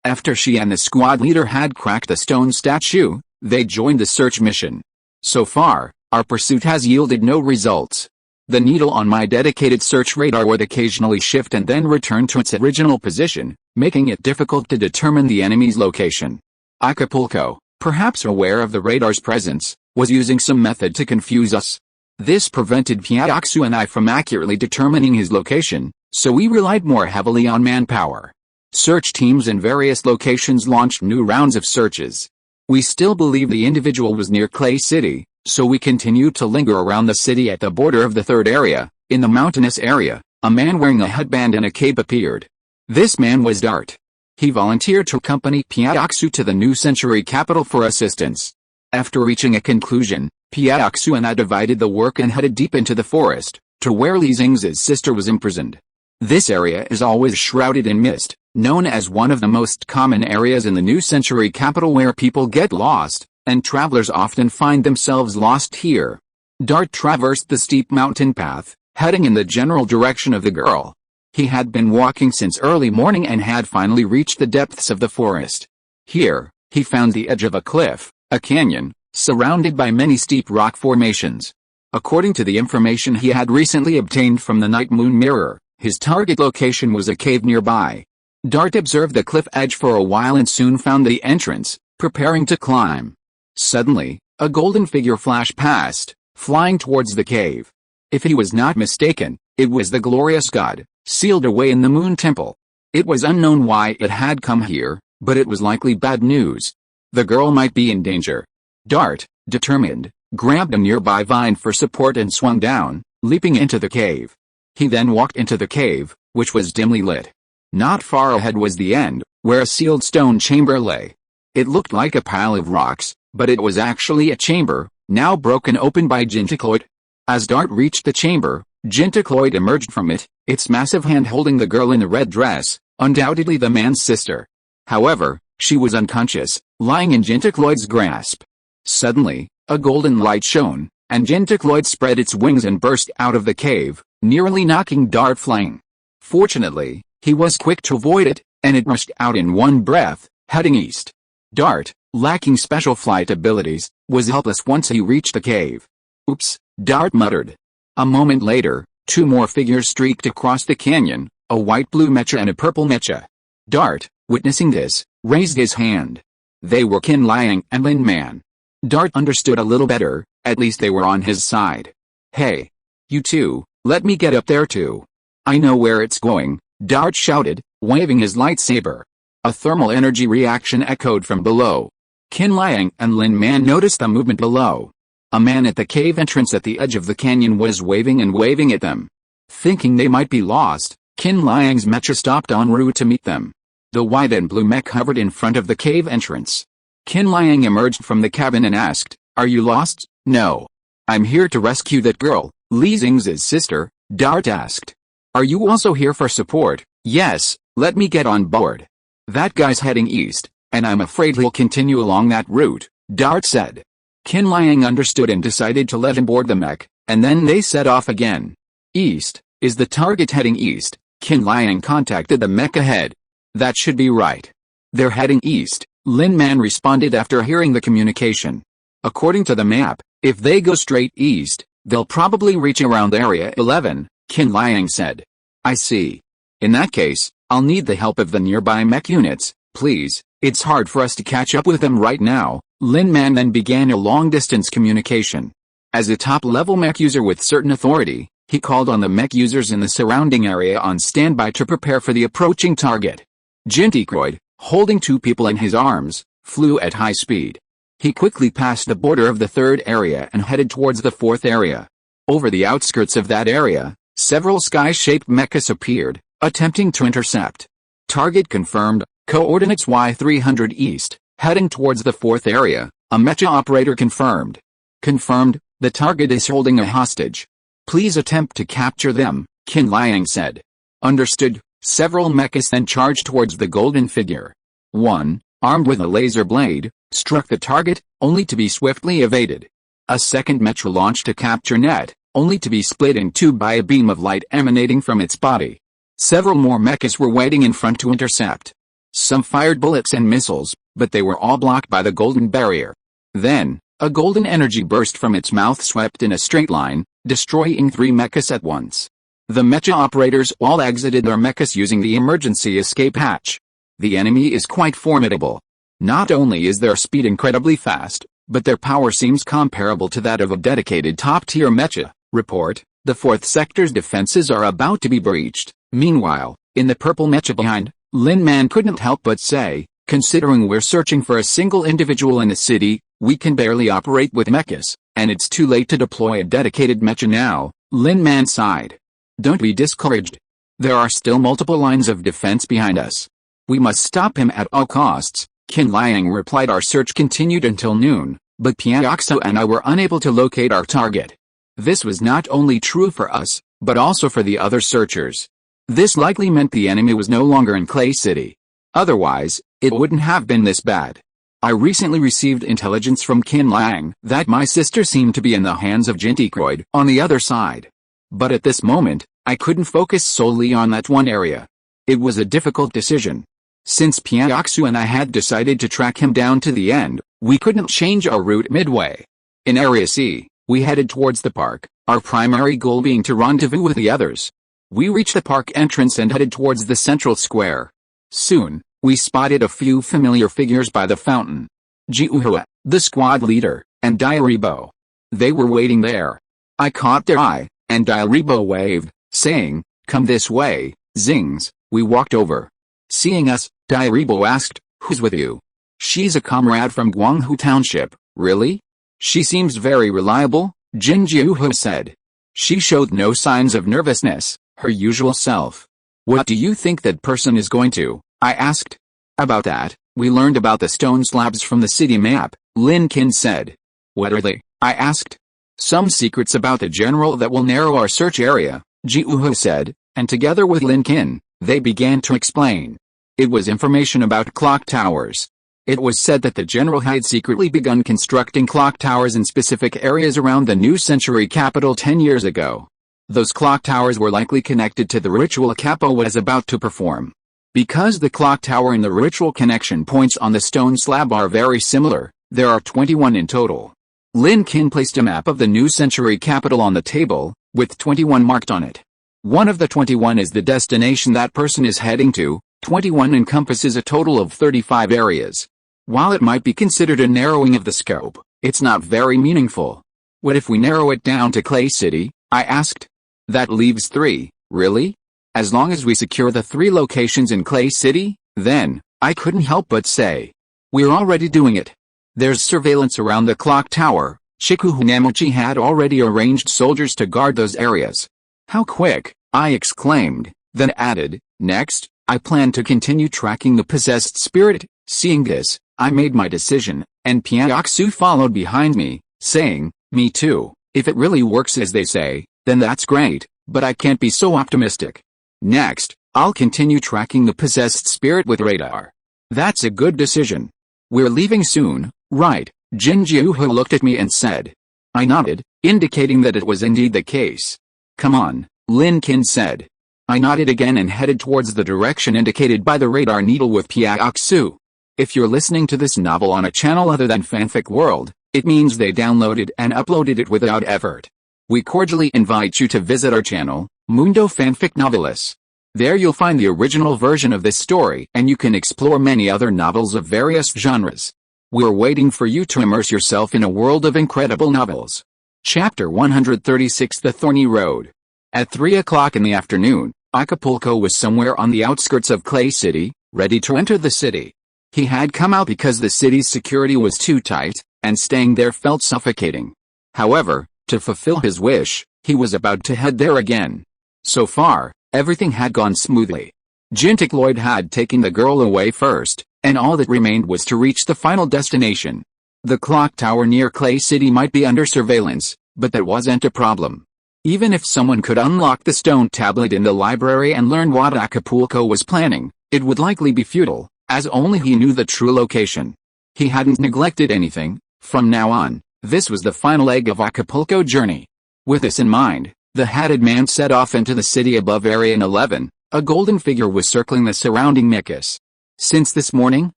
After she and the squad leader had cracked the stone statue, they joined the search mission. So far, our pursuit has yielded no results. The needle on my dedicated search radar would occasionally shift and then return to its original position, making it difficult to determine the enemy's location. Acapulco, perhaps aware of the radar's presence, was using some method to confuse us. This prevented Piaxu and I from accurately determining his location, so we relied more heavily on manpower. Search teams in various locations launched new rounds of searches. We still believe the individual was near Clay City, so we continued to linger around the city. At the border of the third area, in the mountainous area, a man wearing a headband and a cape appeared. This man was Dart. He volunteered to accompany Piaxu to the New Century capital for assistance. After reaching a conclusion, Piaxu and I divided the work and headed deep into the forest, to where Xingze's sister was imprisoned. This area is always shrouded in mist, known as one of the most common areas in the New Century capital where people get lost, and travelers often find themselves lost here. Dart traversed the steep mountain path, heading in the general direction of the girl. He had been walking since early morning and had finally reached the depths of the forest. Here, he found the edge of a cliff, a canyon, surrounded by many steep rock formations. According to the information he had recently obtained from the night moon mirror, his target location was a cave nearby. Dart observed the cliff edge for a while and soon found the entrance, preparing to climb. Suddenly, a golden figure flashed past, flying towards the cave. If he was not mistaken, it was the glorious god, sealed away in the Moon Temple. It was unknown why it had come here, but it was likely bad news. The girl might be in danger. Dart, determined, grabbed a nearby vine for support and swung down, leaping into the cave. He then walked into the cave, which was dimly lit. Not far ahead was the end, where a sealed stone chamber lay. It looked like a pile of rocks, but it was actually a chamber, now broken open by Xingze. As Dart reached the chamber, Xingze emerged from it, its massive hand holding the girl in the red dress, undoubtedly the man's sister. However, she was unconscious, lying in Xingze's grasp. Suddenly, a golden light shone, and Xingze spread its wings and burst out of the cave, nearly knocking Dart flying. Fortunately, he was quick to avoid it, and it rushed out in one breath, heading east. Dart, lacking special flight abilities, was helpless once he reached the cave. "Oops," Dart muttered. A moment later, two more figures streaked across the canyon, a white-blue Mecha and a purple Mecha. Dart, witnessing this, raised his hand. They were Qin Liang and Lin Man. Dart understood a little better, at least they were on his side. Hey! You two, let me get up there too. I know where it's going, Dart shouted, waving his lightsaber. A thermal energy reaction echoed from below. Qin Liang and Lin Man noticed the movement below. A man at the cave entrance at the edge of the canyon was waving and waving at them. Thinking they might be lost, Qin Liang's mecha stopped en route to meet them. The white and blue mech hovered in front of the cave entrance. Qin Liang emerged from the cabin and asked, "Are you lost?" "No. I'm here to rescue that girl, Li Xingze's sister," Dart asked. "Are you also here for support?" "Yes, let me get on board." "That guy's heading east, and I'm afraid he'll continue along that route," Dart said. Qin Liang understood and decided to let him board the mech, and then they set off again. "East, is the target heading east?" Qin Liang contacted the mech ahead. "That should be right. They're heading east," Lin Man responded after hearing the communication. "According to the map, if they go straight east, they'll probably reach around Area 11, Qin Liang said. "I see. In that case, I'll need the help of the nearby mech units, please. It's hard for us to catch up with them right now." Lin Man then began a long-distance communication. As a top-level mech user with certain authority, he called on the mech users in the surrounding area on standby to prepare for the approaching target. Jintikroid, holding two people in his arms, flew at high speed. He quickly passed the border of the third area and headed towards the fourth area. Over the outskirts of that area, several sky-shaped mechas appeared, attempting to intercept. Target confirmed, coordinates Y300 east, heading towards the fourth area, a mecha operator confirmed. Confirmed, the target is holding a hostage. Please attempt to capture them, Qin Liang said. Understood. Several mechas then charged towards the golden figure. One, armed with a laser blade, struck the target, only to be swiftly evaded. A second mecha launched a capture net, only to be split in two by a beam of light emanating from its body. Several more mechas were waiting in front to intercept. Some fired bullets and missiles, but they were all blocked by the golden barrier. Then, a golden energy burst from its mouth swept in a straight line, destroying three mechas at once. The mecha operators all exited their mechas using the emergency escape hatch. The enemy is quite formidable. Not only is their speed incredibly fast, but their power seems comparable to that of a dedicated top-tier mecha. Report, the fourth sector's defenses are about to be breached. Meanwhile, in the purple mecha behind, Lin Man couldn't help but say, considering we're searching for a single individual in the city, we can barely operate with mechas, and it's too late to deploy a dedicated mecha now. Lin Man sighed. Don't be discouraged. There are still multiple lines of defense behind us. We must stop him at all costs, Qin Liang replied. Our search continued until noon, but Piaoxo and I were unable to locate our target. This was not only true for us, but also for the other searchers. This likely meant the enemy was no longer in Clay City. Otherwise, it wouldn't have been this bad. I recently received intelligence from Qin Liang that my sister seemed to be in the hands of Jintikroid on the other side. But at this moment, I couldn't focus solely on that one area. It was a difficult decision. Since Piaoxu and I had decided to track him down to the end, we couldn't change our route midway. In Area C, we headed towards the park, our primary goal being to rendezvous with the others. We reached the park entrance and headed towards the central square. Soon, we spotted a few familiar figures by the fountain. Jiuhua, the squad leader, and Diaribo. They were waiting there. I caught their eye, and Diaribo waved, saying, "Come this way, Xingze." We walked over. Seeing us, Diaribo asked, "Who's with you?" "She's a comrade from Guanghu Township." "Really? She seems very reliable," Jin Jiuhua said. She showed no signs of nervousness, her usual self. "What do you think that person is going to?" I asked. "About that, we learned about the stone slabs from the city map," Lin Qin said. "What are they?" I asked. "Some secrets about the general that will narrow our search area," Jiuhua said, and together with Lin Qin, they began to explain. It was information about clock towers. It was said that the general had secretly begun constructing clock towers in specific areas around the new century capital 10 years ago. Those clock towers were likely connected to the ritual Capo was about to perform. Because the clock tower and the ritual connection points on the stone slab are very similar, there are 21 in total. Lin Qin placed a map of the new century capital on the table, with 21 marked on it. One of the 21 is the destination that person is heading to, 21 encompasses a total of 35 areas. While it might be considered a narrowing of the scope, it's not very meaningful. What if we narrow it down to Clay City? I asked. That leaves 3, really? As long as we secure the 3 locations in Clay City, then, I couldn't help but say. We're already doing it. There's surveillance around the clock tower. Chikuhunamachi had already arranged soldiers to guard those areas. How quick, I exclaimed, then added, next, I plan to continue tracking the possessed spirit. Seeing this, I made my decision, and Pyaoxu followed behind me, saying, me too. If it really works as they say, then that's great, but I can't be so optimistic. Next, I'll continue tracking the possessed spirit with radar. That's a good decision. We're leaving soon, right? Jinjiuhu looked at me and said. I nodded, indicating that it was indeed the case. Come on, Lin Qin said. I nodded again and headed towards the direction indicated by the radar needle with Pyaoxu. If you're listening to this novel on a channel other than Fanfic World, it means they downloaded and uploaded it without effort. We cordially invite you to visit our channel, Mundo Fanfic Novelis. There you'll find the original version of this story and you can explore many other novels of various genres. We're waiting for you to immerse yourself in a world of incredible novels. Chapter 136 The Thorny Road. At 3 o'clock in the afternoon, Acapulco was somewhere on the outskirts of Clay City, ready to enter the city. He had come out because the city's security was too tight, and staying there felt suffocating. However, to fulfill his wish, he was about to head there again. So far, everything had gone smoothly. Jintik Lloyd had taken the girl away first, and all that remained was to reach the final destination. The clock tower near Clay City might be under surveillance, but that wasn't a problem. Even if someone could unlock the stone tablet in the library and learn what Acapulco was planning, it would likely be futile, as only he knew the true location. He hadn't neglected anything. From now on, this was the final leg of Acapulco journey. With this in mind, the hatted man set off into the city above Area 11. A golden figure was circling the surrounding Mechas. Since this morning,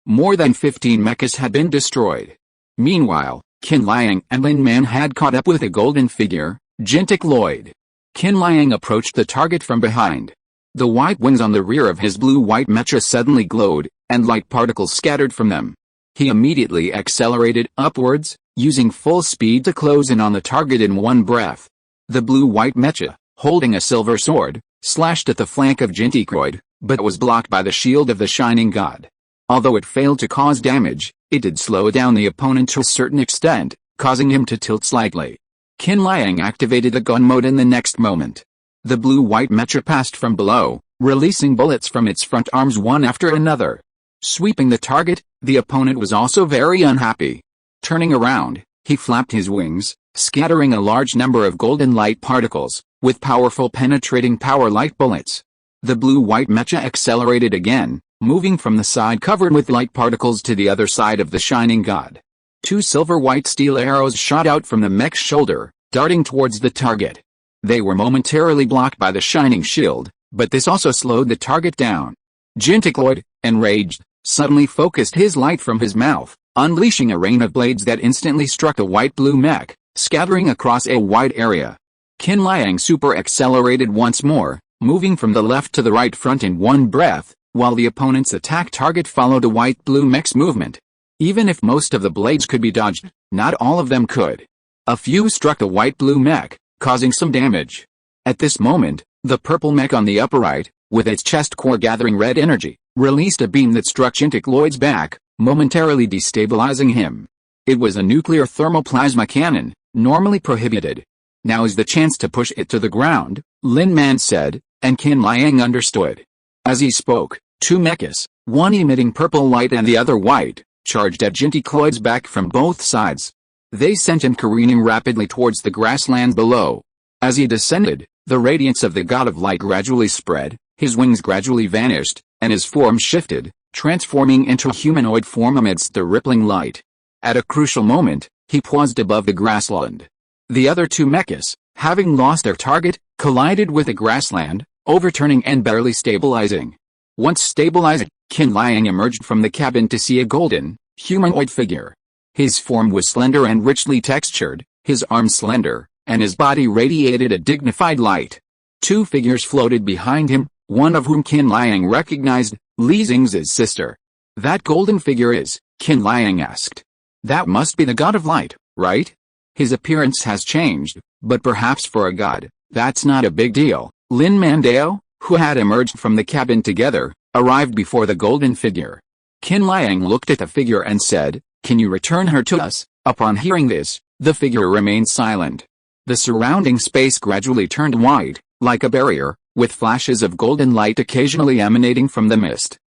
more than 15 Mechas had been destroyed. Meanwhile, Qin Liang and Lin Man had caught up with a golden figure, Jintik Lloyd. Qin Liang approached the target from behind. The white wings on the rear of his blue-white mecha suddenly glowed, and light particles scattered from them. He immediately accelerated upwards, using full speed to close in on the target in one breath. The blue-white mecha, holding a silver sword, slashed at the flank of Jintik Lloyd, but was blocked by the shield of the Shining God. Although it failed to cause damage, it did slow down the opponent to a certain extent, causing him to tilt slightly. Qin Liang activated the gun mode in the next moment. The blue-white mecha passed from below, releasing bullets from its front arms one after another. Sweeping the target, the opponent was also very unhappy. Turning around, he flapped his wings, scattering a large number of golden light particles, with powerful penetrating power light bullets. The blue-white mecha accelerated again, moving from the side covered with light particles to the other side of the Shining God. 2 silver-white steel arrows shot out from the mech's shoulder, darting towards the target. They were momentarily blocked by the shining shield, but this also slowed the target down. Jintik Lloyd, enraged, suddenly focused his light from his mouth, unleashing a rain of blades that instantly struck the white-blue mech, scattering across a wide area. Qin Liang super accelerated once more, moving from the left to the right front in one breath, while the opponent's attack target followed the white-blue mech's movement. Even if most of the blades could be dodged, not all of them could. A few struck the white-blue mech, causing some damage. At this moment, the purple mech on the upper right, with its chest core gathering red energy, released a beam that struck Jintik Lloyd's back, momentarily destabilizing him. It was a nuclear thermal plasma cannon, normally prohibited. Now is the chance to push it to the ground, Lin Man said, and Qin Liang understood. As he spoke, 2 mechas, one emitting purple light and the other white, charged at Jintik Lloyd's back from both sides. They sent him careening rapidly towards the grassland below. As he descended, the radiance of the God of Light gradually spread, his wings gradually vanished, and his form shifted, transforming into a humanoid form amidst the rippling light. At a crucial moment, he paused above the grassland. The other 2 mechas, having lost their target, collided with the grassland, overturning and barely stabilizing. Once stabilized, Qin Liang emerged from the cabin to see a golden, humanoid figure. His form was slender and richly textured, his arms slender, and his body radiated a dignified light. 2 figures floated behind him, one of whom Qin Liang recognized, Xingze's sister. That golden figure is, Qin Liang asked. That must be the god of light, right? His appearance has changed, but perhaps for a god, that's not a big deal. Lin Mandao, who had emerged from the cabin together, arrived before the golden figure. Qin Liang looked at the figure and said, "Can you return her to us?" Upon hearing this, the figure remained silent. The surrounding space gradually turned white, like a barrier, with flashes of golden light occasionally emanating from the mist.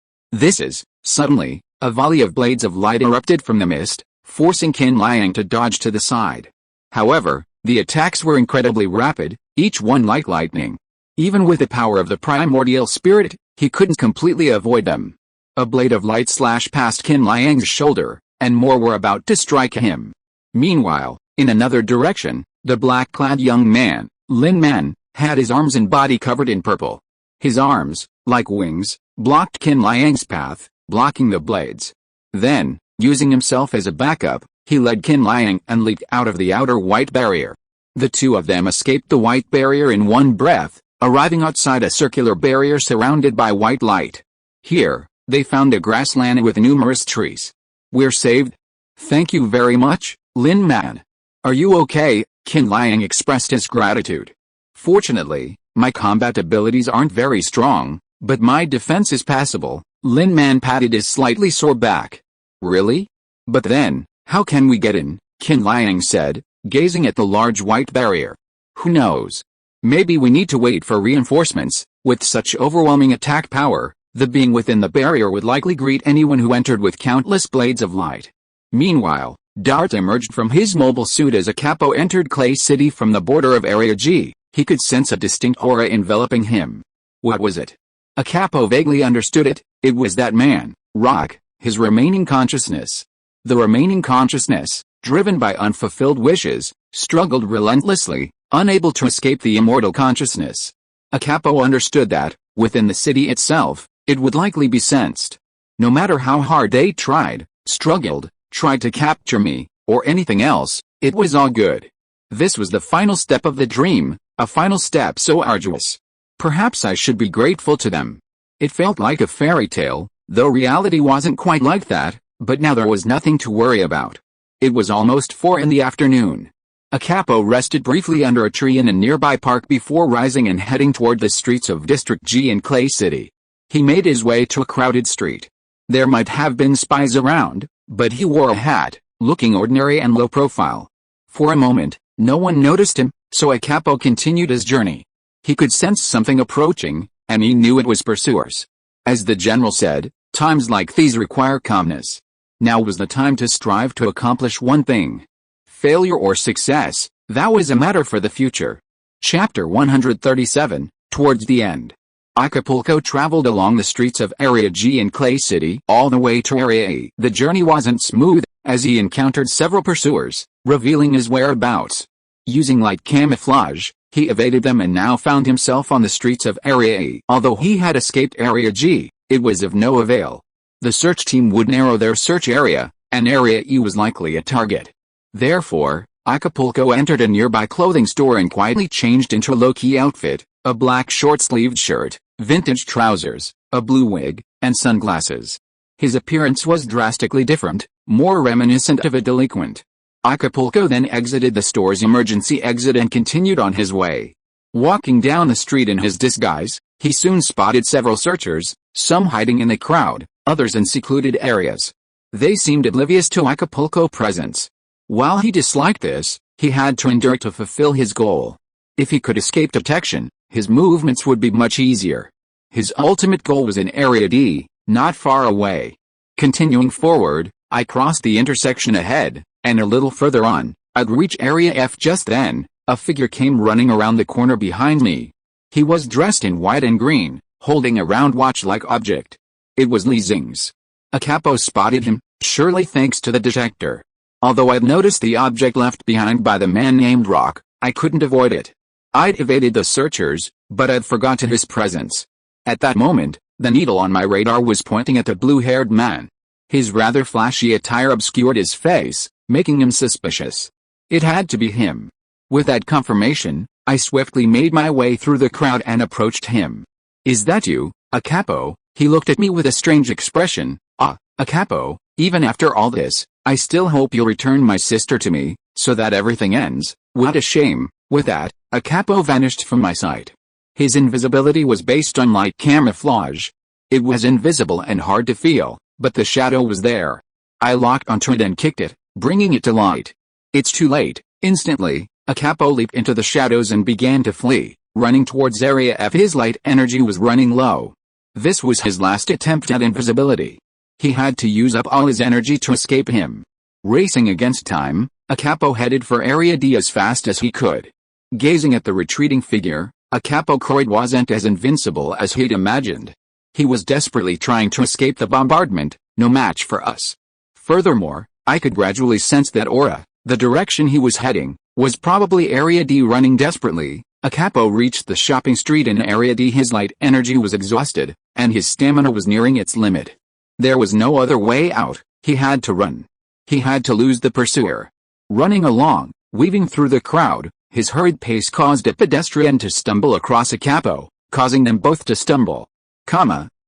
Suddenly, a volley of blades of light erupted from the mist, forcing Qin Liang to dodge to the side. However, the attacks were incredibly rapid, each one like lightning. Even with the power of the primordial spirit, he couldn't completely avoid them. A blade of light slashed past Qin Liang's shoulder, and more were about to strike him. Meanwhile, in another direction, the black-clad young man, Lin Man, had his arms and body covered in purple. His arms, like wings, blocked Qin Liang's path, blocking the blades. Then, using himself as a backup, he led Qin Liang and leaped out of the outer white barrier. The two of them escaped the white barrier in one breath, arriving outside a circular barrier surrounded by white light. Here, they found a grassland with numerous trees. "We're saved? Thank you very much, Lin Man. Are you okay?" Qin Liang expressed his gratitude. "Fortunately, my combat abilities aren't very strong, but my defense is passable." Lin Man patted his slightly sore back. "Really? But then, how can we get in?" Qin Liang said, gazing at the large white barrier. "Who knows? Maybe we need to wait for reinforcements." With such overwhelming attack power, the being within the barrier would likely greet anyone who entered with countless blades of light. Meanwhile, Dart emerged from his mobile suit as a capo entered Clay City from the border of Area G. He could sense a distinct aura enveloping him. What was it? A capo vaguely understood it. It was that man, Rock, his remaining consciousness. The remaining consciousness, driven by unfulfilled wishes, struggled relentlessly, unable to escape the immortal consciousness. A capo understood that, within the city itself, it would likely be sensed. No matter how hard they tried to capture me, or anything else, it was all good. This was the final step of the dream, a final step so arduous. Perhaps I should be grateful to them. It felt like a fairy tale, though reality wasn't quite like that, but now there was nothing to worry about. It was almost 4 in the afternoon. A capo rested briefly under a tree in a nearby park before rising and heading toward the streets of District G in Clay City. He made his way to a crowded street. There might have been spies around, but he wore a hat, looking ordinary and low profile. For a moment, no one noticed him, so a capo continued his journey. He could sense something approaching, and he knew it was pursuers. As the general said, times like these require calmness. Now was the time to strive to accomplish one thing. Failure or success, that was a matter for the future. Chapter 137, towards the end. Acapulco traveled along the streets of Area G in Clay City all the way to Area A. The journey wasn't smooth, as he encountered several pursuers, revealing his whereabouts. Using light camouflage, he evaded them and now found himself on the streets of Area A. Although he had escaped Area G, it was of no avail. The search team would narrow their search area, and Area E was likely a target. Therefore, Acapulco entered a nearby clothing store and quietly changed into a low-key outfit, a black short-sleeved shirt, vintage trousers, a blue wig, and sunglasses. His appearance was drastically different, more reminiscent of a delinquent. Acapulco then exited the store's emergency exit and continued on his way. Walking down the street in his disguise, he soon spotted several searchers, some hiding in the crowd, others in secluded areas. They seemed oblivious to Acapulco's presence. While he disliked this, he had to endure to fulfill his goal. If he could escape detection, his movements would be much easier. His ultimate goal was in Area D, not far away. Continuing forward, I crossed the intersection ahead, and a little further on, I'd reach Area F. Just then, a figure came running around the corner behind me. He was dressed in white and green, holding a round watch-like object. It was Xingze. A capo spotted him, surely thanks to the detector. Although I'd noticed the object left behind by the man named Rock, I couldn't avoid it. I'd evaded the searchers, but I'd forgotten his presence. At that moment, the needle on my radar was pointing at the blue-haired man. His rather flashy attire obscured his face, making him suspicious. It had to be him. With that confirmation, I swiftly made my way through the crowd and approached him. "Is that you, a capo?" He looked at me with a strange expression. "Ah, a capo, even after all this, I still hope you'll return my sister to me, so that everything ends." What a shame. With that, a capo vanished from my sight. His invisibility was based on light camouflage. It was invisible and hard to feel, but the shadow was there. I locked onto it and kicked it, bringing it to light. It's too late. Instantly, a capo leaped into the shadows and began to flee, running towards Area F. His light energy was running low. This was his last attempt at invisibility. He had to use up all his energy to escape him. Racing against time, a capo headed for Area D as fast as he could. Gazing at the retreating figure, a capo Croyd wasn't as invincible as he'd imagined. He was desperately trying to escape the bombardment, no match for us. Furthermore, I could gradually sense that aura, the direction he was heading, was probably Area D. Running desperately, a capo reached the shopping street in Area D. His light energy was exhausted, and his stamina was nearing its limit. There was no other way out. He had to run. He had to lose the pursuer. Running along, weaving through the crowd, his hurried pace caused a pedestrian to stumble across a capo, causing them both to stumble.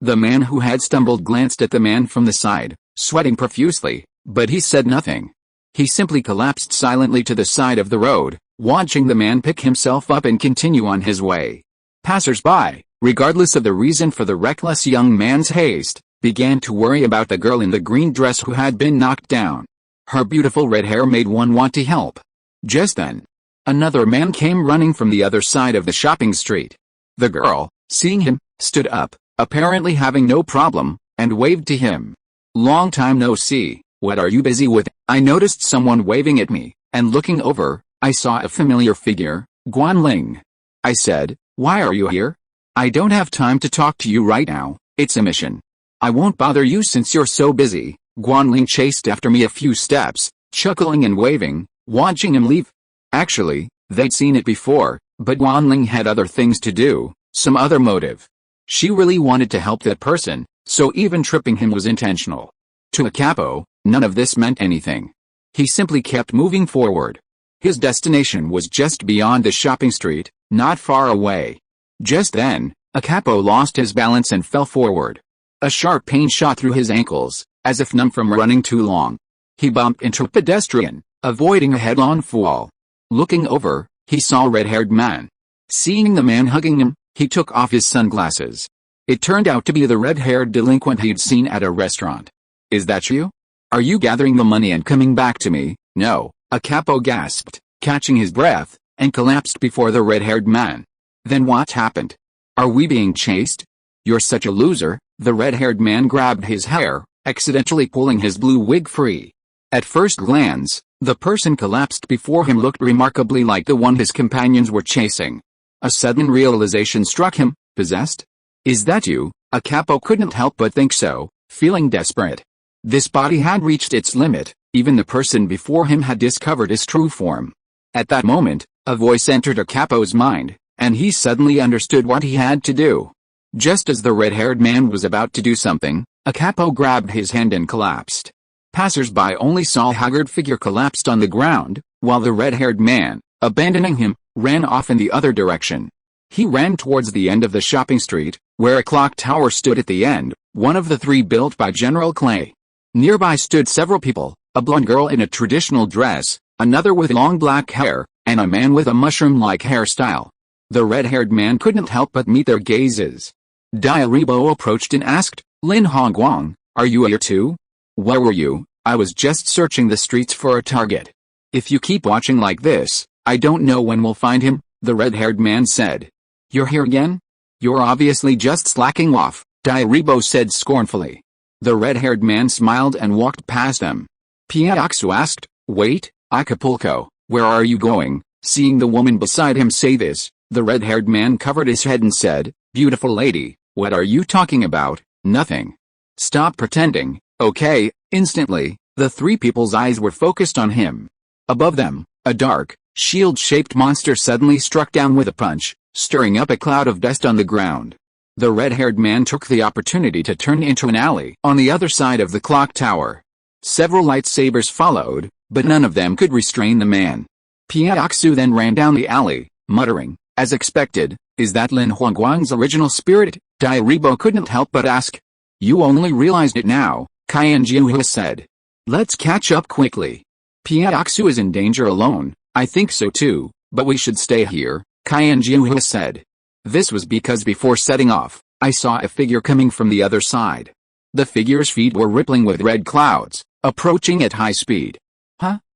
The man who had stumbled glanced at the man from the side, sweating profusely, but he said nothing. He simply collapsed silently to the side of the road, watching the man pick himself up and continue on his way. Passers-by, regardless of the reason for the reckless young man's haste, began to worry about the girl in the green dress who had been knocked down. Her beautiful red hair made one want to help. Just then, another man came running from the other side of the shopping street. The girl, seeing him, stood up, apparently having no problem, and waved to him. "Long time no see, what are you busy with?" I noticed someone waving at me, and looking over, I saw a familiar figure, Guanling. I said, "Why are you here?" "I don't have time to talk to you right now, it's a mission." "I won't bother you since you're so busy." Guanling chased after me a few steps, chuckling and waving, watching him leave. Actually, they'd seen it before, but Guanling had other things to do, some other motive. She really wanted to help that person, so even tripping him was intentional. To a capo, none of this meant anything. He simply kept moving forward. His destination was just beyond the shopping street, not far away. Just then, a capo lost his balance and fell forward. A sharp pain shot through his ankles, as if numb from running too long. He bumped into a pedestrian, avoiding a headlong fall. Looking over, he saw a red-haired man. Seeing the man hugging him, he took off his sunglasses. It turned out to be the red-haired delinquent he'd seen at a restaurant. "Is that you? Are you gathering the money and coming back to me?" "No," a capo gasped, catching his breath, and collapsed before the red-haired man. "Then what happened? Are we being chased?" "You're such a loser." The red-haired man grabbed his hair, accidentally pulling his blue wig free. At first glance, the person collapsed before him looked remarkably like the one his companions were chasing. A sudden realization struck him. Possessed? "Is that you?" A capo couldn't help but think so, feeling desperate. This body had reached its limit, even the person before him had discovered his true form. At that moment, a voice entered a capo's mind, and he suddenly understood what he had to do. Just as the red-haired man was about to do something, a capo grabbed his hand and collapsed. Passers-by only saw a haggard figure collapsed on the ground, while the red-haired man, abandoning him, ran off in the other direction. He ran towards the end of the shopping street, where a clock tower stood at the end, one of the three built by General Clay. Nearby stood several people, a blonde girl in a traditional dress, another with long black hair, and a man with a mushroom-like hairstyle. The red-haired man couldn't help but meet their gazes. Diaribo approached and asked, "Lin Hongguang, are you here too?" "Where were you?" "I was just searching the streets for a target." "If you keep watching like this, I don't know when we'll find him," the red-haired man said. "You're here again? You're obviously just slacking off," Diaribo said scornfully. The red-haired man smiled and walked past them. Piaxu asked, "Wait, Acapulco, where are you going?" Seeing the woman beside him say this, the red-haired man covered his head and said, "Beautiful lady, what are you talking about?" "Nothing." "Stop pretending, okay?" Instantly, the three people's eyes were focused on him. Above them, a dark, shield-shaped monster suddenly struck down with a punch, stirring up a cloud of dust on the ground. The red-haired man took the opportunity to turn into an alley on the other side of the clock tower. Several lightsabers followed, but none of them could restrain the man. Piaxu then ran down the alley, muttering, as expected, Is that Lin Huangguang's original spirit? Dairibo couldn't help but ask. You only realized it now, Qianjiu said. Let's catch up quickly. Piaoxu is in danger alone. I think so too, but we should stay here, Qianjiu said. This was because before setting off, I saw a figure coming from the other side. The figure's feet were rippling with red clouds, approaching at high speed.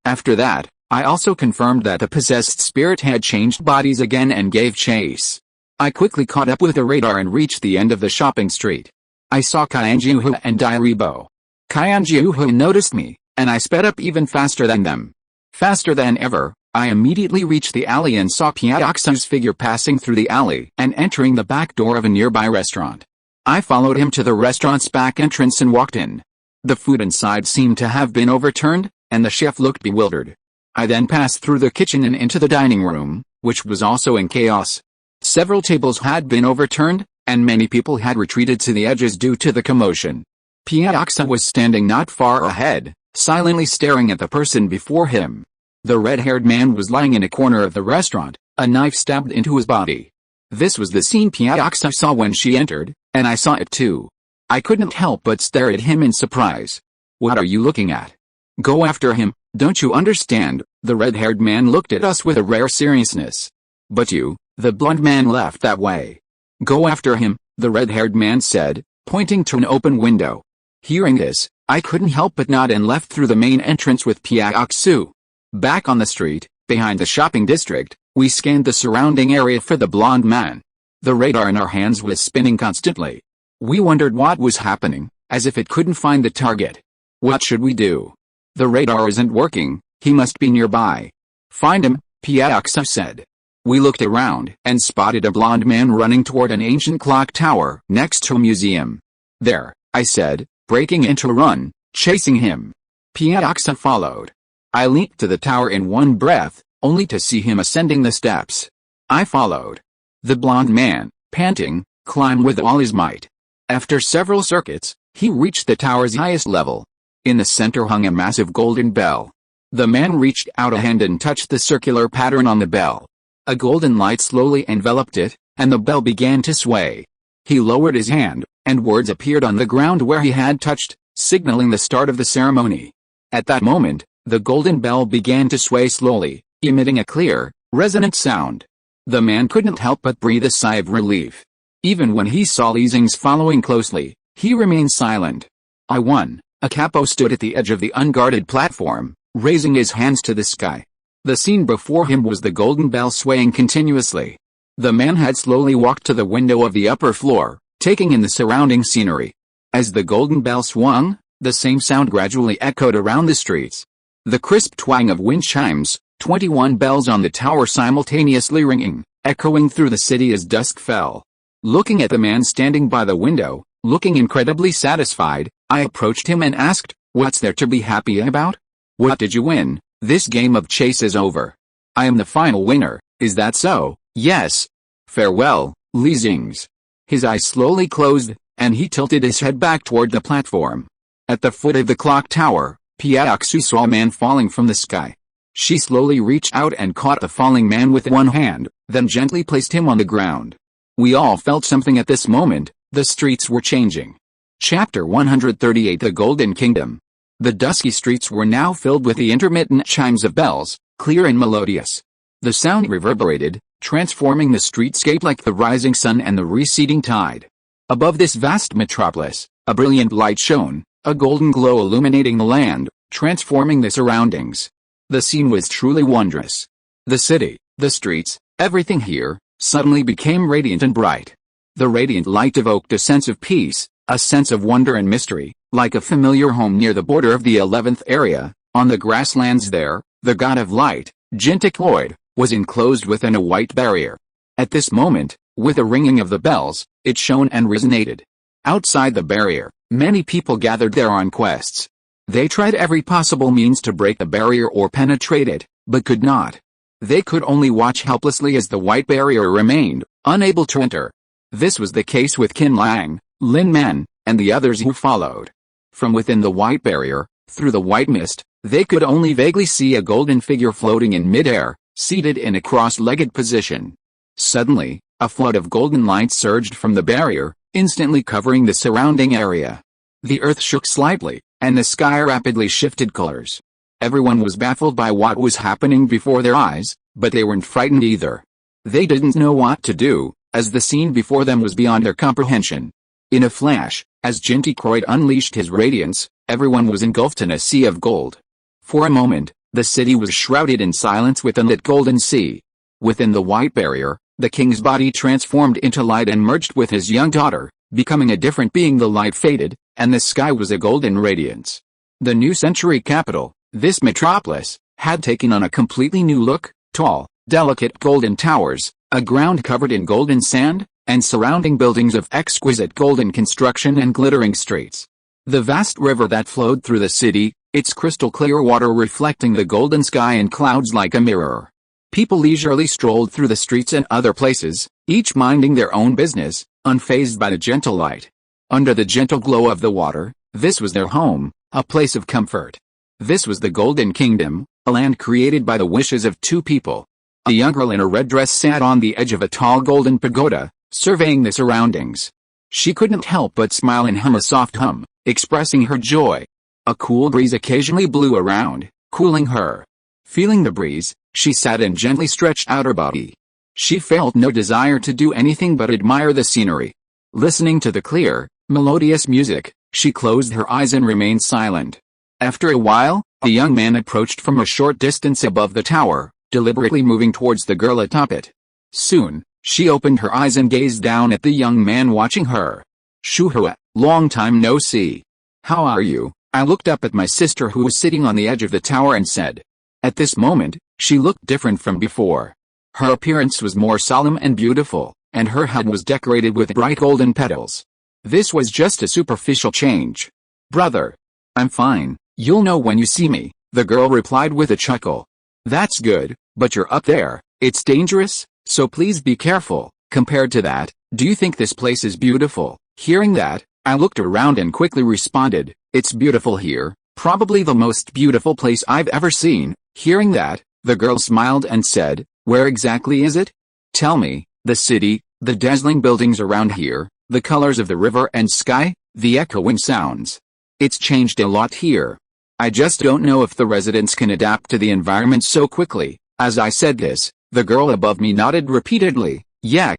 After that, I also confirmed that the possessed spirit had changed bodies again and gave chase. I quickly caught up with the radar and reached the end of the shopping street. I saw Qianjiu and Dairibo. Qianjiu noticed me, and I sped up even faster than them. Faster than ever, I immediately reached the alley and saw Piaoxu's figure passing through the alley and entering the back door of a nearby restaurant. I followed him to the restaurant's back entrance and walked in. The food inside seemed to have been overturned, and the chef looked bewildered. I then passed through the kitchen and into the dining room, which was also in chaos. Several tables had been overturned, and many people had retreated to the edges due to the commotion. Piaoxu was standing not far ahead, silently staring at the person before him. The red-haired man was lying in a corner of the restaurant, a knife stabbed into his body. This was the scene Piaoxu saw when she entered, and I saw it too. I couldn't help but stare at him in surprise. What are you looking at? Go after him, don't you understand? The red-haired man looked at us with a rare seriousness. But you, the blonde man laughed that way. Go after him, the red-haired man said, pointing to an open window. Hearing this, I couldn't help but nod and left through the main entrance with Piaoxu. Back on the street, behind the shopping district, we scanned the surrounding area for the blonde man. The radar in our hands was spinning constantly. We wondered what was happening, as if it couldn't find the target. What should we do? The radar isn't working, he must be nearby. Find him, Piaoxu said. We looked around and spotted a blonde man running toward an ancient clock tower next to a museum. There, I said, breaking into a run, chasing him. Piaoxu followed. I leaped to the tower in one breath, only to see him ascending the steps. I followed. The blonde man, panting, climbed with all his might. After several circuits, he reached the tower's highest level. In the center hung a massive golden bell. The man reached out a hand and touched the circular pattern on the bell. A golden light slowly enveloped it, and the bell began to sway. He lowered his hand, and words appeared on the ground where he had touched, signaling the start of the ceremony. At that moment, the golden bell began to sway slowly, emitting a clear, resonant sound. The man couldn't help but breathe a sigh of relief. Even when he saw Xingze following closely, he remained silent. I won. A capo stood at the edge of the unguarded platform, raising his hands to the sky. The scene before him was the golden bell swaying continuously. The man had slowly walked to the window of the upper floor, taking in the surrounding scenery. As the golden bell swung, the same sound gradually echoed around the streets. The crisp twang of wind chimes, 21 bells on the tower simultaneously ringing, echoing through the city as dusk fell. Looking at the man standing by the window, looking incredibly satisfied, I approached him and asked, "What's there to be happy about? What did you win? This game of chase is over. I am the final winner, is that so?" "Yes." "Farewell, Xingze." His eyes slowly closed, and he tilted his head back toward the platform. At the foot of the clock tower, Piaoxu saw a man falling from the sky. She slowly reached out and caught the falling man with one hand, then gently placed him on the ground. We all felt something at this moment. The streets were changing. Chapter 138 The Golden Kingdom. The dusky streets were now filled with the intermittent chimes of bells, clear and melodious. The sound reverberated, transforming the streetscape like the rising sun and the receding tide. Above this vast metropolis, a brilliant light shone, a golden glow illuminating the land, transforming the surroundings. The scene was truly wondrous. The city, the streets, everything here, suddenly became radiant and bright. The radiant light evoked a sense of peace, a sense of wonder and mystery, like a familiar home near the border of the 11th area. On the grasslands there, the god of light, Jintik was enclosed within a white barrier. At this moment, with the ringing of the bells, it shone and resonated. Outside the barrier, many people gathered there on quests. They tried every possible means to break the barrier or penetrate it, but could not. They could only watch helplessly as the white barrier remained, unable to enter. This was the case with Qin Lang, Lin Men, and the others who followed. From within the white barrier, through the white mist, they could only vaguely see a golden figure floating in midair, seated in a cross-legged position. Suddenly, A flood of golden light surged from the barrier, instantly covering the surrounding area. The earth shook slightly, and the sky rapidly shifted colors. Everyone was baffled by what was happening before their eyes, but they weren't frightened either. They didn't know what to do, as the scene before them was beyond their comprehension. In a flash, as Jintikroid unleashed his radiance, everyone was engulfed in a sea of gold. For a moment, the city was shrouded in silence within that golden sea. Within the white barrier, the king's body transformed into light and merged with his young daughter, becoming a different being. The light faded, and the sky was a golden radiance. The new century capital, this metropolis, had taken on a completely new look: tall, delicate golden towers, a ground covered in golden sand, and surrounding buildings of exquisite golden construction and glittering streets. The vast river that flowed through the city, its crystal clear water reflecting the golden sky and clouds like a mirror. People leisurely strolled through the streets and other places, each minding their own business, unfazed by the gentle light. Under the gentle glow of the water, this was their home, a place of comfort. This was the Golden Kingdom, a land created by the wishes of two people. A young girl in a red dress sat on the edge of a tall golden pagoda, surveying the surroundings. She couldn't help but smile and hum a soft hum, expressing her joy. A cool breeze occasionally blew around, cooling her. Feeling the breeze, she sat and gently stretched out her body. She felt no desire to do anything but admire the scenery. Listening to the clear, melodious music, she closed her eyes and remained silent. After a while, a young man approached from a short distance above the tower, deliberately moving towards the girl atop it. Soon, she opened her eyes and gazed down at the young man watching her. "Shuhua, long time no see. How are you?" I looked up at my sister who was sitting on the edge of the tower and said. At this moment, she looked different from before. Her appearance was more solemn and beautiful, and her head was decorated with bright golden petals. This was just a superficial change. "Brother. I'm fine, you'll know when you see me," the girl replied with a chuckle. "That's good, but you're up there, it's dangerous, so please be careful. Compared to that, do you think this place is beautiful?" Hearing that, I looked around and quickly responded, "It's beautiful here, probably the most beautiful place I've ever seen." Hearing that, the girl smiled and said, "Where exactly is it?" "Tell me." "The city, the dazzling buildings around here, the colors of the river and sky, the echoing sounds. It's changed a lot here. I just don't know if the residents can adapt to the environment so quickly." As I said this, the girl above me nodded repeatedly. Yeah,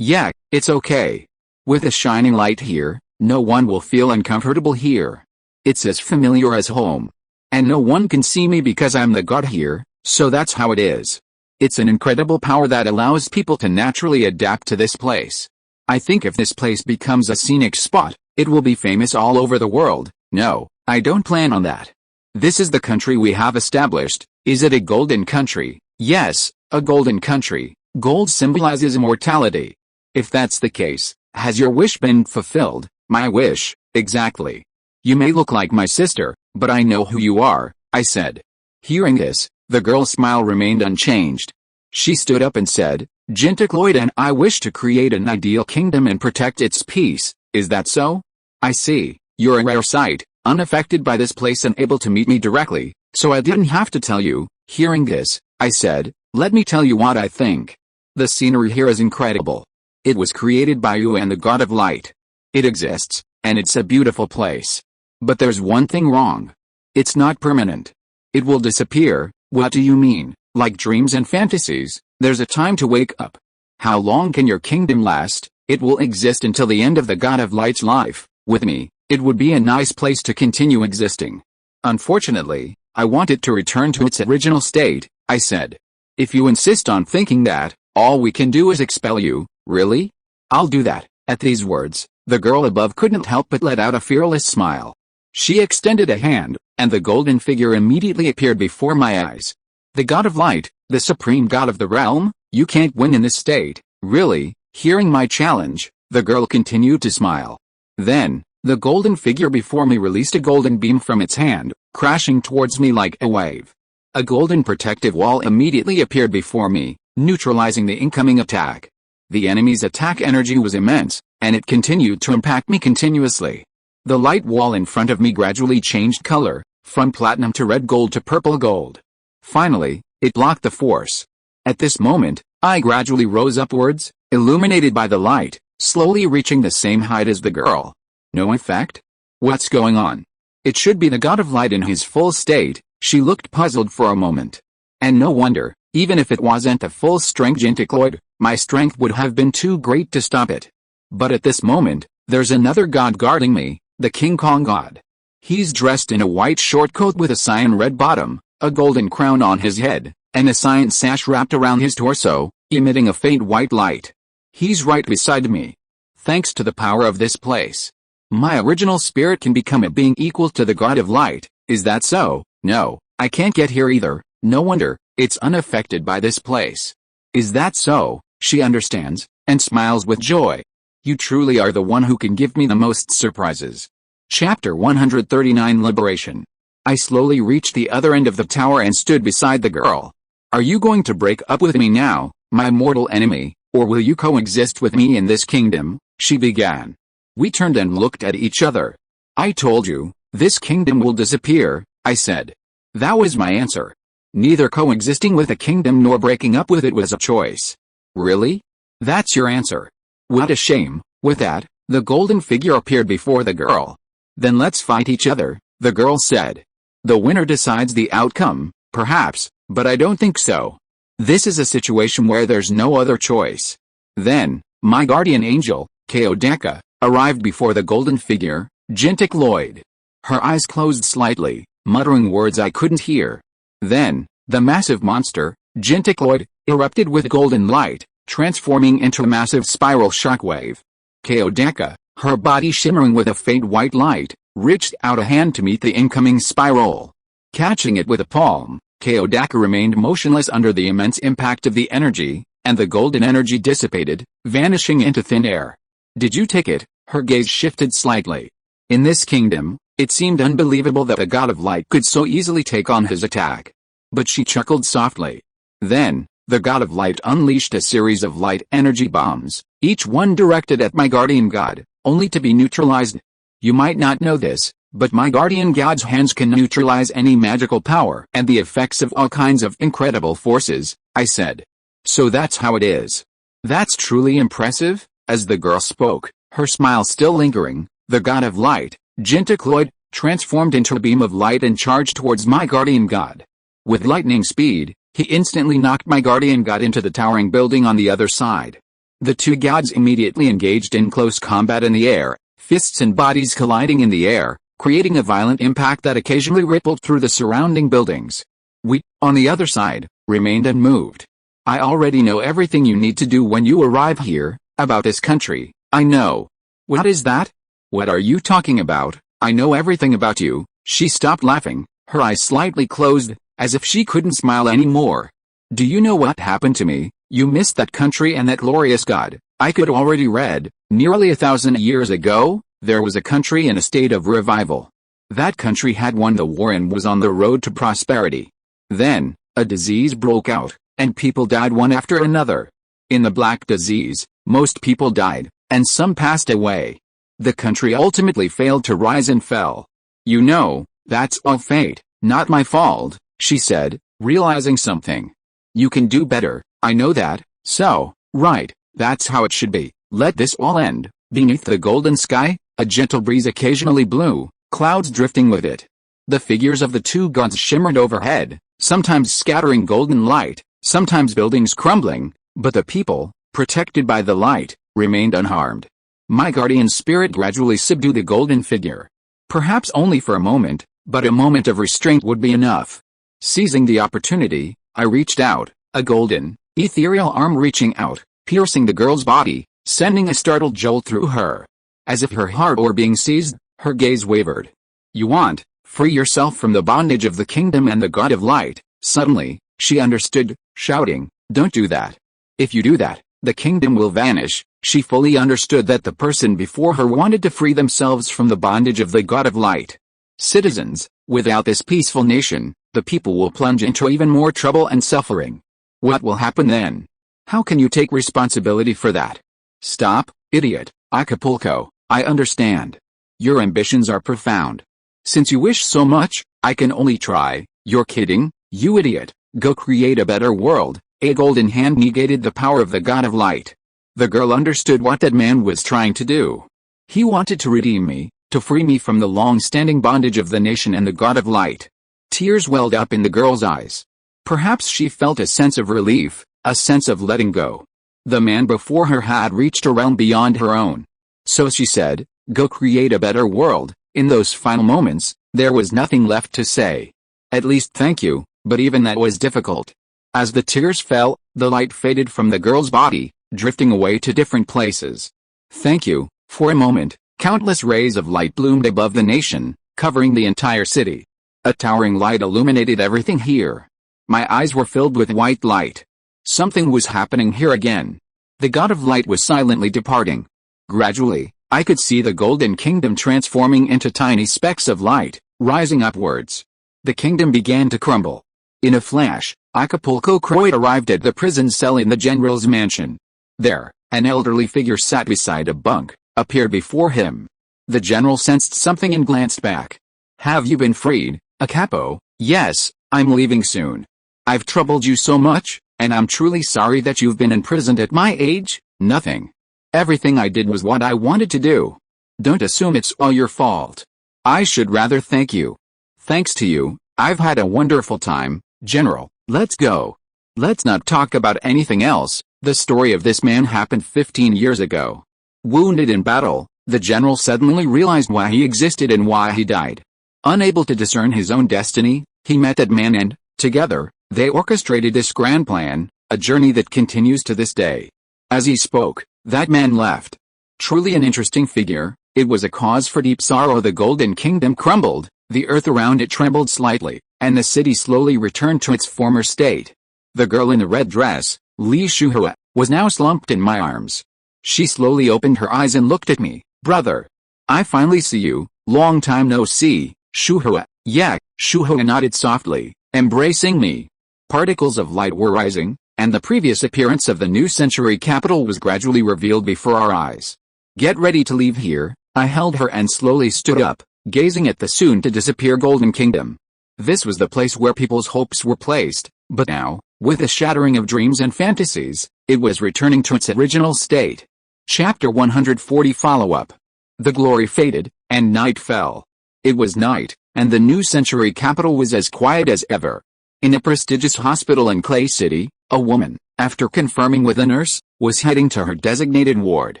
it's okay. With a shining light here, no one will feel uncomfortable here. It's as familiar as home. And no one can see me because I'm the god here, so that's how it is. It's an incredible power that allows people to naturally adapt to this place. I think if this place becomes a scenic spot, it will be famous all over the world. No, I don't plan on that. This is the country we have established. Is it a golden country? Yes, a golden country. Gold symbolizes immortality. If that's the case, has your wish been fulfilled? My wish, exactly. You may look like my sister, but I know who you are, I said. Hearing this, the girl's smile remained unchanged. She stood up and said, "Jintikloid and I wish to create an ideal kingdom and protect its peace. Is that so?" "I see. You're a rare sight, unaffected by this place and able to meet me directly, so I didn't have to tell you." Hearing this, I said, "Let me tell you what I think. The scenery here is incredible. It was created by you and the God of Light. It exists, and it's a beautiful place. But there's one thing wrong. It's not permanent. It will disappear." "What do you mean?" "Like dreams and fantasies, there's a time to wake up. How long can your kingdom last?" "It will exist until the end of the God of Light's life. With me, it would be a nice place to continue existing. Unfortunately, I want it to return to its original state," I said. "If you insist on thinking that, all we can do is expel you." "Really? I'll do that." At these words, the girl above couldn't help but let out a fearless smile. She extended a hand, and the golden figure immediately appeared before my eyes. "The God of Light, the supreme god of the realm? You can't win in this state, really?" Hearing my challenge, the girl continued to smile. Then, the golden figure before me released a golden beam from its hand, crashing towards me like a wave. A golden protective wall immediately appeared before me, neutralizing the incoming attack. The enemy's attack energy was immense, and it continued to impact me continuously. The light wall in front of me gradually changed color, from platinum to red gold to purple gold. Finally, it blocked the force. At this moment, I gradually rose upwards, illuminated by the light, slowly reaching the same height as the girl. No effect? What's going on? It should be the god of light in his full state. She looked puzzled for a moment. And no wonder, even if it wasn't a full-strength Genticloid, my strength would have been too great to stop it. But at this moment, there's another god guarding me, the King Kong god. He's dressed in a white short coat with a cyan red bottom, a golden crown on his head, and a cyan sash wrapped around his torso, emitting a faint white light. He's right beside me. Thanks to the power of this place, my original spirit can become a being equal to the god of light. Is that so? No, I can't get here either. No wonder, it's unaffected by this place. Is that so? She understands, and smiles with joy. You truly are the one who can give me the most surprises. Chapter 139 Liberation. I slowly reached the other end of the tower and stood beside the girl. Are you going to break up with me now, my mortal enemy, or will you coexist with me in this kingdom? She began. We turned and looked at each other. I told you, this kingdom will disappear, I said. That was my answer. Neither coexisting with a kingdom nor breaking up with it was a choice. Really? That's your answer? What a shame. With that, the golden figure appeared before the girl. Then let's fight each other, the girl said. The winner decides the outcome, perhaps, but I don't think so. This is a situation where there's no other choice. Then, my guardian angel, Kaodeka, arrived before the golden figure, Genticloid. Her eyes closed slightly, muttering words I couldn't hear. Then, the massive monster, Genticloid, erupted with golden light, transforming into a massive spiral shockwave. Kaodeka, her body shimmering with a faint white light, reached out a hand to meet the incoming spiral. Catching it with a palm, Kaodeka remained motionless under the immense impact of the energy, and the golden energy dissipated, vanishing into thin air. Did you take it? Her gaze shifted slightly. In this kingdom, it seemed unbelievable that a god of light could so easily take on his attack. But she chuckled softly. Then, the god of light unleashed a series of light energy bombs, each one directed at my guardian god, only to be neutralized. You might not know this, but my guardian god's hands can neutralize any magical power and the effects of all kinds of incredible forces, I said. So that's how it is. That's truly impressive. As the girl spoke, her smile still lingering, the god of light, Genticloid, transformed into a beam of light and charged towards my guardian god. With lightning speed, he instantly knocked my guardian god into the towering building on the other side. The two gods immediately engaged in close combat in the air, fists and bodies colliding in the air, creating a violent impact that occasionally rippled through the surrounding buildings. We, on the other side, remained unmoved. I already know everything you need to do when you arrive here, about this country. I know. What is that? What are you talking about? I know everything about you. She stopped laughing, her eyes slightly closed, as if she couldn't smile anymore. Do you know what happened to me? You missed that country and that glorious god. I could already read, nearly 1,000 years ago, there was a country in a state of revival. That country had won the war and was on the road to prosperity. Then, a disease broke out, and people died one after another. In the Black Disease, most people died, and some passed away. The country ultimately failed to rise and fell. You know, that's all fate, not my fault, she said, realizing something. You can do better, I know that, so, right, that's how it should be. Let this all end. Beneath the golden sky, a gentle breeze occasionally blew, clouds drifting with it. The figures of the two gods shimmered overhead, sometimes scattering golden light, sometimes buildings crumbling, but the people, protected by the light, remained unharmed. My guardian spirit gradually subdued the golden figure. Perhaps only for a moment, but a moment of restraint would be enough. Seizing the opportunity, I reached out, a golden, ethereal arm reaching out, piercing the girl's body, sending a startled jolt through her. As if her heart were being seized, her gaze wavered. You want, free yourself from the bondage of the kingdom and the god of light. Suddenly, she understood, shouting, don't do that. If you do that, the kingdom will vanish. She fully understood that the person before her wanted to free themselves from the bondage of the god of light. Citizens, without this peaceful nation, the people will plunge into even more trouble and suffering. What will happen then? How can you take responsibility for that? Stop, idiot. Acapulco, I understand. Your ambitions are profound. Since you wish so much, I can only try. You're kidding, you idiot. Go create a better world. A golden hand negated the power of the god of light. The girl understood what that man was trying to do. He wanted to redeem me, to free me from the long-standing bondage of the nation and the god of light. Tears welled up in the girl's eyes. Perhaps she felt a sense of relief, a sense of letting go. The man before her had reached a realm beyond her own. So she said, "Go create a better world." In those final moments, there was nothing left to say. At least thank you, but even that was difficult. As the tears fell, the light faded from the girl's body, drifting away to different places. Thank you. For a moment, countless rays of light bloomed above the nation, covering the entire city. A towering light illuminated everything here. My eyes were filled with white light. Something was happening here again. The god of light was silently departing. Gradually, I could see the golden kingdom transforming into tiny specks of light, rising upwards. The kingdom began to crumble. In a flash, Acapulco Croyd arrived at the prison cell in the general's mansion. There, an elderly figure sat beside a bunk, appeared before him. The general sensed something and glanced back. "Have you been freed, Acapo?" "Yes, I'm leaving soon. I've troubled you so much, and I'm truly sorry that you've been imprisoned at my age." "Nothing. Everything I did was what I wanted to do. Don't assume it's all your fault. I should rather thank you." "Thanks to you, I've had a wonderful time, General. Let's go. Let's not talk about anything else." The story of this man happened 15 years ago. Wounded in battle, the general suddenly realized why he existed and why he died. Unable to discern his own destiny, he met that man and, together, they orchestrated this grand plan, a journey that continues to this day. As he spoke, that man left. Truly an interesting figure, it was a cause for deep sorrow. The golden kingdom crumbled, the earth around it trembled slightly, and the city slowly returned to its former state. The girl in the red dress, Li Shuhua, was now slumped in my arms. She slowly opened her eyes and looked at me. "Brother. I finally see you, long time no see, Shuhua." "Yeah," Shuhua nodded softly, embracing me. Particles of light were rising, and the previous appearance of the new century capital was gradually revealed before our eyes. "Get ready to leave here." I held her and slowly stood up, gazing at the soon-to-disappear Golden Kingdom. This was the place where people's hopes were placed, but now, with the shattering of dreams and fantasies, it was returning to its original state. Chapter 140 Follow-up. The glory faded, and night fell. It was night, and the new century capital was as quiet as ever. In a prestigious hospital in Clay City, a woman, after confirming with a nurse, was heading to her designated ward.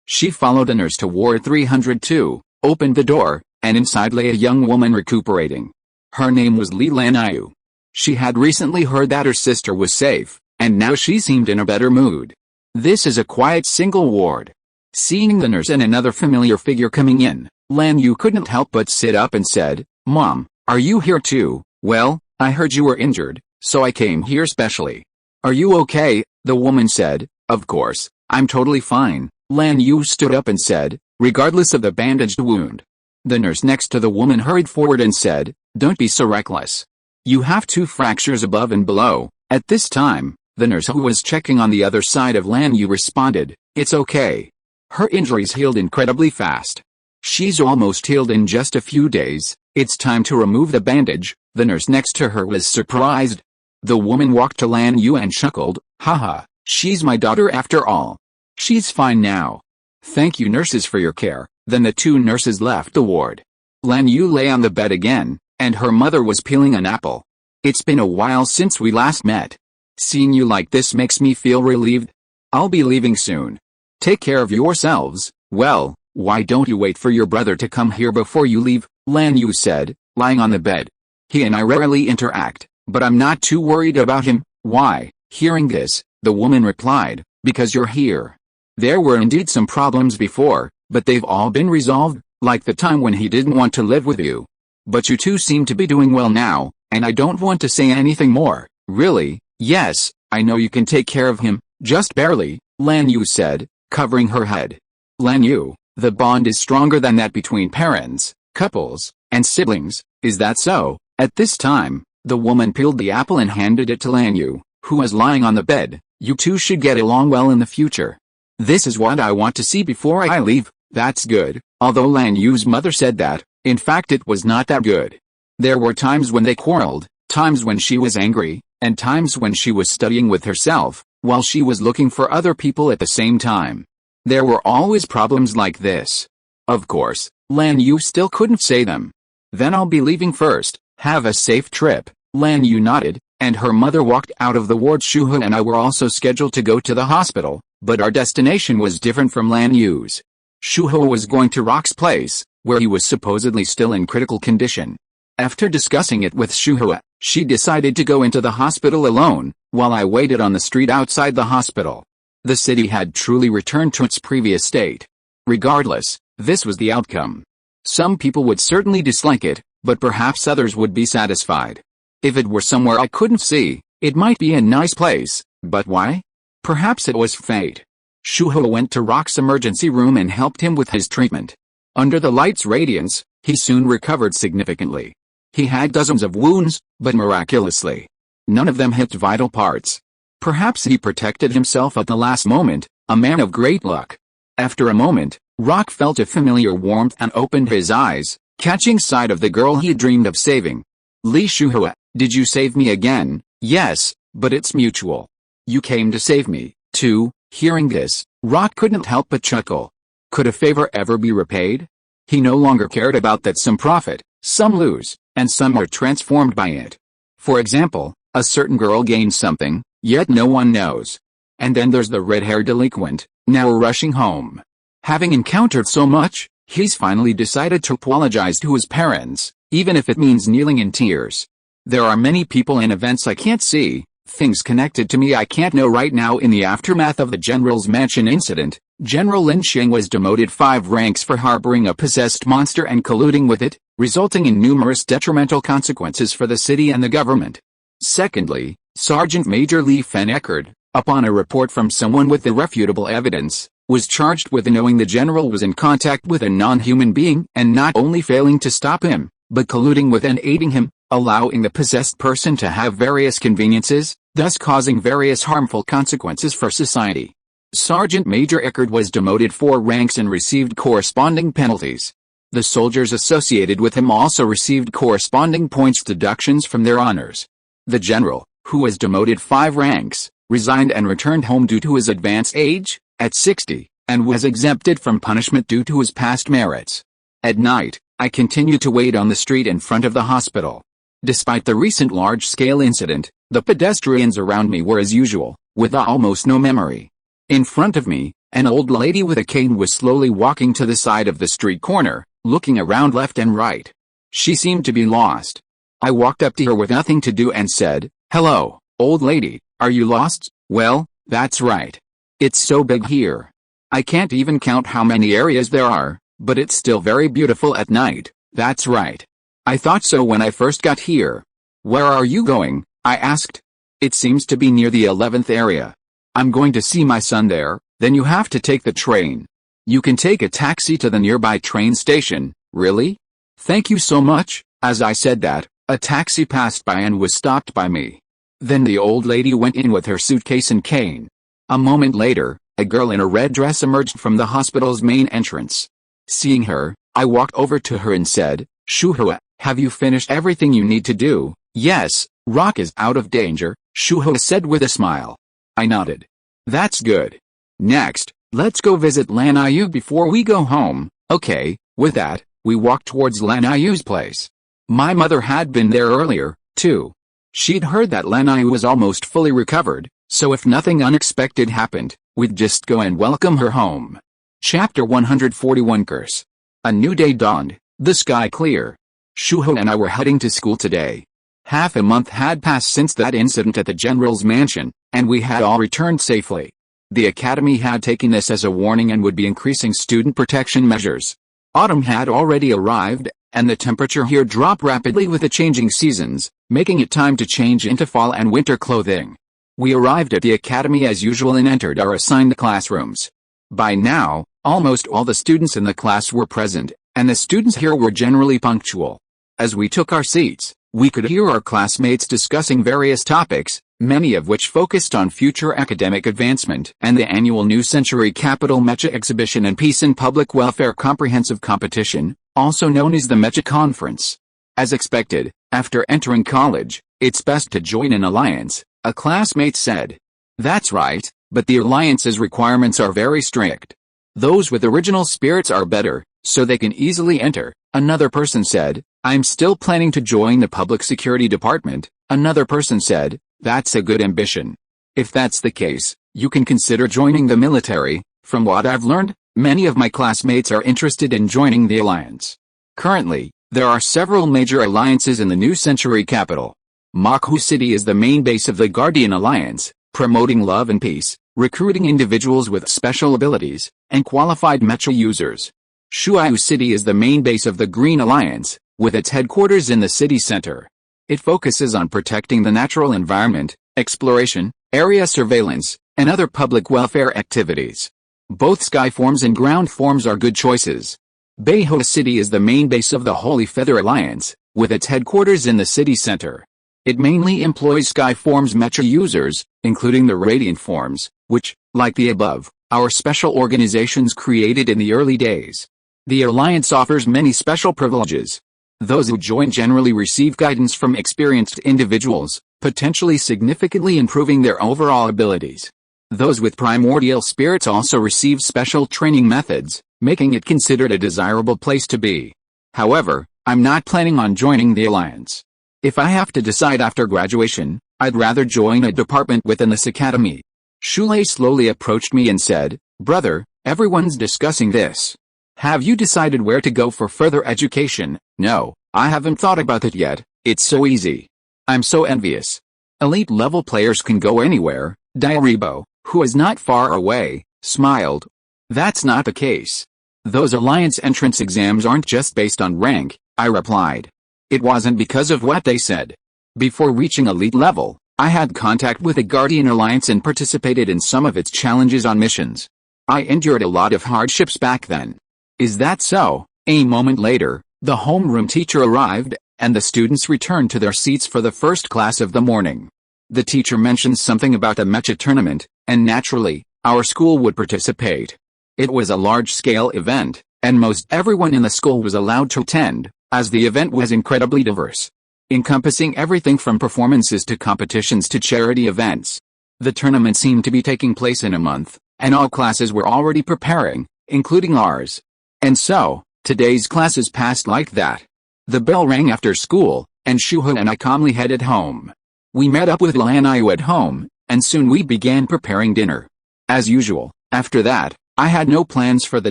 She followed a nurse to Ward 302, opened the door, and inside lay a young woman recuperating. Her name was Li Lanayu. She had recently heard that her sister was safe, and now she seemed in a better mood. "This is a quiet single ward." Seeing the nurse and another familiar figure coming in, Lanayu couldn't help but sit up and said, "Mom, are you here too?" "Well, I heard you were injured, so I came here specially." "Are you okay?" the woman said. "Of course, I'm totally fine." Lanayu stood up and said, regardless of the bandaged wound. The nurse next to the woman hurried forward and said, "Don't be so reckless. You have 2 fractures above and below." At this time, the nurse who was checking on the other side of Lanayu responded, "It's okay. Her injuries healed incredibly fast. She's almost healed in just a few days. It's time to remove the bandage." The nurse next to her was surprised. The woman walked to Lanayu and chuckled, "Haha, she's my daughter after all. She's fine now. Thank you nurses for your care." Then the 2 nurses left the ward. Lanayu lay on the bed again, and her mother was peeling an apple. "It's been a while since we last met. Seeing you like this makes me feel relieved. I'll be leaving soon. Take care of yourselves." "Well, why don't you wait for your brother to come here before you leave?" Lanayu said, lying on the bed. "He and I rarely interact, but I'm not too worried about him." "Why?" Hearing this, the woman replied, "Because you're here. There were indeed some problems before, but they've all been resolved, like the time when he didn't want to live with you. But you two seem to be doing well now, and I don't want to say anything more." "Really?" "Yes, I know you can take care of him, just barely," Lanayu said, covering her head. "Lanayu, the bond is stronger than that between parents, couples, and siblings, is that so?" At this time, the woman peeled the apple and handed it to Lanayu, who was lying on the bed. "You two should get along well in the future. This is what I want to see before I leave." "That's good," although Lanayu's mother said that, in fact it was not that good. There were times when they quarreled, times when she was angry, and times when she was studying with herself, while she was looking for other people at the same time. There were always problems like this. Of course, Lan Yu still couldn't say them. Then I'll be leaving first, have a safe trip, Lan Yu nodded, and her mother walked out of the ward. Shuho and I were also scheduled to go to the hospital, but our destination was different from Lan Yu's. Shuho was going to Rock's place, where he was supposedly still in critical condition. After discussing it with Shuho, she decided to go into the hospital alone, while I waited on the street outside the hospital. The city had truly returned to its previous state. Regardless, this was the outcome. Some people would certainly dislike it, but perhaps others would be satisfied. If it were somewhere I couldn't see, it might be a nice place, but why? Perhaps it was fate. Shuho went to Rock's emergency room and helped him with his treatment. Under the light's radiance, he soon recovered significantly. He had dozens of wounds, but miraculously, none of them hit vital parts. Perhaps he protected himself at the last moment, a man of great luck. After a moment, Rock felt a familiar warmth and opened his eyes, catching sight of the girl he dreamed of saving. Li Shuho, did you save me again? Yes, but it's mutual. You came to save me, too. Hearing this, Rock couldn't help but chuckle. Could a favor ever be repaid? He no longer cared about that some profit, some lose, and some are transformed by it. For example, a certain girl gains something, yet no one knows. And then there's the red-haired delinquent, now rushing home. Having encountered so much, he's finally decided to apologize to his parents, even if it means kneeling in tears. There are many people and events I can't see, things connected to me I can't know right now. In the aftermath of the General's Mansion incident, General Lin Xing was demoted 5 ranks for harboring a possessed monster and colluding with it, resulting in numerous detrimental consequences for the city and the government. Secondly, Sergeant Major Li Fen-Eckerd, upon a report from someone with irrefutable evidence, was charged with knowing the general was in contact with a non-human being and not only failing to stop him, but colluding with and aiding him, allowing the possessed person to have various conveniences, thus causing various harmful consequences for society. Sergeant Major Eckerd was demoted 4 ranks and received corresponding penalties. The soldiers associated with him also received corresponding points deductions from their honors. The general, who was demoted 5 ranks, resigned and returned home due to his advanced age, at 60, and was exempted from punishment due to his past merits. At night, I continued to wait on the street in front of the hospital. Despite the recent large-scale incident, the pedestrians around me were as usual, with almost no memory. In front of me, an old lady with a cane was slowly walking to the side of the street corner, looking around left and right. She seemed to be lost. I walked up to her with nothing to do and said, "Hello, old lady, are you lost?" "Well, that's right. It's so big here. I can't even count how many areas there are, but it's still very beautiful at night." "That's right. I thought so when I first got here." "Where are you going?" I asked. "It seems to be near the 11th area. I'm going to see my son there." "Then you have to take the train. You can take a taxi to the nearby train station." "Really? Thank you so much." As I said that, a taxi passed by and was stopped by me. Then the old lady went in with her suitcase and cane. A moment later, a girl in a red dress emerged from the hospital's main entrance. Seeing her, I walked over to her and said, "Shuho, have you finished everything you need to do?" "Yes, Rock is out of danger," Shuho said with a smile. I nodded. "That's good. Next, let's go visit Lan Yu before we go home." "Okay." With that, we walked towards Lan Yu's place. My mother had been there earlier, too. She'd heard that Lan Yu was almost fully recovered, so if nothing unexpected happened, we'd just go and welcome her home. Chapter 141 Curse. A new day dawned, the sky clear. Shuho and I were heading to school today. Half a month had passed since that incident at the General's Mansion, and we had all returned safely. The Academy had taken this as a warning and would be increasing student protection measures. Autumn had already arrived, and the temperature here dropped rapidly with the changing seasons, making it time to change into fall and winter clothing. We arrived at the Academy as usual and entered our assigned classrooms. By now, almost all the students in the class were present, and the students here were generally punctual. As we took our seats, we could hear our classmates discussing various topics, many of which focused on future academic advancement and the annual New Century Capital Mecha Exhibition and Peace and Public Welfare Comprehensive Competition, also known as the Mecha Conference. As expected, after entering college, It's best to join an alliance, a classmate said. That's right, but the alliance's requirements are very strict. Those with original spirits are better, so they can easily enter, another person said. I'm still planning to join the public security department, another person said. That's a good ambition. If that's the case, you can consider joining the military. From what I've learned, many of my classmates are interested in joining the alliance. Currently, there are several major alliances in the New Century capital. Mecha City is the main base of the Guardian Alliance, promoting love and peace, recruiting individuals with special abilities, and qualified mecha users. Shuai City is the main base of the Green Alliance, with its headquarters in the city center. It focuses on protecting the natural environment, exploration, area surveillance, and other public welfare activities. Both sky forms and ground forms are good choices. Beiho City is the main base of the Holy Feather Alliance, with its headquarters in the city center. It mainly employs sky forms mecha users, including the radiant forms, which, like the above, are special organizations created in the early days. The alliance offers many special privileges. Those who join generally receive guidance from experienced individuals, potentially significantly improving their overall abilities. Those with primordial spirits also receive special training methods, making it considered a desirable place to be. However, I'm not planning on joining the alliance. If I have to decide after graduation, I'd rather join a department within this academy. Shulei slowly approached me and said, Brother, everyone's discussing this. Have you decided where to go for further education? No, I haven't thought about it yet. It's so easy. I'm so envious. Elite level players can go anywhere. Diaribo, who is not far away, smiled. That's not the case. Those alliance entrance exams aren't just based on rank, I replied. It wasn't because of what they said. Before reaching elite level, I had contact with the Guardian Alliance and participated in some of its challenges on missions. I endured a lot of hardships back then. Is that so? A moment later, the homeroom teacher arrived, and the students returned to their seats for the first class of the morning. The teacher mentioned something about a mecha tournament, and naturally, our school would participate. It was a large-scale event, and most everyone in the school was allowed to attend, as the event was incredibly diverse, encompassing everything from performances to competitions to charity events. The tournament seemed to be taking place in a month, and all classes were already preparing, including ours. And so, today's classes passed like that. The bell rang after school, and Shuho and I calmly headed home. We met up with Lanayu at home, and soon we began preparing dinner. As usual, after that, I had no plans for the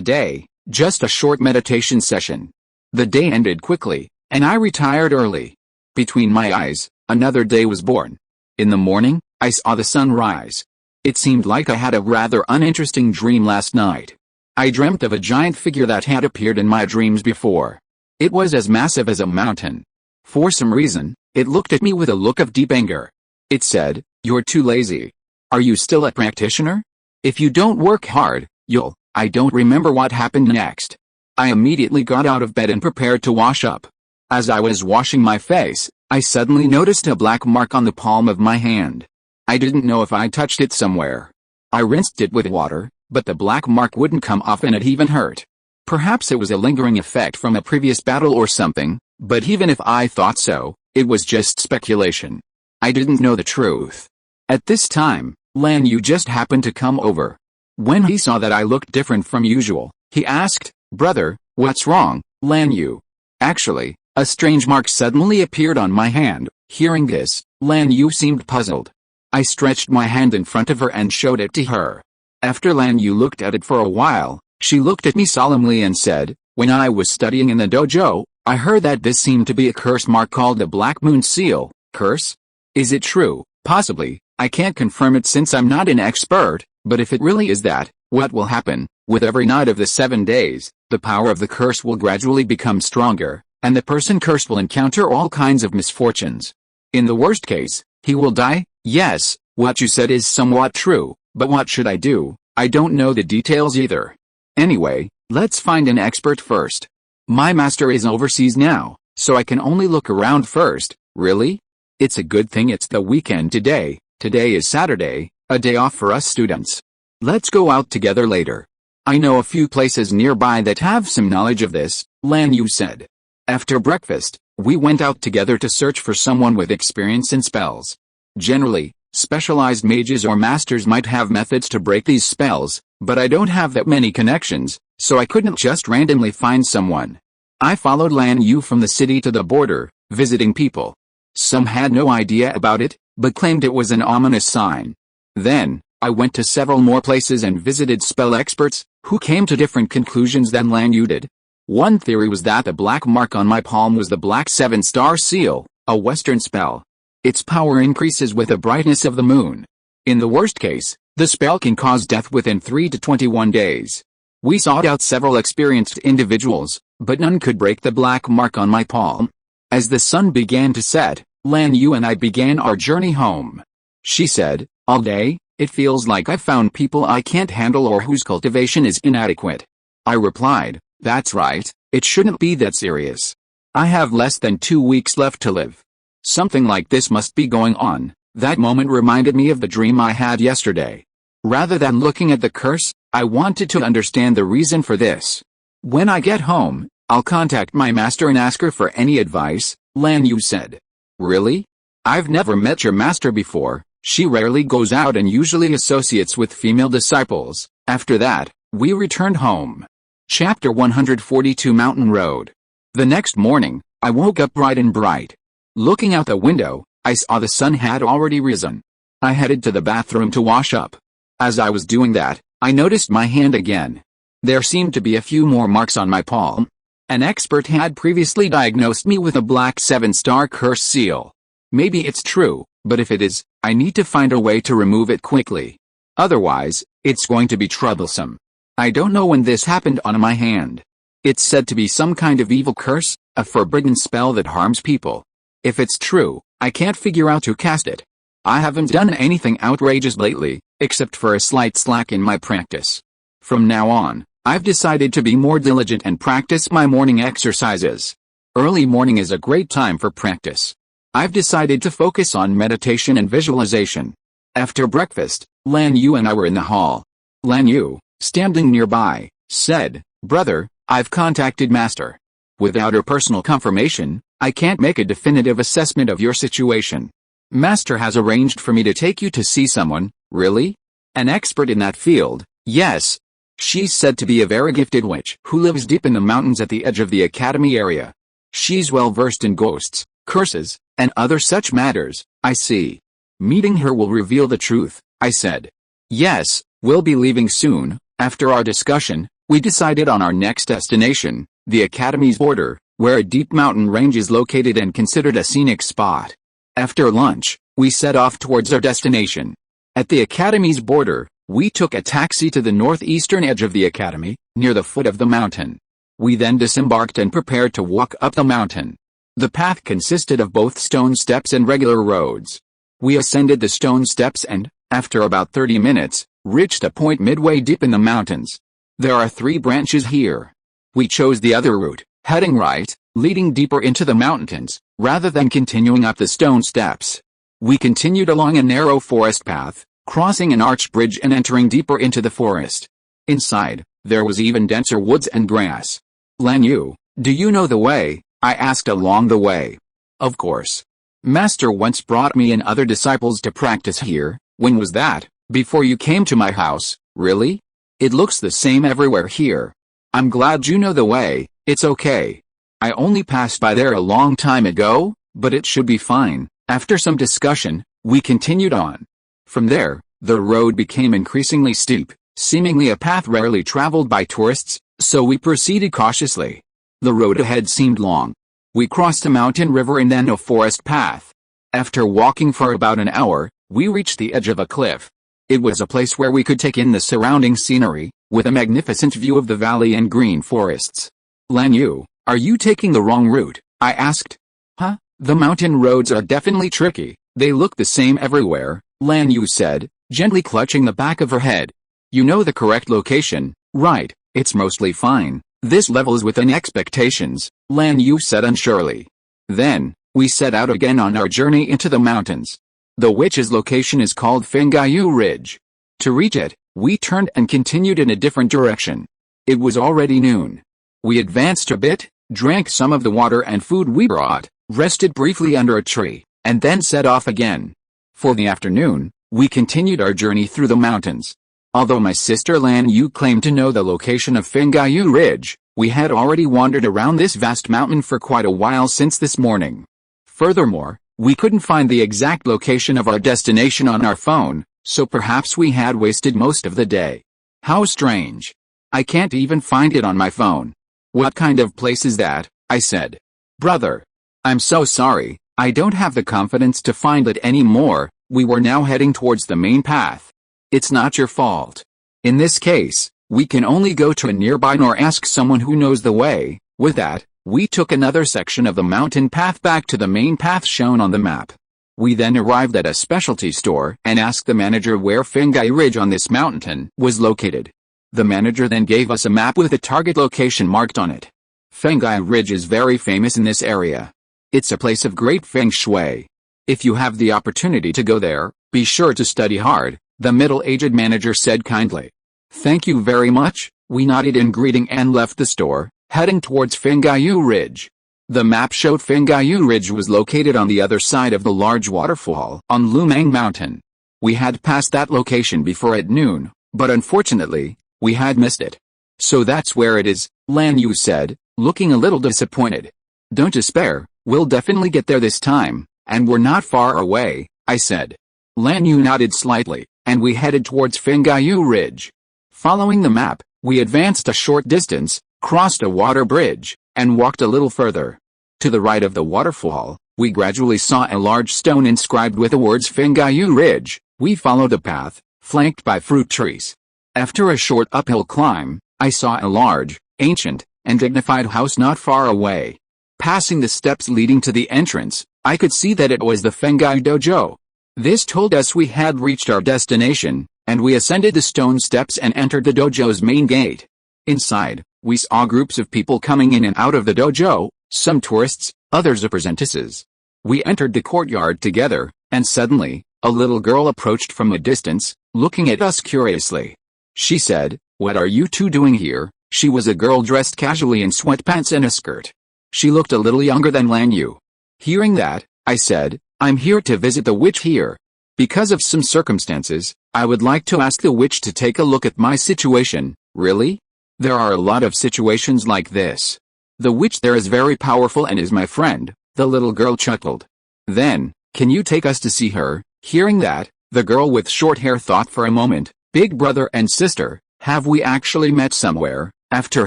day, just a short meditation session. The day ended quickly, and I retired early. Between my eyes, another day was born. In the morning, I saw the sun rise. It seemed like I had a rather uninteresting dream last night. I dreamt of a giant figure that had appeared in my dreams before. It was as massive as a mountain. For some reason, it looked at me with a look of deep anger. It said, "You're too lazy. Are you still a practitioner? If you don't work hard, you'll..." I don't remember what happened next. I immediately got out of bed and prepared to wash up. As I was washing my face, I suddenly noticed a black mark on the palm of my hand. I didn't know if I touched it somewhere. I rinsed it with water, but the black mark wouldn't come off and it even hurt. Perhaps it was a lingering effect from a previous battle or something, but even if I thought so, it was just speculation. I didn't know the truth. At this time, Lan Yu just happened to come over. When he saw that I looked different from usual, he asked, "Brother, what's wrong, Lan Yu?" Actually, a strange mark suddenly appeared on my hand. Hearing this, Lan Yu seemed puzzled. I stretched my hand in front of her and showed it to her. After Lan Yu looked at it for a while, she looked at me solemnly and said, "When I was studying in the dojo, I heard that this seemed to be a curse mark called the Black Moon Seal." Curse? Is it true? Possibly. I can't confirm it since I'm not an expert, but if it really is that, what will happen? With every night of the 7 days, the power of the curse will gradually become stronger, and the person cursed will encounter all kinds of misfortunes. In the worst case, he will die. Yes, what you said is somewhat true, but what should I do? I don't know the details either. Anyway, let's find an expert first. My master is overseas now, so I can only look around first. Really? It's a good thing it's the weekend today. Today is Saturday, a day off for us students. Let's go out together later. I know a few places nearby that have some knowledge of this, Lan Yu said. After breakfast, We went out together to search for someone with experience in spells. Generally, specialized mages or masters might have methods to break these spells, but I don't have that many connections, so I couldn't just randomly find someone. I followed Lan Yu from the city to the border, visiting people. Some had no idea about it, but claimed it was an ominous sign. Then, I went to several more places and visited spell experts, who came to different conclusions than Lan Yu did. One theory was that the black mark on my palm was the Black 7-Star Seal, a Western spell. Its power increases with the brightness of the moon. In the worst case, the spell can cause death within 3 to 21 days. We sought out several experienced individuals, but none could break the black mark on my palm. As the sun began to set, Lan Yu and I began our journey home. She said, "All day, it feels like I've found people I can't handle or whose cultivation is inadequate." I replied, "That's right, it shouldn't be that serious. I have less than 2 weeks left to live. Something like this must be going on." That moment reminded me of the dream I had yesterday. Rather than looking at the curse, I wanted to understand the reason for this. "When I get home, I'll contact my master and ask her for any advice," Lan Yu said. "Really? I've never met your master before. She rarely goes out and usually associates with female disciples." After that, we returned home. Chapter 142 Mountain Road. The next morning, I woke up bright and bright. Looking out the window, I saw the sun had already risen. I headed to the bathroom to wash up. As I was doing that, I noticed my hand again. There seemed to be a few more marks on my palm. An expert had previously diagnosed me with a Black 7-Star Curse seal. Maybe it's true, but if it is, I need to find a way to remove it quickly. Otherwise, it's going to be troublesome. I don't know when this happened on my hand. It's said to be some kind of evil curse, a forbidden spell that harms people. If it's true, I can't figure out who cast it. I haven't done anything outrageous lately, except for a slight slack in my practice. From now on, I've decided to be more diligent and practice my morning exercises. Early morning is a great time for practice. I've decided to focus on meditation and visualization. After breakfast, Lan Yu and I were in the hall. Lan Yu, standing nearby, said, "Brother, I've contacted Master. Without her personal confirmation, I can't make a definitive assessment of your situation. Master has arranged for me to take you to see someone." "Really? An expert in that field?" "Yes. She's said to be a very gifted witch who lives deep in the mountains at the edge of the academy area. She's well versed in ghosts, curses, and other such matters." "I see. Meeting her will reveal the truth," I said. "Yes, we'll be leaving soon." After our discussion, we decided on our next destination, the academy's border, where a deep mountain range is located and considered a scenic spot. After lunch, we set off towards our destination. At the academy's border, we took a taxi to the northeastern edge of the academy, near the foot of the mountain. We then disembarked and prepared to walk up the mountain. The path consisted of both stone steps and regular roads. We ascended the stone steps and, after about 30 minutes, reached a point midway deep in the mountains. There are 3 branches here. We chose the other route, heading right, leading deeper into the mountains, rather than continuing up the stone steps. We continued along a narrow forest path, crossing an arched bridge and entering deeper into the forest. Inside, there was even denser woods and grass. "Lan Yu, do you know the way?" I asked along the way. "Of course. Master once brought me and other disciples to practice here." "When was that?" "Before you came to my house." "Really? It looks the same everywhere here." "I'm glad you know the way." "It's okay. I only passed by there a long time ago, but it should be fine." After some discussion, we continued on. From there, the road became increasingly steep, seemingly a path rarely traveled by tourists, so we proceeded cautiously. The road ahead seemed long. We crossed a mountain river and then a forest path. After walking for about an hour, we reached the edge of a cliff. It was a place where we could take in the surrounding scenery, with a magnificent view of the valley and green forests. "Lan Yu, are you taking the wrong route?" I asked. "Huh? The mountain roads are definitely tricky. They look the same everywhere," Lan Yu said, gently clutching the back of her head. "You know the correct location, right? It's mostly fine. This level is within expectations," Lan Yu said unsurely. Then, we set out again on our journey into the mountains. The witch's location is called Fengayu Ridge. To reach it, we turned and continued in a different direction. It was already noon. We advanced a bit, drank some of the water and food we brought, rested briefly under a tree, and then set off again. For the afternoon, we continued our journey through the mountains. Although my sister Lan Yu claimed to know the location of Xingze Ridge, we had already wandered around this vast mountain for quite a while since this morning. Furthermore, we couldn't find the exact location of our destination on our phone, so perhaps we had wasted most of the day. How strange. I can't even find it on my phone. What kind of place is that? I said. Brother. I'm so sorry, I don't have the confidence to find it anymore. We were now heading towards the main path. It's not your fault. In this case, we can only go to a nearby or ask someone who knows the way. With that, we took another section of the mountain path back to the main path shown on the map. We then arrived at a specialty store and asked the manager where Xingze Ridge on this mountain was located. The manager then gave us a map with a target location marked on it. Xingze Ridge is very famous in this area. It's a place of great feng shui. If you have the opportunity to go there, be sure to study hard, the middle-aged manager said kindly. Thank you very much, we nodded in greeting and left the store, heading towards Xingze Ridge. The map showed Xingze Ridge was located on the other side of the large waterfall on Lumang Mountain. We had passed that location before at noon, but unfortunately, we had missed it. So that's where it is, Lan Yu said, looking a little disappointed. Don't despair, we'll definitely get there this time, and we're not far away, I said. Lan Yu nodded slightly, and we headed towards Xingze Ridge. Following the map, we advanced a short distance, crossed a water bridge, and walked a little further. To the right of the waterfall, we gradually saw a large stone inscribed with the words Xingze Ridge. We followed the path, flanked by fruit trees. After a short uphill climb, I saw a large, ancient, and dignified house not far away. Passing the steps leading to the entrance, I could see that it was the Xingze Dojo. This told us we had reached our destination, and we ascended the stone steps and entered the dojo's main gate. Inside, we saw groups of people coming in and out of the dojo, some tourists, others apprentices. We entered the courtyard together, and suddenly, a little girl approached from a distance, looking at us curiously. She said, "What are you two doing here?" She was a girl dressed casually in sweatpants and a skirt. She looked a little younger than Lan Yu. Hearing that, I said, "I'm here to visit the witch here. Because of some circumstances, I would like to ask the witch to take a look at my situation." Really? There are a lot of situations like this. The witch there is very powerful and is my friend, the little girl chuckled. Then, can you take us to see her? Hearing that, the girl with short hair thought for a moment. Big brother and sister, have we actually met somewhere? After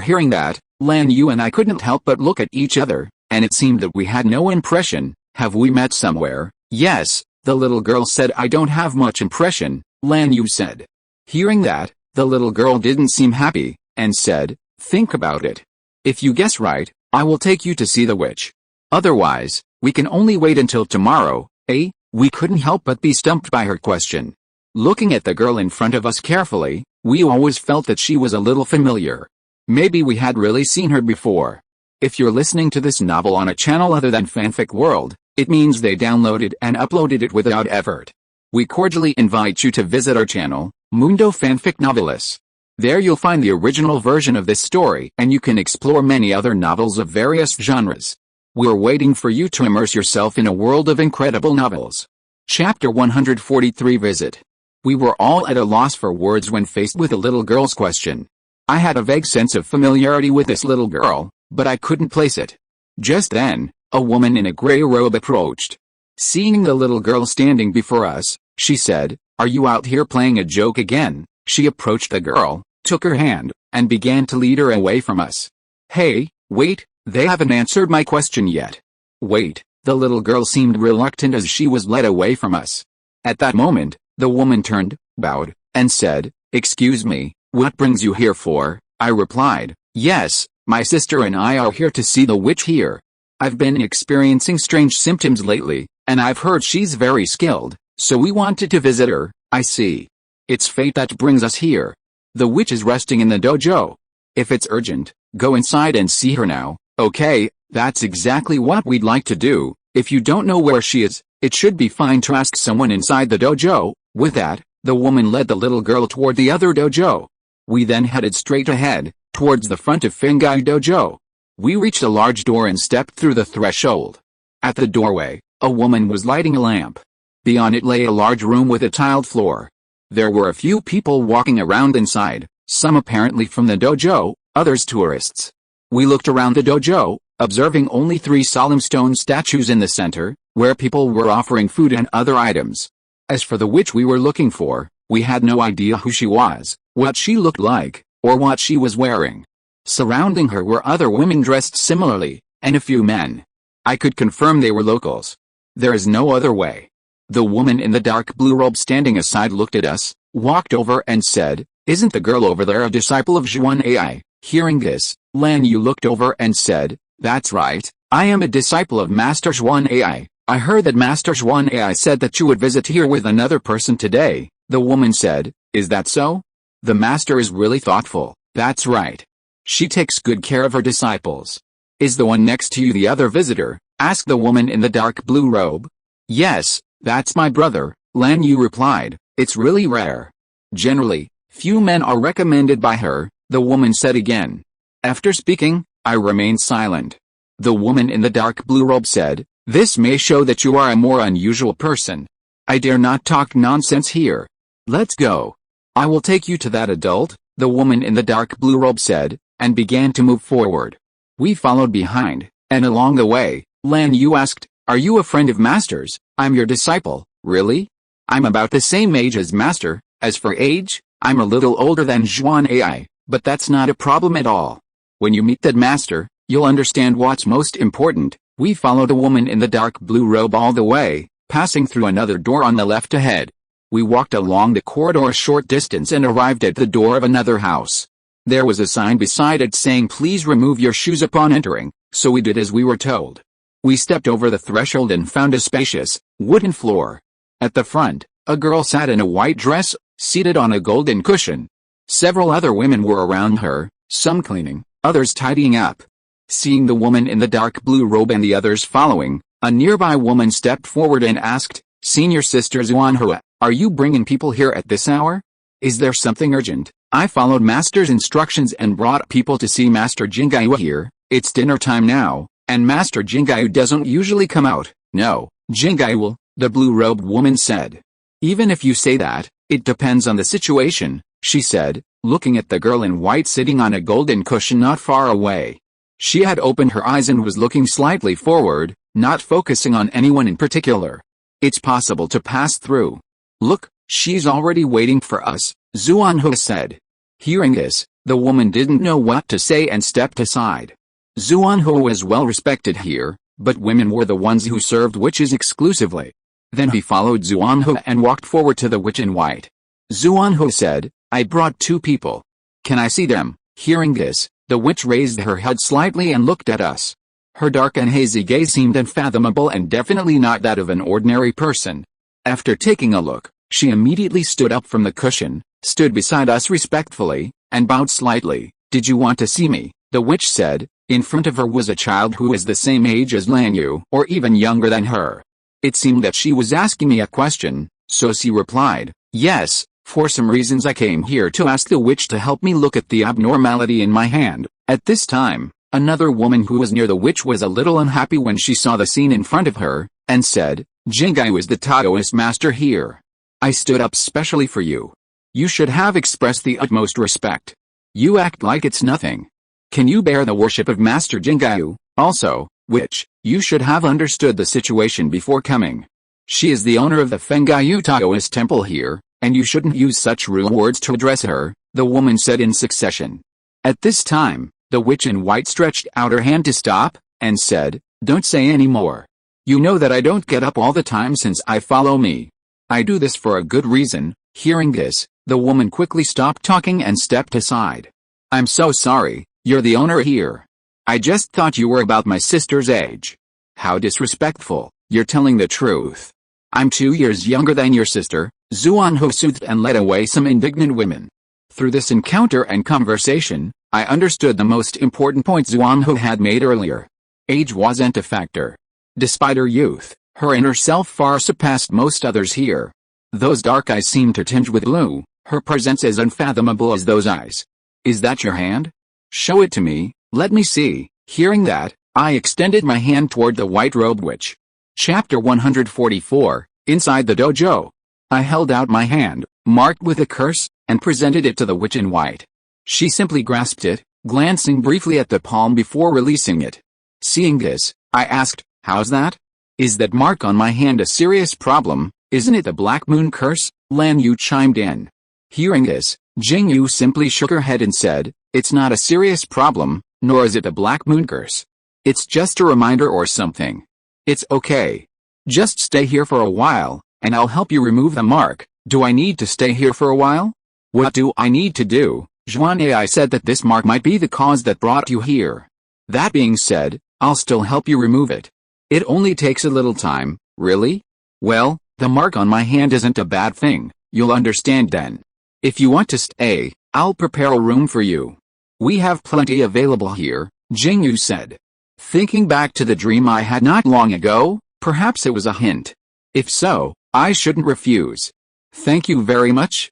hearing that, Lan Yu and I couldn't help but look at each other, and it seemed that we had no impression. Have we met somewhere? Yes, the little girl said. I don't have much impression, Lan Yu said. Hearing that, the little girl didn't seem happy, and said, think about it. If you guess right, I will take you to see the witch. Otherwise, we can only wait until tomorrow, eh? We couldn't help but be stumped by her question. Looking at the girl in front of us carefully, we always felt that she was a little familiar. Maybe we had really seen her before. If you're listening to this novel on a channel other than Fanfic World, it means they downloaded and uploaded it without effort. We cordially invite you to visit our channel, Mundo Fanfic Novelis. There you'll find the original version of this story and you can explore many other novels of various genres. We're waiting for you to immerse yourself in a world of incredible novels. Chapter 143 Visit. We were all at a loss for words when faced with the little girl's question. I had a vague sense of familiarity with this little girl, but I couldn't place it. Just then, a woman in a gray robe approached. Seeing the little girl standing before us, she said, "Are you out here playing a joke again?" She approached the girl, took her hand, and began to lead her away from us. Hey, wait, they haven't answered my question yet. Wait, the little girl seemed reluctant as she was led away from us. At that moment, the woman turned, bowed, and said, "Excuse me, what brings you here for?" I replied, "Yes, my sister and I are here to see the witch here. I've been experiencing strange symptoms lately, and I've heard she's very skilled, so we wanted to visit her." I see. It's fate that brings us here. The witch is resting in the dojo. If it's urgent, go inside and see her now. Okay, that's exactly what we'd like to do. If you don't know where she is, it should be fine to ask someone inside the dojo. With that, the woman led the little girl toward the other dojo. We then headed straight ahead, towards the front of Xingze Dojo. We reached a large door and stepped through the threshold. At the doorway, a woman was lighting a lamp. Beyond it lay a large room with a tiled floor. There were a few people walking around inside, some apparently from the dojo, others tourists. We looked around the dojo, observing only 3 solemn stone statues in the center, where people were offering food and other items. As for the witch we were looking for, we had no idea who she was, what she looked like, or what she was wearing. Surrounding her were other women dressed similarly, and a few men. I could confirm they were locals. There is no other way. The woman in the dark blue robe standing aside looked at us, walked over and said, "Isn't the girl over there a disciple of Xuan Ai?" Hearing this, Lan Yu looked over and said, "That's right, I am a disciple of Master Xuan Ai. I heard that Master Xuan Ai said that you would visit here with another person today." The woman said, "Is that so? The master is really thoughtful." "That's right. She takes good care of her disciples." "Is the one next to you the other visitor?" asked the woman in the dark blue robe. "Yes, that's my brother," Lan Yu replied. "It's really rare. Generally, few men are recommended by her," the woman said again. After speaking, I remained silent. The woman in the dark blue robe said, "This may show that you are a more unusual person. I dare not talk nonsense here. Let's go. I will take you to that adult," the woman in the dark blue robe said, and began to move forward. We followed behind, and along the way, Lan Yu asked, "Are you a friend of Master's?" "I'm your disciple." "Really? I'm about the same age as Master. As for age, I'm a little older than Xuan Ai, but that's not a problem at all. When you meet that Master, you'll understand what's most important." We followed the woman in the dark blue robe all the way, passing through another door on the left ahead. We walked along the corridor a short distance and arrived at the door of another house. There was a sign beside it saying, "Please remove your shoes upon entering," so we did as we were told. We stepped over the threshold and found a spacious, wooden floor. At the front, a girl sat in a white dress, seated on a golden cushion. Several other women were around her, some cleaning, others tidying up. Seeing the woman in the dark blue robe and the others following, a nearby woman stepped forward and asked, "Senior Sister Xuanhua, are you bringing people here at this hour? Is there something urgent?" I followed Master's instructions and brought people to see Master Xingze here. It's dinner time now, and Master Xingze doesn't usually come out. "No, Xingze will," the blue-robed woman said. "Even if you say that, it depends on the situation," she said, looking at the girl in white sitting on a golden cushion not far away. She had opened her eyes and was looking slightly forward, not focusing on anyone in particular. "It's possible to pass through. Look, she's already waiting for us," Xuanhua said. Hearing this, the woman didn't know what to say and stepped aside. Xuanhua was well respected here, but women were the ones who served witches exclusively. Then he followed Xuanhua and walked forward to the witch in white. Xuanhua said, "I brought 2 people. Can I see them?" Hearing this, the witch raised her head slightly and looked at us. Her dark and hazy gaze seemed unfathomable and definitely not that of an ordinary person. After taking a look, she immediately stood up from the cushion, stood beside us respectfully, and bowed slightly. "Did you want to see me?" the witch said. In front of her was a child who was the same age as Lan Yu, or even younger than her. It seemed that she was asking me a question, so she replied, "Yes, for some reasons I came here to ask the witch to help me look at the abnormality in my hand." At this time, another woman who was near the witch was a little unhappy when she saw the scene in front of her, and said, "Xingze is the Taoist master here. I stood up specially for you. You should have expressed the utmost respect. You act like it's nothing. Can you bear the worship of Master Xingze? Also, witch, you should have understood the situation before coming. She is the owner of the Fengyu Taoist temple here, and you shouldn't use such rude words to address her," the woman said in succession. At this time, the witch in white stretched out her hand to stop, and said, "Don't say any more. You know that I don't get up all the time since I follow me. I do this for a good reason." Hearing this, the woman quickly stopped talking and stepped aside. "I'm so sorry, you're the owner here. I just thought you were about my sister's age." "How disrespectful, you're telling the truth. I'm 2 years younger than your sister," Xuanhua soothed and led away some indignant women. Through this encounter and conversation, I understood the most important point Xuanhua had made earlier. Age wasn't a factor. Despite her youth, her inner self far surpassed most others here. Those dark eyes seemed to tinge with blue, her presence as unfathomable as those eyes. "Is that your hand? Show it to me, let me see," Hearing that, I extended my hand toward the white-robed witch. Chapter 144, Inside the Dojo. I held out my hand, marked with a curse, and presented it to the witch in white. She simply grasped it, glancing briefly at the palm before releasing it. Seeing this, I asked, "How's that? Is that mark on my hand a serious problem? Isn't it the Black Moon curse?" Lan Yu chimed in. Hearing this, Xingze simply shook her head and said, "It's not a serious problem, nor is it the Black Moon curse. It's just a reminder or something. It's okay. Just stay here for a while, and I'll help you remove the mark." "Do I need to stay here for a while? What do I need to do?" Xuanai said that this mark might be the cause that brought you here. "That being said, I'll still help you remove it. It only takes a little time." "Really? Well, the mark on my hand isn't a bad thing, you'll understand then. If you want to stay, I'll prepare a room for you. We have plenty available here," Xingze said. Thinking back to the dream I had not long ago, perhaps it was a hint. If so, I shouldn't refuse. "Thank you very much.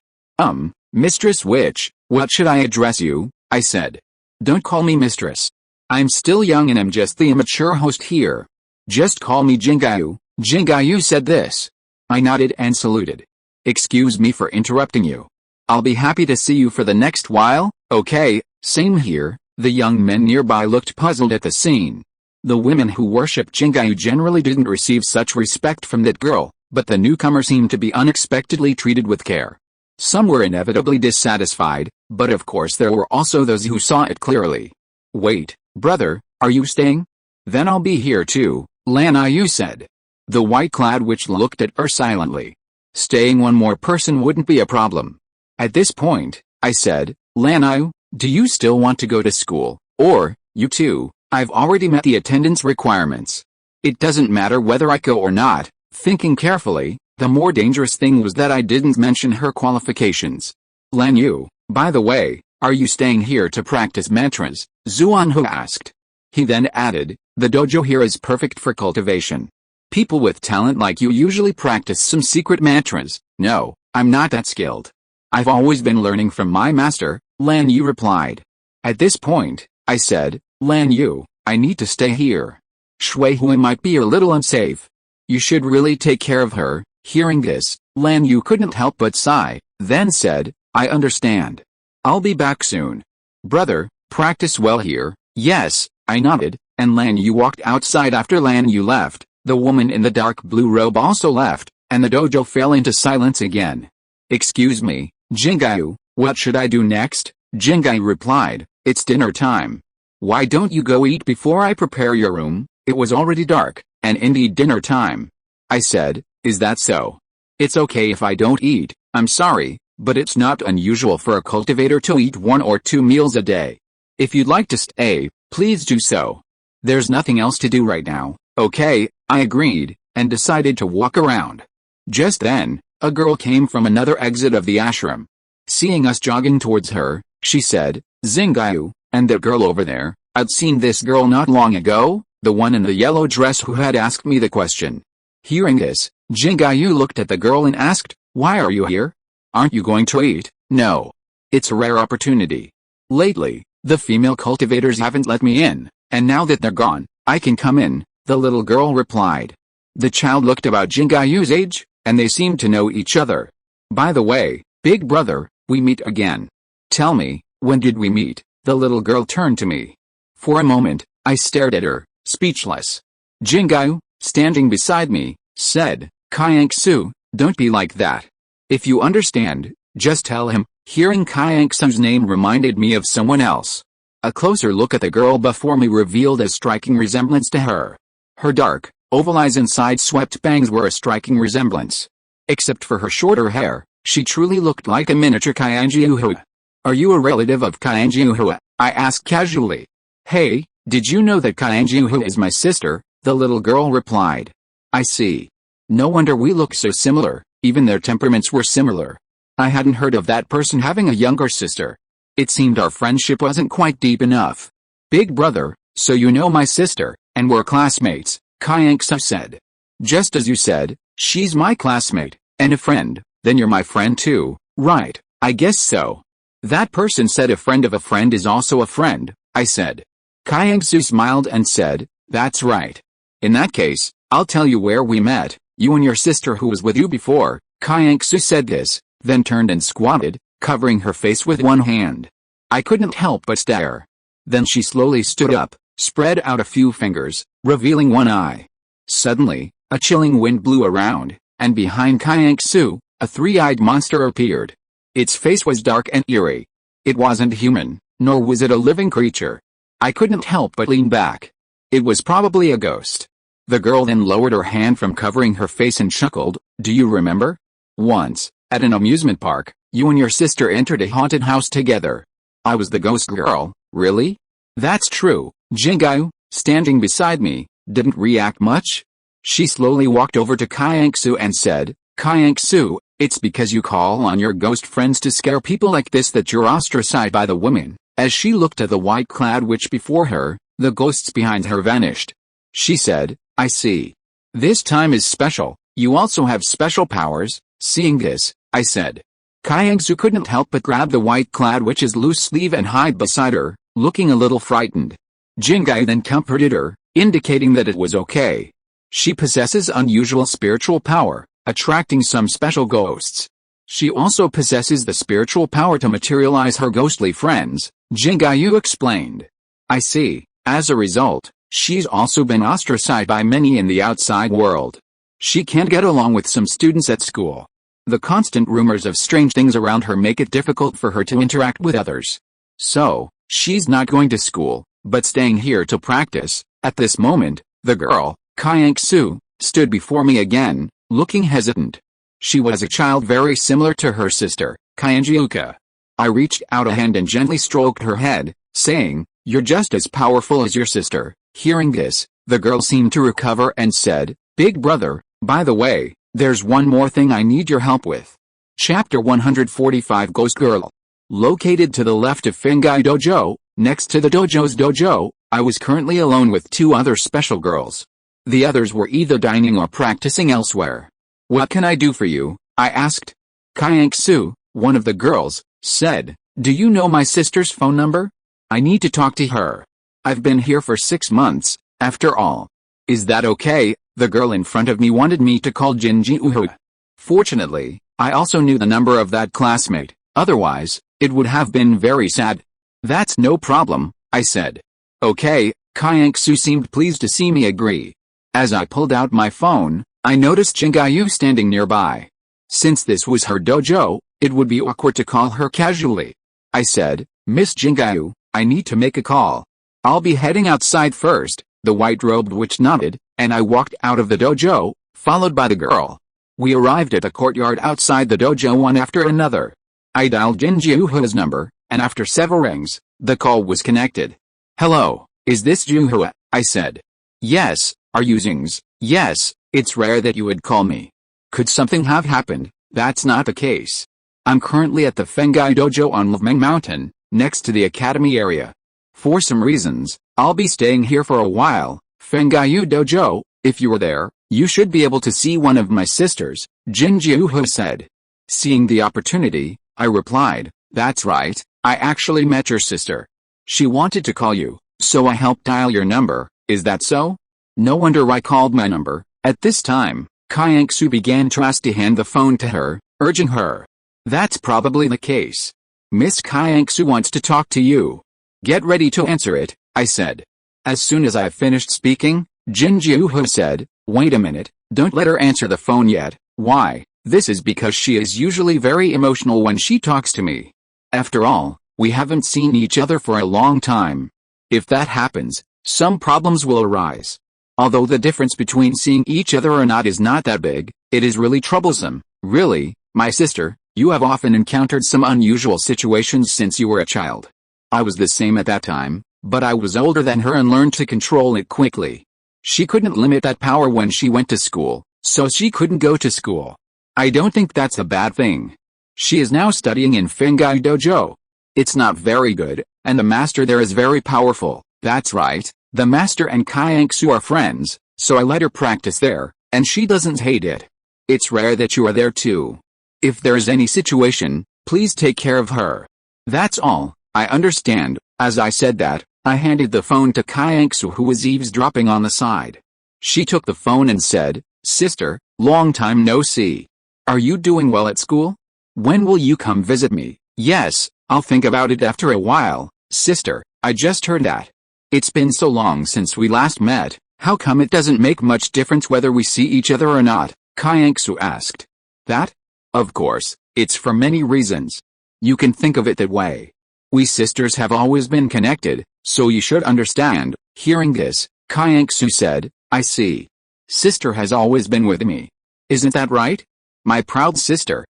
Mistress Witch, what should I address you?" I said. "Don't call me mistress. I'm still young and am just the immature host here. Just call me Xingze." Xingze said this. I nodded and saluted. "Excuse me for interrupting you. I'll be happy to see you for the next while." "Okay, same here." The young men nearby looked puzzled at the scene. The women who worshipped Xingze generally didn't receive such respect from that girl, but the newcomer seemed to be unexpectedly treated with care. Some were inevitably dissatisfied, but of course there were also those who saw it clearly. "Wait, brother, are you staying? Then I'll be here too," Lan Yu said. The white-clad witch looked at her silently. "Staying one more person wouldn't be a problem." At this point, I said, "Lan Yu, do you still want to go to school? Or, you too? I've already met the attendance requirements. It doesn't matter whether I go or not." Thinking carefully, the more dangerous thing was that I didn't mention her qualifications. "Lan Yu, by the way, are you staying here to practice mantras?" Xuanhu asked. He then added, "The dojo here is perfect for cultivation. People with talent like you usually practice some secret mantras." "No, I'm not that skilled. I've always been learning from my master," Lan Yu replied. At this point, I said, "Lan Yu, I need to stay here. Shui Hui might be a little unsafe. You should really take care of her." Hearing this, Lan Yu couldn't help but sigh, then said, "I understand. I'll be back soon. Brother, practice well here." "Yes," I nodded, and Lan Yu walked outside. After Lan Yu left, the woman in the dark blue robe also left, and the dojo fell into silence again. "Excuse me, Xingze, what should I do next?" Xingze replied, "It's dinner time. Why don't you go eat before I prepare your room?" It was already dark, and indeed dinner time. I said, "Is that so? It's okay if I don't eat, I'm sorry, but it's not unusual for a cultivator to eat 1 or 2 meals a day. If you'd like to stay, please do so. There's nothing else to do right now." "Okay," I agreed, and decided to walk around. Just then, a girl came from another exit of the ashram. Seeing us jogging towards her, she said, "Xingze, and that girl over there, I'd seen this girl not long ago, the one in the yellow dress who had asked me the question." Hearing this, Xingze looked at the girl and asked, "Why are you here? Aren't you going to eat?" "No. It's a rare opportunity. Lately, the female cultivators haven't let me in, and now that they're gone, I can come in," the little girl replied. The child looked about Xingze's age, and they seemed to know each other. "By the way, big brother, we meet again. Tell me, when did we meet?" The little girl turned to me. For a moment, I stared at her, speechless. Xingze, standing beside me, said, "Xingze, don't be like that. If you understand, just tell him." Hearing Xingze's name reminded me of someone else. A closer look at the girl before me revealed a striking resemblance to her. Her dark, oval eyes and side-swept bangs were a striking resemblance. Except for her shorter hair, she truly looked like a miniature Xingze. "Are you a relative of Xingze?" I asked casually. "Hey, did you know that Xingze is my sister?" the little girl replied. "I see. No wonder we look so similar, even their temperaments were similar. I hadn't heard of that person having a younger sister. It seemed our friendship wasn't quite deep enough." "Big brother, so you know my sister, and we're classmates," Xingze said. "Just as you said, she's my classmate, and a friend, then you're my friend too, right?" "I guess so." "That person said a friend of a friend is also a friend," I said. Xingze smiled and said, "That's right. In that case, I'll tell you where we met, you and your sister who was with you before." Xingze said this, then turned and squatted, covering her face with one hand. I couldn't help but stare. Then she slowly stood up, spread out a few fingers, revealing one eye. Suddenly, a chilling wind blew around, and behind Xingze, a three-eyed monster appeared. Its face was dark and eerie. It wasn't human, nor was it a living creature. I couldn't help but lean back. It was probably a ghost. The girl then lowered her hand from covering her face and chuckled, "Do you remember? Once, at an amusement park, you and your sister entered a haunted house together. I was the ghost girl." "Really?" "That's true." Xingze, standing beside me, didn't react much. She slowly walked over to Xingze and said, "Xingze, it's because you call on your ghost friends to scare people like this that you're ostracized by the women." As she looked at the white-clad witch before her, the ghosts behind her vanished. She said, "I see. This time is special. You also have special powers." Seeing this, I said. Xingze couldn't help but grab the white-clad witch's loose sleeve and hide beside her, looking a little frightened. Xingze then comforted her, indicating that it was okay. She possesses unusual spiritual power, attracting some special ghosts. She also possesses the spiritual power to materialize her ghostly friends, Xingze explained. "I see. As a result, she's also been ostracized by many in the outside world. She can't get along with some students at school. The constant rumors of strange things around her make it difficult for her to interact with others. So, she's not going to school, but staying here to practice." At this moment, the girl, Xingze, stood before me again, looking hesitant. She was a child very similar to her sister, Xingze. I reached out a hand and gently stroked her head, saying, "You're just as powerful as your sister." Hearing this, the girl seemed to recover and said, "Big brother, by the way, there's one more thing I need your help with." Chapter 145 Ghost Girl. Located to the left of Xingze Dojo, next to the dojo's dojo, I was currently alone with two other special girls. The others were either dining or practicing elsewhere. "What can I do for you?" I asked. Xingze, one of the girls, said, "Do you know my sister's phone number? I need to talk to her. I've been here for 6 months, after all." "Is that okay?" The girl in front of me wanted me to call Xingze. Fortunately, I also knew the number of that classmate, otherwise, it would have been very sad. "That's no problem," I said. "Okay." Xingze seemed pleased to see me agree. As I pulled out my phone, I noticed Xingze standing nearby. Since this was her dojo, it would be awkward to call her casually. I said, "Miss Xingze, I need to make a call. I'll be heading outside first." The white-robed witch nodded, and I walked out of the dojo, followed by the girl. We arrived at the courtyard outside the dojo one after another. I dialed Xingze's number, and after several rings, the call was connected. "Hello, is this Xingze?" I said. "Yes, are you Xingze?" "Yes, it's rare that you would call me. Could something have happened?" "That's not the case. I'm currently at the Xingze Dojo on Livmeng Mountain, next to the academy area. For some reasons, I'll be staying here for a while." "Xingze Dojo, if you were there, you should be able to see one of my sisters," Xingze said. Seeing the opportunity, I replied, "That's right, I actually met your sister. She wanted to call you, so I helped dial your number." "Is that so?" "No wonder I called my number." At this time, Xingze began to hand the phone to her, urging her. "That's probably the case. Miss Xingze wants to talk to you. Get ready to answer it," I said. As soon as I finished speaking, Xingze said, "Wait a minute, don't let her answer the phone yet." "Why?" "This is because she is usually very emotional when she talks to me. After all, we haven't seen each other for a long time. If that happens, some problems will arise. Although the difference between seeing each other or not is not that big, it is really troublesome." "Really, my sister, you have often encountered some unusual situations since you were a child." I was the same at that time, but I was older than her and learned to control it quickly. She couldn't limit that power when she went to school, so she couldn't go to school. I don't think that's a bad thing. She is now studying in Xingze Dojo. It's not very good, and the master there is very powerful." "That's right, the master and Xingze are friends, so I let her practice there, and she doesn't hate it. It's rare that you are there too. If there's any situation, please take care of her." "That's all, I understand." As I said that, I handed the phone to Xingze, who was eavesdropping on the side. She took the phone and said, "Sister, long time no see. Are you doing well at school? When will you come visit me?" "Yes, I'll think about it after a while, sister, I just heard that. It's been so long since we last met, how come it doesn't make much difference whether we see each other or not?" Xingze asked. "That? Of course, it's for many reasons. You can think of it that way. We sisters have always been connected, so you should understand." Hearing this, Xingze said, "I see. Sister has always been with me. Isn't that right?" My proud sister,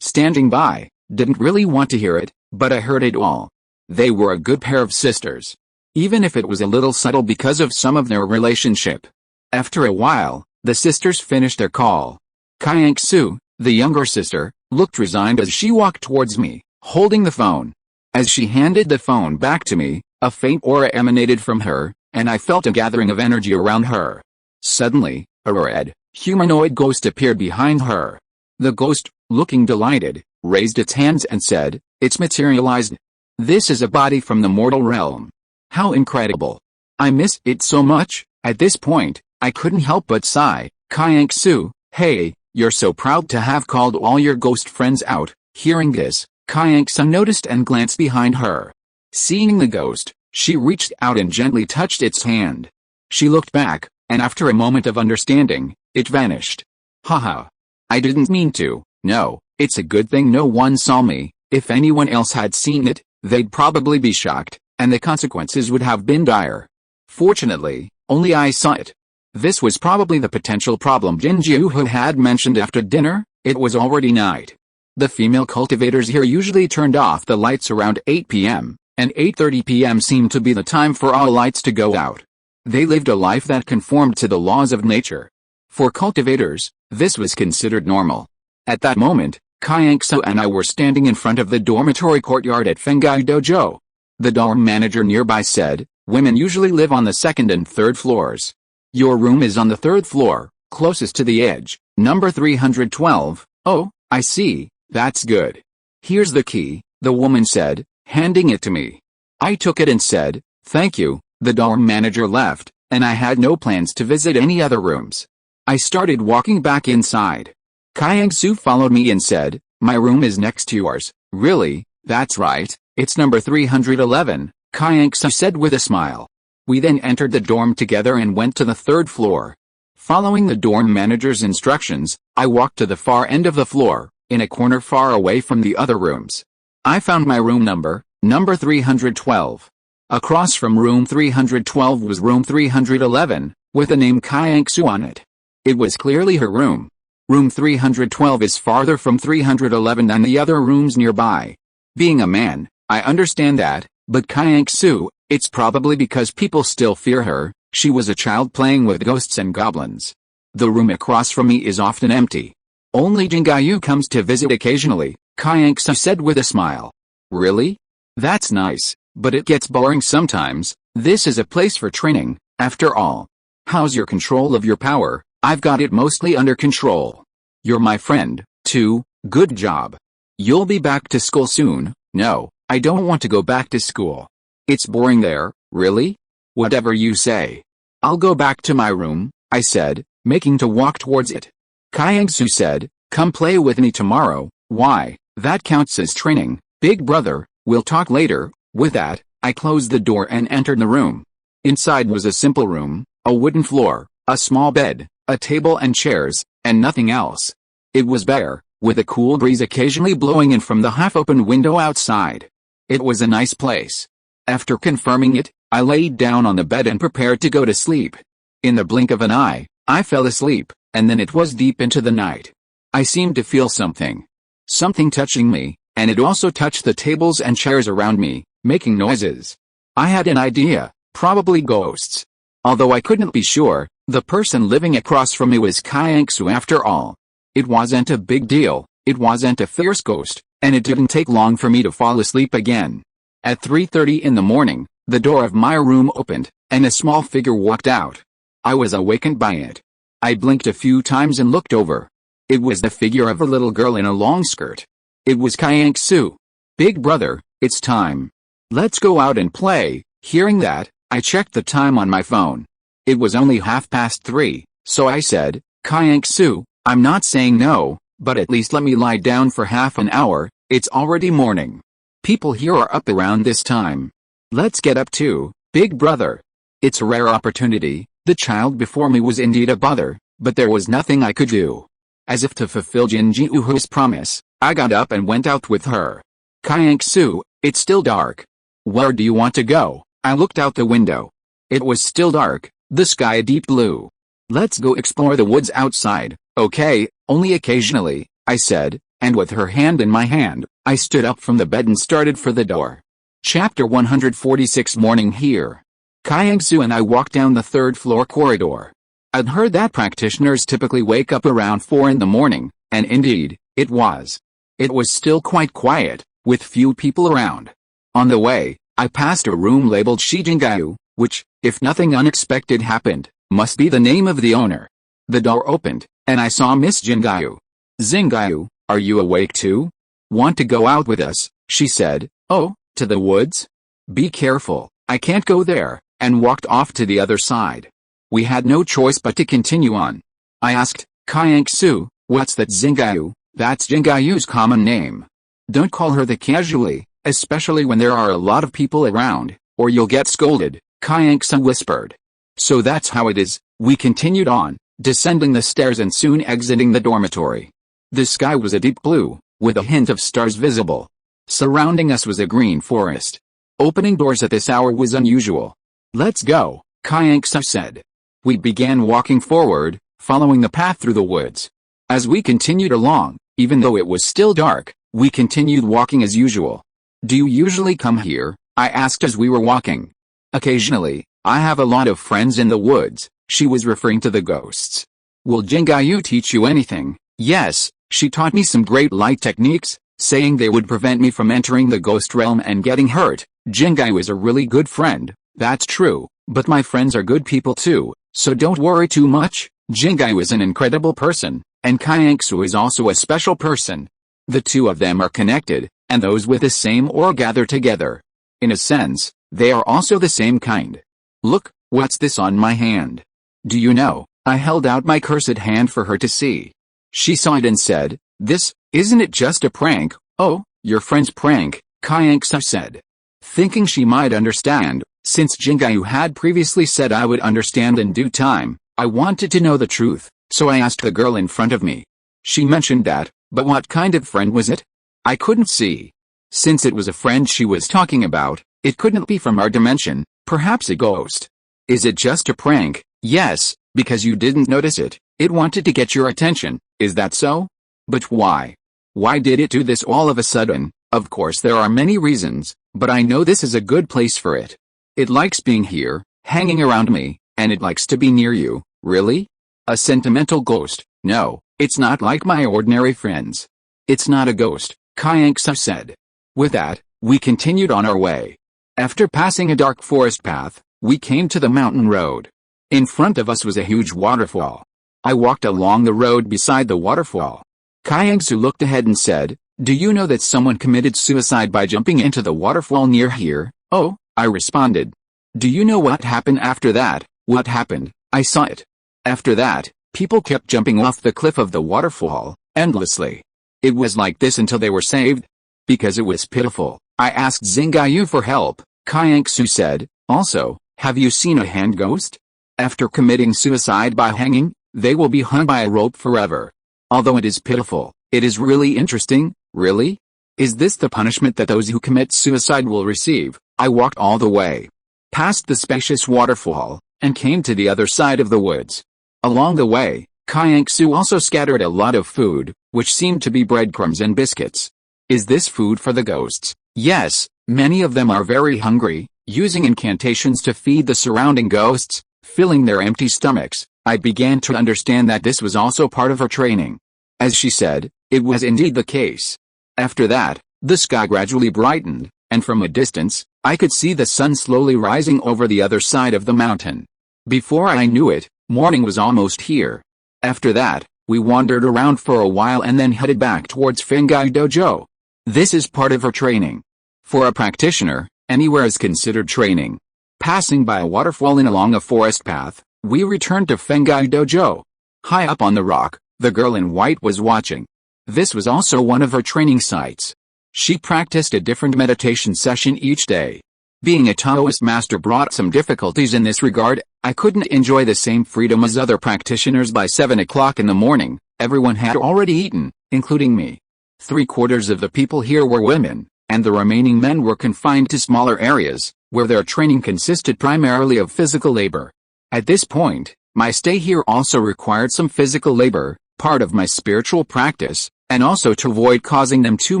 standing by, didn't really want to hear it, but I heard it all. They were a good pair of sisters. Even if it was a little subtle because of some of their relationship. After a while, the sisters finished their call. Xingze, the younger sister, looked resigned as she walked towards me, holding the phone. As she handed the phone back to me, a faint aura emanated from her, and I felt a gathering of energy around her. Suddenly, a red, humanoid ghost appeared behind her. The ghost, looking delighted, raised its hands and said, "It's materialized. This is a body from the mortal realm. How incredible. I miss it so much." At this point, I couldn't help but sigh. "Xingze, hey, you're so proud to have called all your ghost friends out." Hearing this, Xingze noticed and glanced behind her. Seeing the ghost, she reached out and gently touched its hand. She looked back, and after a moment of understanding, it vanished. Haha. I didn't mean to. No, it's a good thing no one saw me. If anyone else had seen it, they'd probably be shocked, and the consequences would have been dire. Fortunately, only I saw it. This was probably the potential problem Xingze had mentioned after dinner. It was already night. The female cultivators here usually turned off the lights around 8 p.m., and 8:30 p.m. seemed to be the time for all lights to go out. They lived a life that conformed to the laws of nature. For cultivators, this was considered normal. At that moment, Xingze and I were standing in front of the dormitory courtyard at Fengai Dojo. The dorm manager nearby said, "Women usually live on the second and third floors. Your room is on the third floor, closest to the edge, number 312. Oh, I see, that's good. Here's the key," the woman said, handing it to me. I took it and said, "Thank you." The dorm manager left, and I had no plans to visit any other rooms. I started walking back inside. Xingze followed me and said, "My room is next to yours." "Really?" "That's right, it's number 311, Xingze said with a smile. We then entered the dorm together and went to the third floor. Following the dorm manager's instructions, I walked to the far end of the floor, in a corner far away from the other rooms. I found my room number 312. Across from room 312 was room 311, with the name Xingze on it. It was clearly her room. Room 312 is farther from 311 than the other rooms nearby. Being a man, I understand that, but Xingze, it's probably because people still fear her. She was a child playing with ghosts and goblins. The room across from me is often empty. Only Xingze comes to visit occasionally, Xingze said with a smile. Really? That's nice, but it gets boring sometimes. This is a place for training, after all. How's your control of your power? I've got it mostly under control. You're my friend, too. Good job. You'll be back to school soon. No, I don't want to go back to school. It's boring there. Really? Whatever you say. I'll go back to my room, I said, making to walk towards it. Xingze said, come play with me tomorrow. Why? That counts as training, big brother. We'll talk later. With that, I closed the door and entered the room. Inside was a simple room, a wooden floor, a small bed, a table and chairs, and nothing else. It was bare, with a cool breeze occasionally blowing in from the half-open window outside. It was a nice place. After confirming it, I laid down on the bed and prepared to go to sleep. In the blink of an eye, I fell asleep, and then it was deep into the night. I seemed to feel something. Something touching me, and it also touched the tables and chairs around me, making noises. I had an idea, probably ghosts. Although I couldn't be sure, the person living across from me was Xingze after all. It wasn't a big deal, it wasn't a fierce ghost, and it didn't take long for me to fall asleep again. At 3:30 in the morning, the door of my room opened, and a small figure walked out. I was awakened by it. I blinked a few times and looked over. It was the figure of a little girl in a long skirt. It was Xingze. Big brother, it's time. Let's go out and play. Hearing that, I checked the time on my phone. It was only 3:30, so I said, Xingze, I'm not saying no, but at least let me lie down for half an hour, it's already morning. People here are up around this time. Let's get up too, big brother. It's a rare opportunity. The child before me was indeed a bother, but there was nothing I could do. As if to fulfill Xingze's promise, I got up and went out with her. Xingze, it's still dark. Where do you want to go? I looked out the window. It was still dark, the sky a deep blue. Let's go explore the woods outside, okay, only occasionally, I said, and with her hand in my hand, I stood up from the bed and started for the door. Chapter 146 Morning here. Xingze and I walked down the third-floor corridor. I'd heard that practitioners typically wake up around 4 in the morning, and indeed, it was. It was still quite quiet, with few people around. On the way, I passed a room labeled Xingze, which, if nothing unexpected happened, must be the name of the owner. The door opened, and I saw Miss Xingze. Xingze, are you awake too? Want to go out with us? She said. Oh, to the woods? Be careful, I can't go there, and walked off to the other side. We had no choice but to continue on. I asked, Xingze, what's that? Xingze? That's Xingze's common name. Don't call her that casually, especially when there are a lot of people around, or you'll get scolded, Xingze whispered. So that's how it is. We continued on, descending the stairs and soon exiting the dormitory. The sky was a deep blue, with a hint of stars visible. Surrounding us was a green forest. Opening doors at this hour was unusual. Let's go, Xingze said. We began walking forward, following the path through the woods. As we continued along, even though it was still dark, we continued walking as usual. Do you usually come here? I asked as we were walking. Occasionally, I have a lot of friends in the woods. She was referring to the ghosts. Will Xingze teach you anything? Yes, she taught me some great light techniques, saying they would prevent me from entering the ghost realm and getting hurt. Xingze is a really good friend, that's true, but my friends are good people too, so don't worry too much. Xingze is an incredible person, and Xingze is also a special person. The two of them are connected, and those with the same aura gather together. In a sense, they are also the same kind. Look, what's this on my hand? Do you know? I held out my cursed hand for her to see. She saw it and said, this, isn't it just a prank? Oh, your friend's prank, Xingze said. Thinking she might understand, since Xingze had previously said I would understand in due time, I wanted to know the truth, so I asked the girl in front of me. She mentioned that, but what kind of friend was it? I couldn't see. Since it was a friend she was talking about, it couldn't be from our dimension, perhaps a ghost. Is it just a prank? Yes, because you didn't notice it, it wanted to get your attention, is that so? But why? Why did it do this all of a sudden? Of course there are many reasons, but I know this is a good place for it. It likes being here, hanging around me, and it likes to be near you. Really? A sentimental ghost? No, it's not like my ordinary friends. It's not a ghost, Xingze said. With that, we continued on our way. After passing a dark forest path, we came to the mountain road. In front of us was a huge waterfall. I walked along the road beside the waterfall. Xingze looked ahead and said, do you know that someone committed suicide by jumping into the waterfall near here? Oh, I responded. Do you know what happened after that? What happened? I saw it. After that, people kept jumping off the cliff of the waterfall, endlessly. It was like this until they were saved. Because it was pitiful, I asked Xingze for help. Xingze said, also, have you seen a hand ghost? After committing suicide by hanging, they will be hung by a rope forever. Although it is pitiful, it is really interesting. Really? Is this the punishment that those who commit suicide will receive? I walked all the way, past the spacious waterfall, and came to the other side of the woods. Along the way, Xingze also scattered a lot of food, which seemed to be breadcrumbs and biscuits. Is this food for the ghosts? Yes, many of them are very hungry, using incantations to feed the surrounding ghosts, filling their empty stomachs. I began to understand that this was also part of her training. As she said, it was indeed the case. After that, the sky gradually brightened, and from a distance, I could see the sun slowly rising over the other side of the mountain. Before I knew it, morning was almost here. After that, we wandered around for a while and then headed back towards Xingze Dojo. This is part of her training. For a practitioner, anywhere is considered training. Passing by a waterfall and along a forest path, we returned to Xingze Dojo. High up on the rock, the girl in white was watching. This was also one of her training sites. She practiced a different meditation session each day. Being a Taoist master brought some difficulties in this regard. I couldn't enjoy the same freedom as other practitioners. By 7 o'clock in the morning, everyone had already eaten, including me. 3/4 of the people here were women, and the remaining men were confined to smaller areas, where their training consisted primarily of physical labor. At this point, my stay here also required some physical labor, part of my spiritual practice, and also to avoid causing them too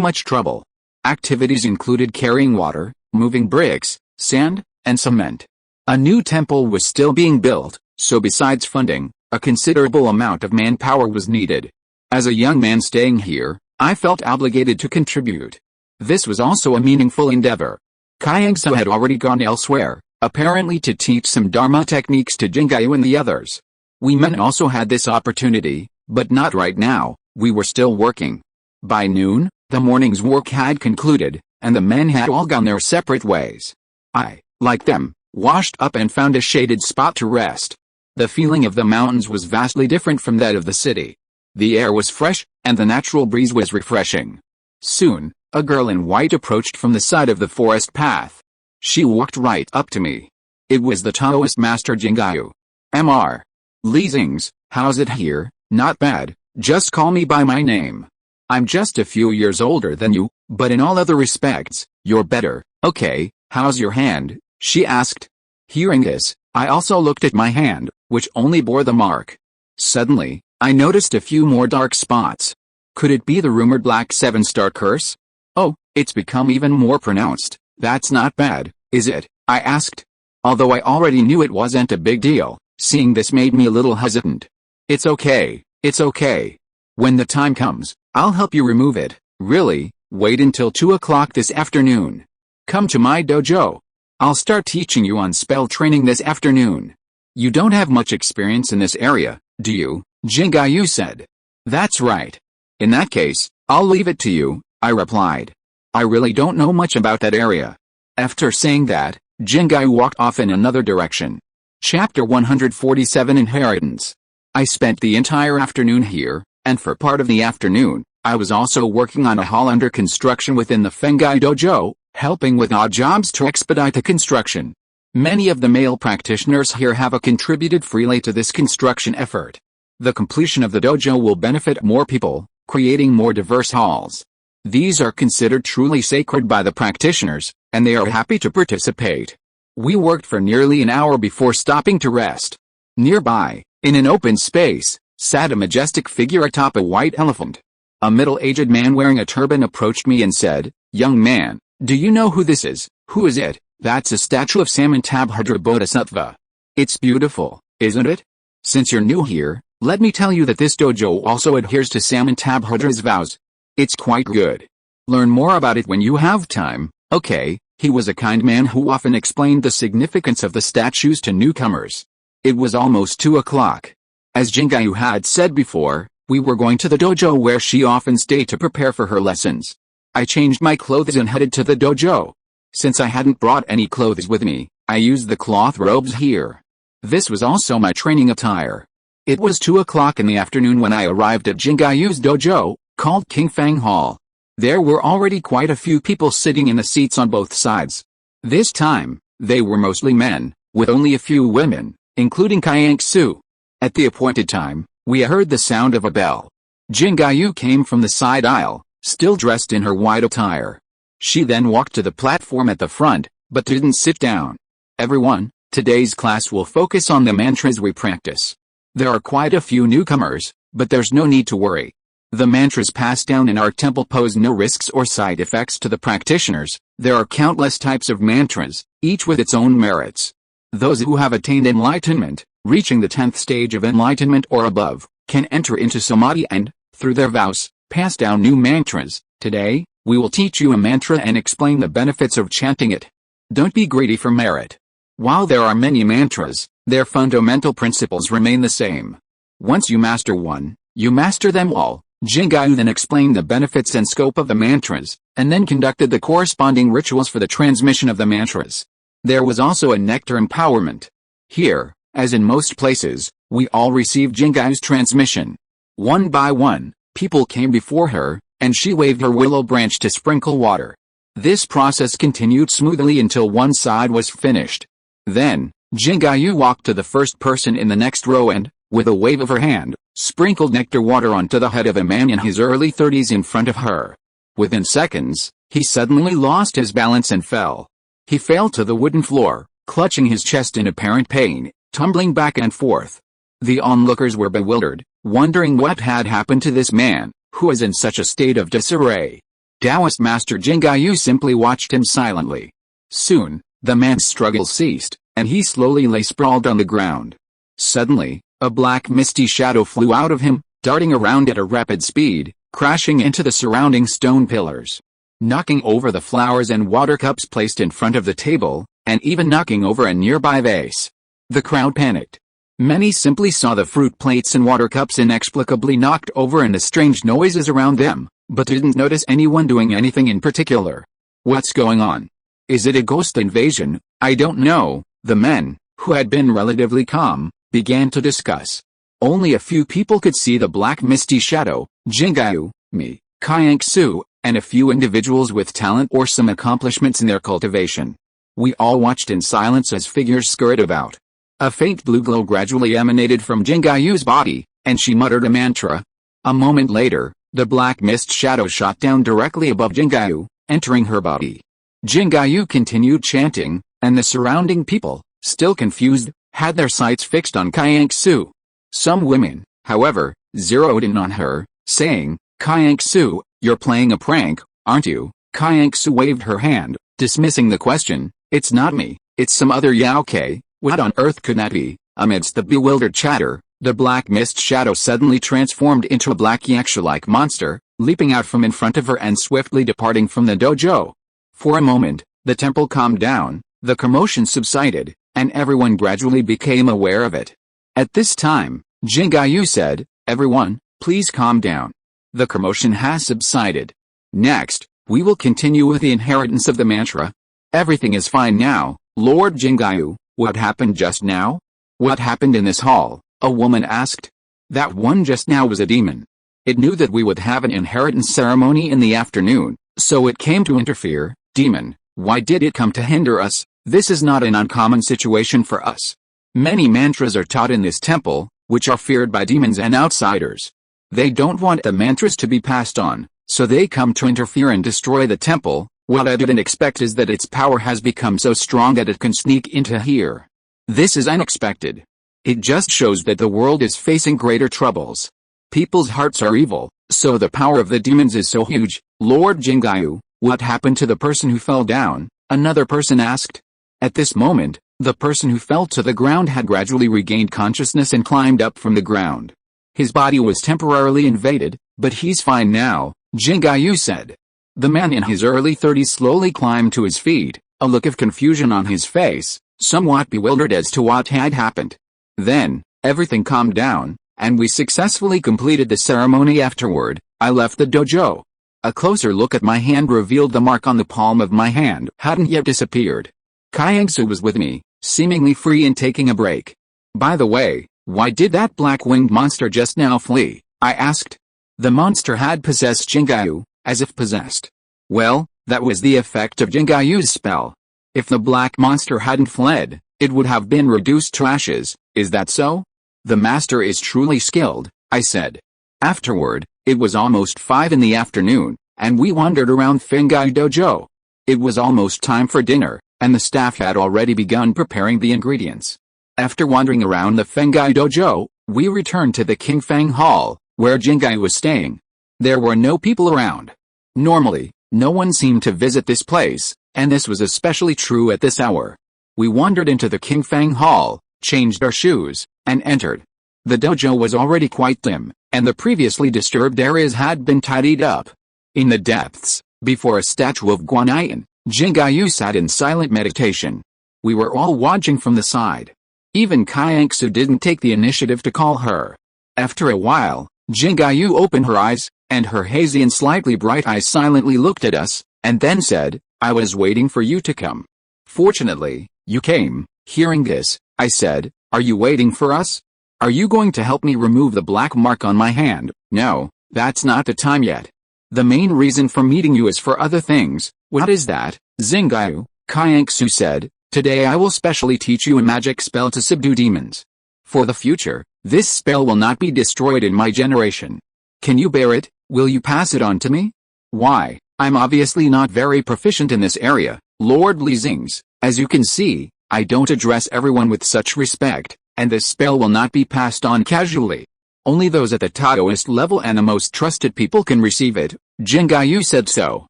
much trouble. Activities included carrying water, moving bricks, sand, and cement. A new temple was still being built, so besides funding, a considerable amount of manpower was needed. As a young man staying here, I felt obligated to contribute. This was also a meaningful endeavor. Xingze had already gone elsewhere, apparently to teach some Dharma techniques to Xingze and the others. We men also had this opportunity, but not right now. We were still working. By noon, the morning's work had concluded, and the men had all gone their separate ways. I, like them, washed up and found a shaded spot to rest. The feeling of the mountains was vastly different from that of the city. The air was fresh, and the natural breeze was refreshing. Soon, a girl in white approached from the side of the forest path. She walked right up to me. It was the Taoist master Xingze. Mr. Xingze, how's it here? Not bad, just call me by my name. I'm just a few years older than you, but in all other respects, you're better. Okay, how's your hand? She asked. Hearing this, I also looked at my hand, which only bore the mark. Suddenly, I noticed a few more dark spots. Could it be the rumored Black 7-star curse? Oh, it's become even more pronounced. That's not bad, is it? I asked. Although I already knew it wasn't a big deal, seeing this made me a little hesitant. It's okay, it's okay. When the time comes, I'll help you remove it. Really, wait until 2 o'clock this afternoon. Come to my dojo. I'll start teaching you on spell training this afternoon. You don't have much experience in this area, do you? Xingze said. That's right. In that case, I'll leave it to you, I replied. I really don't know much about that area. After saying that, Xingze walked off in another direction. Chapter 147 Inheritance. I spent the entire afternoon here, and for part of the afternoon, I was also working on a hall under construction within the Xingze dojo, helping with odd jobs to expedite the construction. Many of the male practitioners here have contributed freely to this construction effort. The completion of the dojo will benefit more people, creating more diverse halls. These are considered truly sacred by the practitioners, and they are happy to participate. We worked for nearly an hour before stopping to rest. Nearby, in an open space, sat a majestic figure atop a white elephant. A middle-aged man wearing a turban approached me and said, "Young man, do you know who this is?" "Who is it?" "That's a statue of Samantabhadra Bodhisattva. It's beautiful, isn't it? Since you're new here, let me tell you that this dojo also adheres to Samantabhadra's vows. It's quite good. Learn more about it when you have time, okay?" He was a kind man who often explained the significance of the statues to newcomers. It was almost 2 o'clock. As Xingze had said before, we were going to the dojo where she often stayed to prepare for her lessons. I changed my clothes and headed to the dojo. Since I hadn't brought any clothes with me, I used the cloth robes here. This was also my training attire. It was 2 o'clock in the afternoon when I arrived at Xingze's dojo, called King Fang Hall. There were already quite a few people sitting in the seats on both sides. This time, they were mostly men, with only a few women, including Xingze. At the appointed time, we heard the sound of a bell. Xingze came from the side aisle, still dressed in her white attire. She then walked to the platform at the front, but didn't sit down. "Everyone, today's class will focus on the mantras we practice. There are quite a few newcomers, but there's no need to worry. The mantras passed down in our temple pose no risks or side effects to the practitioners. There are countless types of mantras, each with its own merits. Those who have attained enlightenment, reaching the 10th stage of enlightenment or above, can enter into samadhi and, through their vows, pass down new mantras. Today, we will teach you a mantra and explain the benefits of chanting it. Don't be greedy for merit. While there are many mantras, their fundamental principles remain the same. Once you master one, you master them all." Xingze then explained the benefits and scope of the mantras, and then conducted the corresponding rituals for the transmission of the mantras. There was also a nectar empowerment. Here, as in most places, we all received Xingze's transmission. One by one, people came before her, and she waved her willow branch to sprinkle water. This process continued smoothly until one side was finished. Then, Xingze walked to the first person in the next row and, with a wave of her hand, sprinkled nectar water onto the head of a man in his early 30s in front of her. Within seconds, he suddenly lost his balance and fell. He fell to the wooden floor, clutching his chest in apparent pain, tumbling back and forth. The onlookers were bewildered, wondering what had happened to this man, who was in such a state of disarray. Taoist Master Xingze simply watched him silently. Soon, the man's struggle ceased, and he slowly lay sprawled on the ground. Suddenly, a black misty shadow flew out of him, darting around at a rapid speed, crashing into the surrounding stone pillars, knocking over the flowers and water cups placed in front of the table, and even knocking over a nearby vase. The crowd panicked. Many simply saw the fruit plates and water cups inexplicably knocked over and the strange noises around them, but didn't notice anyone doing anything in particular. What's going on? Is it a ghost invasion? I don't know, the men, who had been relatively calm, began to discuss. Only a few people could see the black misty shadow, Xingze, me, Xingze, and a few individuals with talent or some accomplishments in their cultivation. We all watched in silence as figures scurried about. A faint blue glow gradually emanated from Xingze's body, and she muttered a mantra. A moment later, the black mist shadow shot down directly above Xingze, entering her body. Xingze continued chanting, and the surrounding people, still confused, had their sights fixed on Xingze. Some women, however, zeroed in on her, saying, "Xingze, you're playing a prank, aren't you?" Xingze waved her hand, dismissing the question. "It's not me, it's some other Yaoke. What on earth could that be?" Amidst the bewildered chatter, the black mist shadow suddenly transformed into a black yaksha-like monster, leaping out from in front of her and swiftly departing from the dojo. For a moment, the temple calmed down, the commotion subsided, and everyone gradually became aware of it. At this time, Xingze said, "Everyone, please calm down. The commotion has subsided. Next, we will continue with the inheritance of the mantra. Everything is fine now, Lord Xingze." "What happened just now? What happened in this hall?" a woman asked. "That one just now was a demon. It knew that we would have an inheritance ceremony in the afternoon, so it came to interfere." "Demon, why did it come to hinder us? This is not an uncommon situation for us. Many mantras are taught in this temple, which are feared by demons and outsiders. They don't want the mantras to be passed on, so they come to interfere and destroy the temple. What I didn't expect is that its power has become so strong that it can sneak into here. This is unexpected. It just shows that the world is facing greater troubles. People's hearts are evil, so the power of the demons is so huge." "Lord Xingze, what happened to the person who fell down?" another person asked. At this moment, the person who fell to the ground had gradually regained consciousness and climbed up from the ground. "His body was temporarily invaded, but he's fine now," Xingze said. The man in his early 30s slowly climbed to his feet, a look of confusion on his face, somewhat bewildered as to what had happened. Then, everything calmed down, and we successfully completed the ceremony. Afterward, I left the dojo. A closer look at my hand revealed the mark on the palm of my hand hadn't yet disappeared. Xingze was with me, seemingly free and taking a break. "By the way, why did that black-winged monster just now flee?" I asked. The monster had possessed Xingze, as if possessed. "Well, that was the effect of Xingze's spell. If the black monster hadn't fled, it would have been reduced to ashes. Is that so?" "The master is truly skilled," I said. Afterward, it was almost 5 in the afternoon, and we wandered around Xingze dojo. It was almost time for dinner, and the staff had already begun preparing the ingredients. After wandering around the Xingze dojo, we returned to the Qingfang Hall, where Xingze was staying. There were no people around. Normally, no one seemed to visit this place, and this was especially true at this hour. We wandered into the Qingfang Hall, changed our shoes, and entered. The dojo was already quite dim, and the previously disturbed areas had been tidied up. In the depths, before a statue of Guanyin, Xingze sat in silent meditation. We were all watching from the side. Even Xingze didn't take the initiative to call her. After a while, Xingze opened her eyes, and her hazy and slightly bright eyes silently looked at us, and then said, "I was waiting for you to come." Fortunately, you came. Hearing this, I said, are you waiting for us? Are you going to help me remove the black mark on my hand? No, that's not the time yet. The main reason for meeting you is for other things. What is that, Xingze? Xingze said, today I will specially teach you a magic spell to subdue demons. For the future, this spell will not be destroyed in my generation. Can you bear it? Will you pass it on to me? Why, I'm obviously not very proficient in this area, Lord Xingze. As you can see, I don't address everyone with such respect, and this spell will not be passed on casually. Only those at the Taoist level and the most trusted people can receive it. Xingze said so.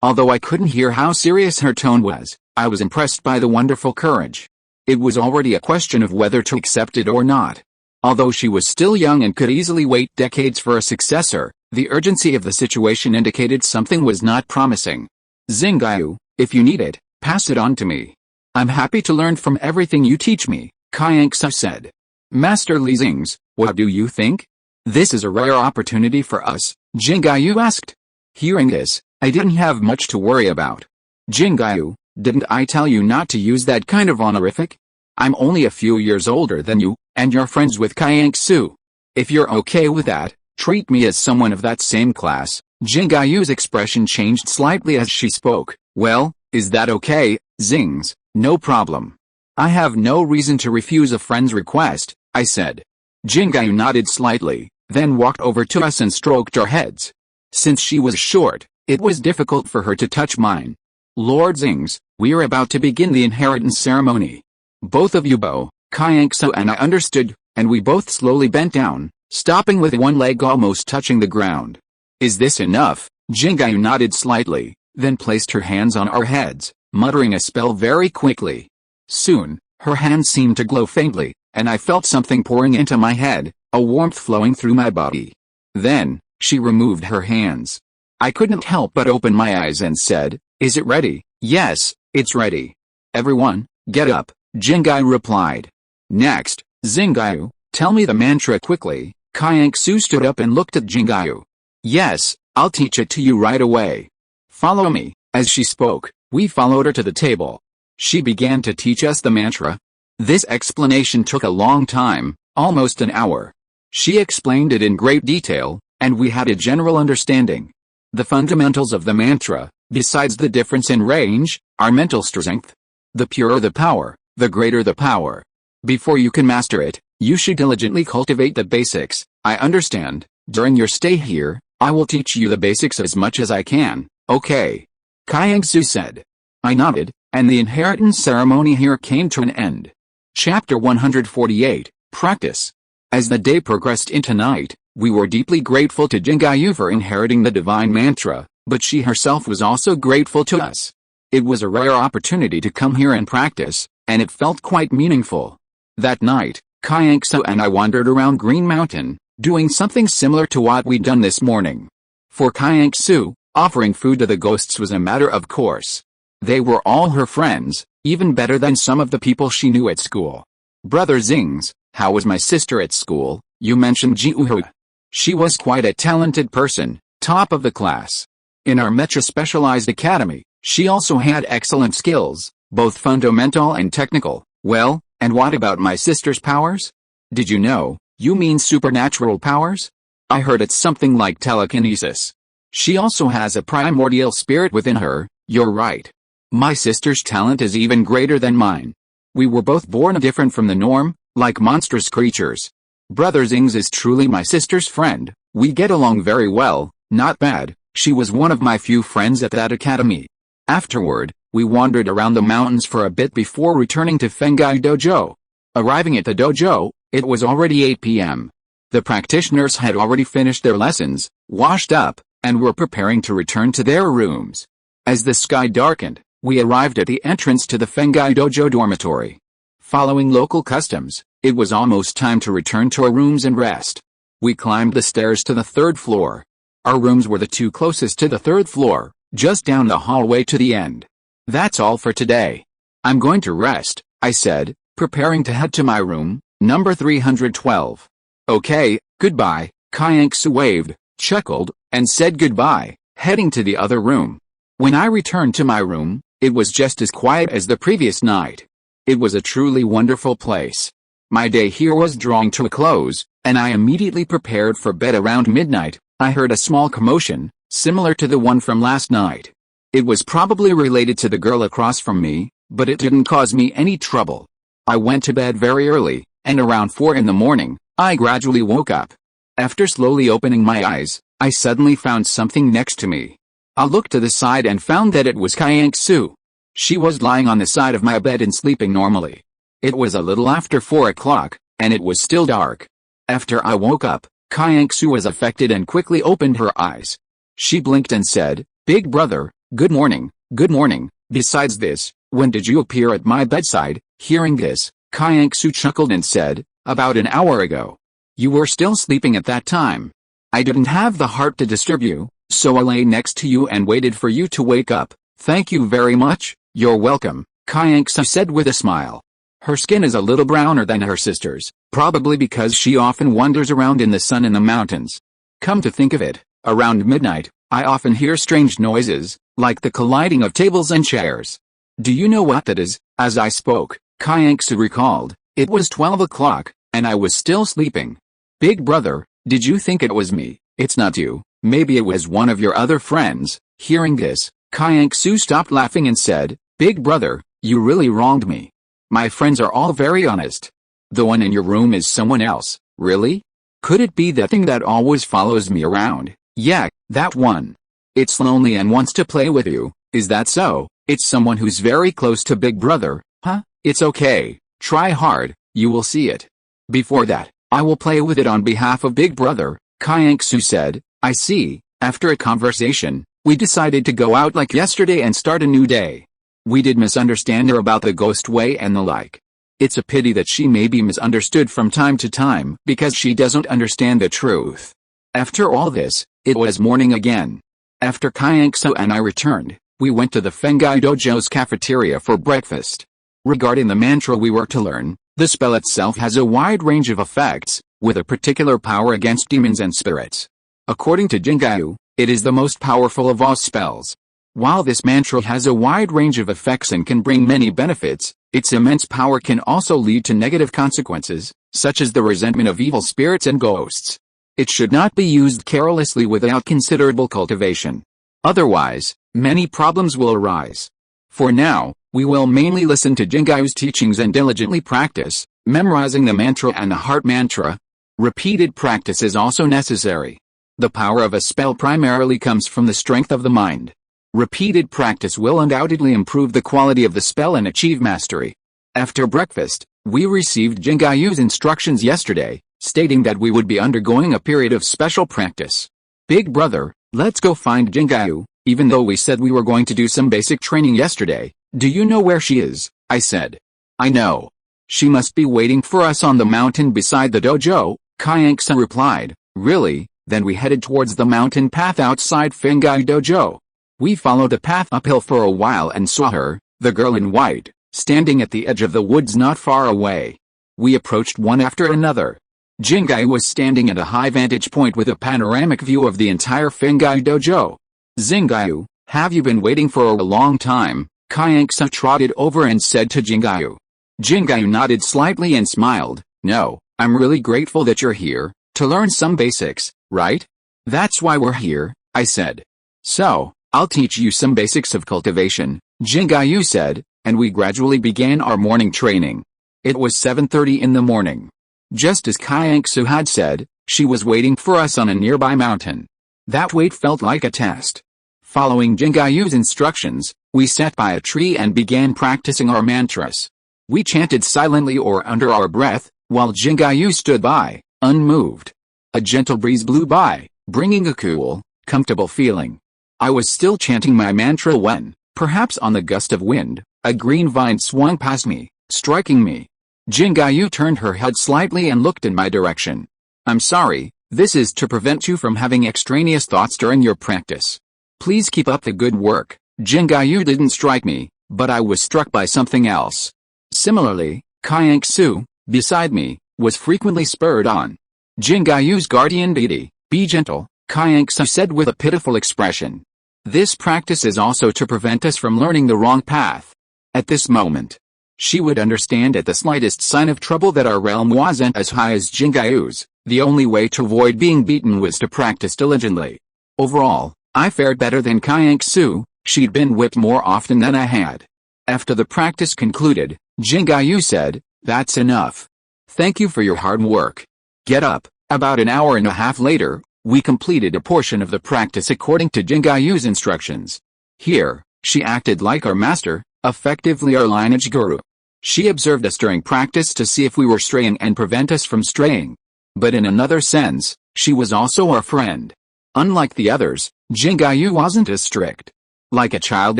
Although I couldn't hear how serious her tone was, I was impressed by the wonderful courage. It was already a question of whether to accept it or not. Although she was still young and could easily wait decades for a successor, the urgency of the situation indicated something was not promising. Xingze, if you need it, pass it on to me. I'm happy to learn from everything you teach me, Xingze said. Master Xingze, what do you think? This is a rare opportunity for us, Xingze asked. Hearing this, I didn't have much to worry about. Xingze, didn't I tell you not to use that kind of honorific? I'm only a few years older than you, and you're friends with Xingze. If you're okay with that, treat me as someone of that same class. Xingze's expression changed slightly as she spoke. Well, is that okay, Xingze? No problem. I have no reason to refuse a friend's request, I said. Xingze nodded slightly, then walked over to us and stroked our heads. Since she was short, it was difficult for her to touch mine. Lord Xingze, we are about to begin the inheritance ceremony. Both of you bow, Xingze and I understood, and we both slowly bent down, stopping with one leg almost touching the ground. Is this enough? Xingze nodded slightly, then placed her hands on our heads, muttering a spell very quickly. Soon, her hands seemed to glow faintly, and I felt something pouring into my head, a warmth flowing through my body. Then, she removed her hands. I couldn't help but open my eyes and said, is it ready? Yes, it's ready. Everyone, get up, Xingze replied. Next, Xingze, tell me the mantra quickly. Xingze stood up and looked at Xingze. Yes, I'll teach it to you right away. Follow me. As she spoke, we followed her to the table. She began to teach us the mantra. This explanation took a long time, almost an hour. She explained it in great detail, and we had a general understanding. The fundamentals of the mantra, besides the difference in range, are mental strength. The purer the power, the greater the power. Before you can master it, you should diligently cultivate the basics. I understand. During your stay here, I will teach you the basics as much as I can. Okay. Xingze said. I nodded, and the inheritance ceremony here came to an end. Chapter 148, Practice. As the day progressed into night, we were deeply grateful to Xingze for inheriting the divine mantra, but she herself was also grateful to us. It was a rare opportunity to come here and practice, and it felt quite meaningful. That night, Xingze and I wandered around Green Mountain, doing something similar to what we'd done this morning. For Xingze, offering food to the ghosts was a matter of course. They were all her friends, even better than some of the people she knew at school. Brother Xingze, how was my sister at school? You mentioned Jiuhu. She was quite a talented person, top of the class. In our Mecha specialized academy, she also had excellent skills, both fundamental and technical. Well, and what about my sister's powers? Did you know, you mean supernatural powers? I heard it's something like telekinesis. She also has a primordial spirit within her. You're right. My sister's talent is even greater than mine. We were both born different from the norm, like monstrous creatures. Brother Xingze is truly my sister's friend. We get along very well, not bad. She was one of my few friends at that academy. Afterward, we wandered around the mountains for a bit before returning to Fengai Dojo. Arriving at the dojo, it was already 8 p.m. The practitioners had already finished their lessons, washed up, and were preparing to return to their rooms. As the sky darkened, we arrived at the entrance to the Fengai Dojo dormitory. Following local customs, it was almost time to return to our rooms and rest. We climbed the stairs to the third floor. Our rooms were the two closest to the third floor, just down the hallway to the end. That's all for today. I'm going to rest, I said, preparing to head to my room, number 312. Okay, goodbye. Xingze waved, chuckled, and said goodbye, heading to the other room. When I returned to my room, It was just as quiet as the previous night. It was a truly wonderful place. My day here was drawing to a close, and I immediately prepared for bed. Around midnight, I heard a small commotion, similar to the one from last night. It was probably related to the girl across from me, but it didn't cause me any trouble. I went to bed very early, and around 4 in the morning, I gradually woke up. After slowly opening my eyes, I suddenly found something next to me. I looked to the side and found that it was Xingze. She was lying on the side of my bed and sleeping normally. It was a little after 4 o'clock, and it was still dark. After I woke up, Xingze was affected and quickly opened her eyes. She blinked and said, "Big brother, good morning, good morning. Besides this, when did you appear at my bedside?" Hearing this, Xingze chuckled and said, "About an hour ago. You were still sleeping at that time. I didn't have the heart to disturb you, so I lay next to you and waited for you to wake up." "Thank you very much, you're welcome," Xingze said with a smile. Her skin is a little browner than her sister's, probably because she often wanders around in the sun in the mountains. Come to think of it, around midnight, I often hear strange noises, like the colliding of tables and chairs. Do you know what that is? As I spoke, Xingze recalled, it was 12 o'clock, and I was still sleeping. "Big brother, did you think it was me?" "It's not you, maybe it was one of your other friends." Hearing this, Xingze stopped laughing and said, "Big brother, you really wronged me. My friends are all very honest. The one in your room is someone else." "Really? Could it be that thing that always follows me around?" "Yeah, that one. It's lonely and wants to play with you." "Is that so?" "It's someone who's very close to Big brother." "Huh? It's okay. Try hard, you will see it. Before that, I will play with it on behalf of Big brother," Xingze said. "I see." After a conversation, we decided to go out like yesterday and start a new day. We did misunderstand her about the ghost way and the like. It's a pity that she may be misunderstood from time to time because she doesn't understand the truth. After all this, it was morning again. After Xingze and I returned, we went to the Fengai Dojo's cafeteria for breakfast. Regarding the mantra we were to learn, the spell itself has a wide range of effects, with a particular power against demons and spirits. According to Xingze, it is the most powerful of all spells. While this mantra has a wide range of effects and can bring many benefits, its immense power can also lead to negative consequences, such as the resentment of evil spirits and ghosts. It should not be used carelessly without considerable cultivation. Otherwise, many problems will arise. For now, we will mainly listen to Xingze's teachings and diligently practice, memorizing the mantra and the heart mantra. Repeated practice is also necessary. The power of a spell primarily comes from the strength of the mind. Repeated practice will undoubtedly improve the quality of the spell and achieve mastery. After breakfast, we received Xingze's instructions yesterday, stating that we would be undergoing a period of special practice. "Big brother, let's go find Xingze, even though we said we were going to do some basic training yesterday. Do you know where she is?" I said. "I know. She must be waiting for us on the mountain beside the dojo," Xingze replied. "Really?" Then we headed towards the mountain path outside Fengai Dojo. We followed the path uphill for a while and saw her, the girl in white, standing at the edge of the woods not far away. We approached one after another. Xingze was standing at a high vantage point with a panoramic view of the entire Fengai Dojo. "Xingze, have you been waiting for a long time?" Xingze trotted over and said to Xingze. Xingze nodded slightly and smiled. "No, I'm really grateful that you're here, to learn some basics, right?" "That's why we're here," I said. "So, I'll teach you some basics of cultivation," Xingze said, and we gradually began our morning training. It was 7:30 in the morning. Just as Xingze had said, she was waiting for us on a nearby mountain. That wait felt like a test. Following Xingze's instructions, we sat by a tree and began practicing our mantras. We chanted silently or under our breath, while Xingze stood by, unmoved. A gentle breeze blew by, bringing a cool, comfortable feeling. I was still chanting my mantra when, perhaps on the gust of wind, a green vine swung past me, striking me. Xingze turned her head slightly and looked in my direction. "I'm sorry, this is to prevent you from having extraneous thoughts during your practice. Please keep up the good work." Xingze didn't strike me, but I was struck by something else. Similarly, Xingze, beside me, was frequently spurred on. "Xingze's guardian deity, be gentle," Xingze said with a pitiful expression. This practice is also to prevent us from learning the wrong path. At this moment, she would understand at the slightest sign of trouble that our realm wasn't as high as Xingze's. The only way to avoid being beaten was to practice diligently. Overall, I fared better than Xingze. She'd been whipped more often than I had. After the practice concluded, Xingze said, "That's enough. Thank you for your hard work. Get up." About an hour and a half later, we completed a portion of the practice according to Xingze's instructions. Here, she acted like our master, effectively our lineage guru. She observed us during practice to see if we were straying and prevent us from straying. But in another sense, she was also our friend. Unlike the others, Xingze wasn't as strict. Like a child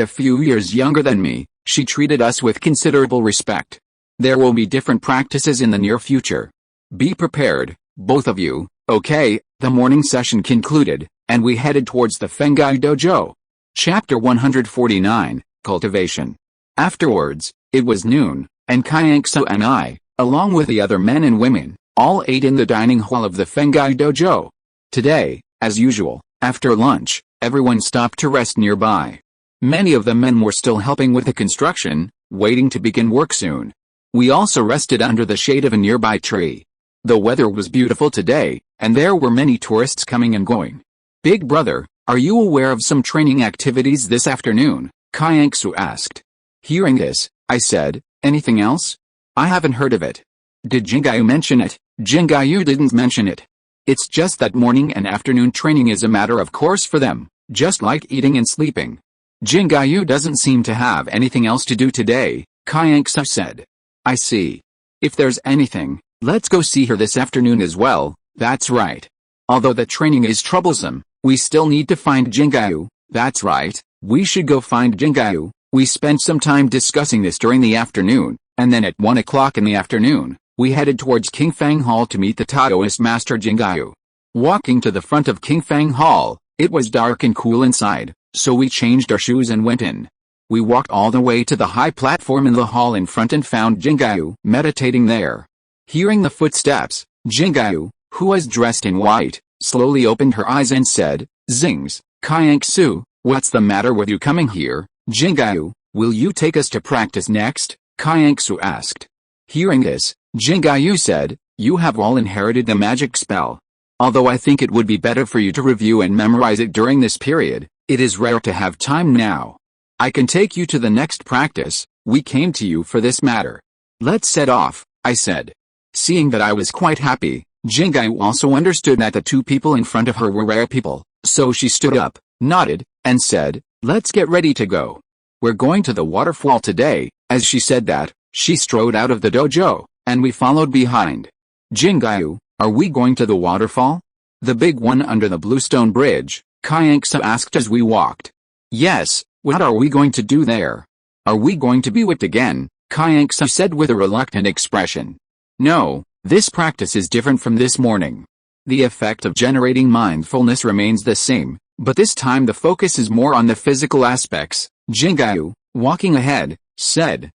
a few years younger than me, she treated us with considerable respect. There will be different practices in the near future. Be prepared, both of you, okay? The morning session concluded, and we headed towards the Fengai Dojo. Chapter 149, Cultivation. Afterwards, it was noon, and Xingze and I, along with the other men and women, all ate in the dining hall of the Fengai Dojo. Today, as usual, after lunch, everyone stopped to rest nearby. Many of the men were still helping with the construction, waiting to begin work soon. We also rested under the shade of a nearby tree. The weather was beautiful today, and there were many tourists coming and going. "Big brother, are you aware of some training activities this afternoon?" Xingze asked. Hearing this, I said, "Anything else? I haven't heard of it." "Did Xingze mention it?" "Xingze didn't mention it. It's just that morning and afternoon training is a matter of course for them, just like eating and sleeping." "Xingze doesn't seem to have anything else to do today," Xingze said. "I see. If there's anything, let's go see her this afternoon as well." "That's right. Although the training is troublesome, we still need to find Xingze." "That's right, we should go find Xingze." We spent some time discussing this during the afternoon, and then at 1 o'clock in the afternoon, we headed towards Qingfang Hall to meet the Taoist master Xingze. Walking to the front of Qingfang Hall, it was dark and cool inside, so we changed our shoes and went in. We walked all the way to the high platform in the hall in front and found Xingze meditating there. Hearing the footsteps, Xingze, who was dressed in white, slowly opened her eyes and said, "Xingze, Xingze, what's the matter with you coming here?" "Xingze, will you take us to practice next?" Xingze asked. Hearing this, Xingze said, "You have all inherited the magic spell. Although I think it would be better for you to review and memorize it during this period, it is rare to have time now. I can take you to the next practice. We came to you for this matter." "Let's set off," I said. Seeing that I was quite happy, Xingze also understood that the two people in front of her were rare people, so she stood up, nodded, and said, "Let's get ready to go. We're going to the waterfall today." As she said that, she strode out of the dojo, and we followed behind. "Xingze, are we going to the waterfall? The big one under the Bluestone Bridge?" Xingze asked as we walked. "Yes, what are we going to do there?" "Are we going to be whipped again?" Xingze said with a reluctant expression. "No, this practice is different from this morning. The effect of generating mindfulness remains the same, but this time the focus is more on the physical aspects." Xingze, walking ahead, said,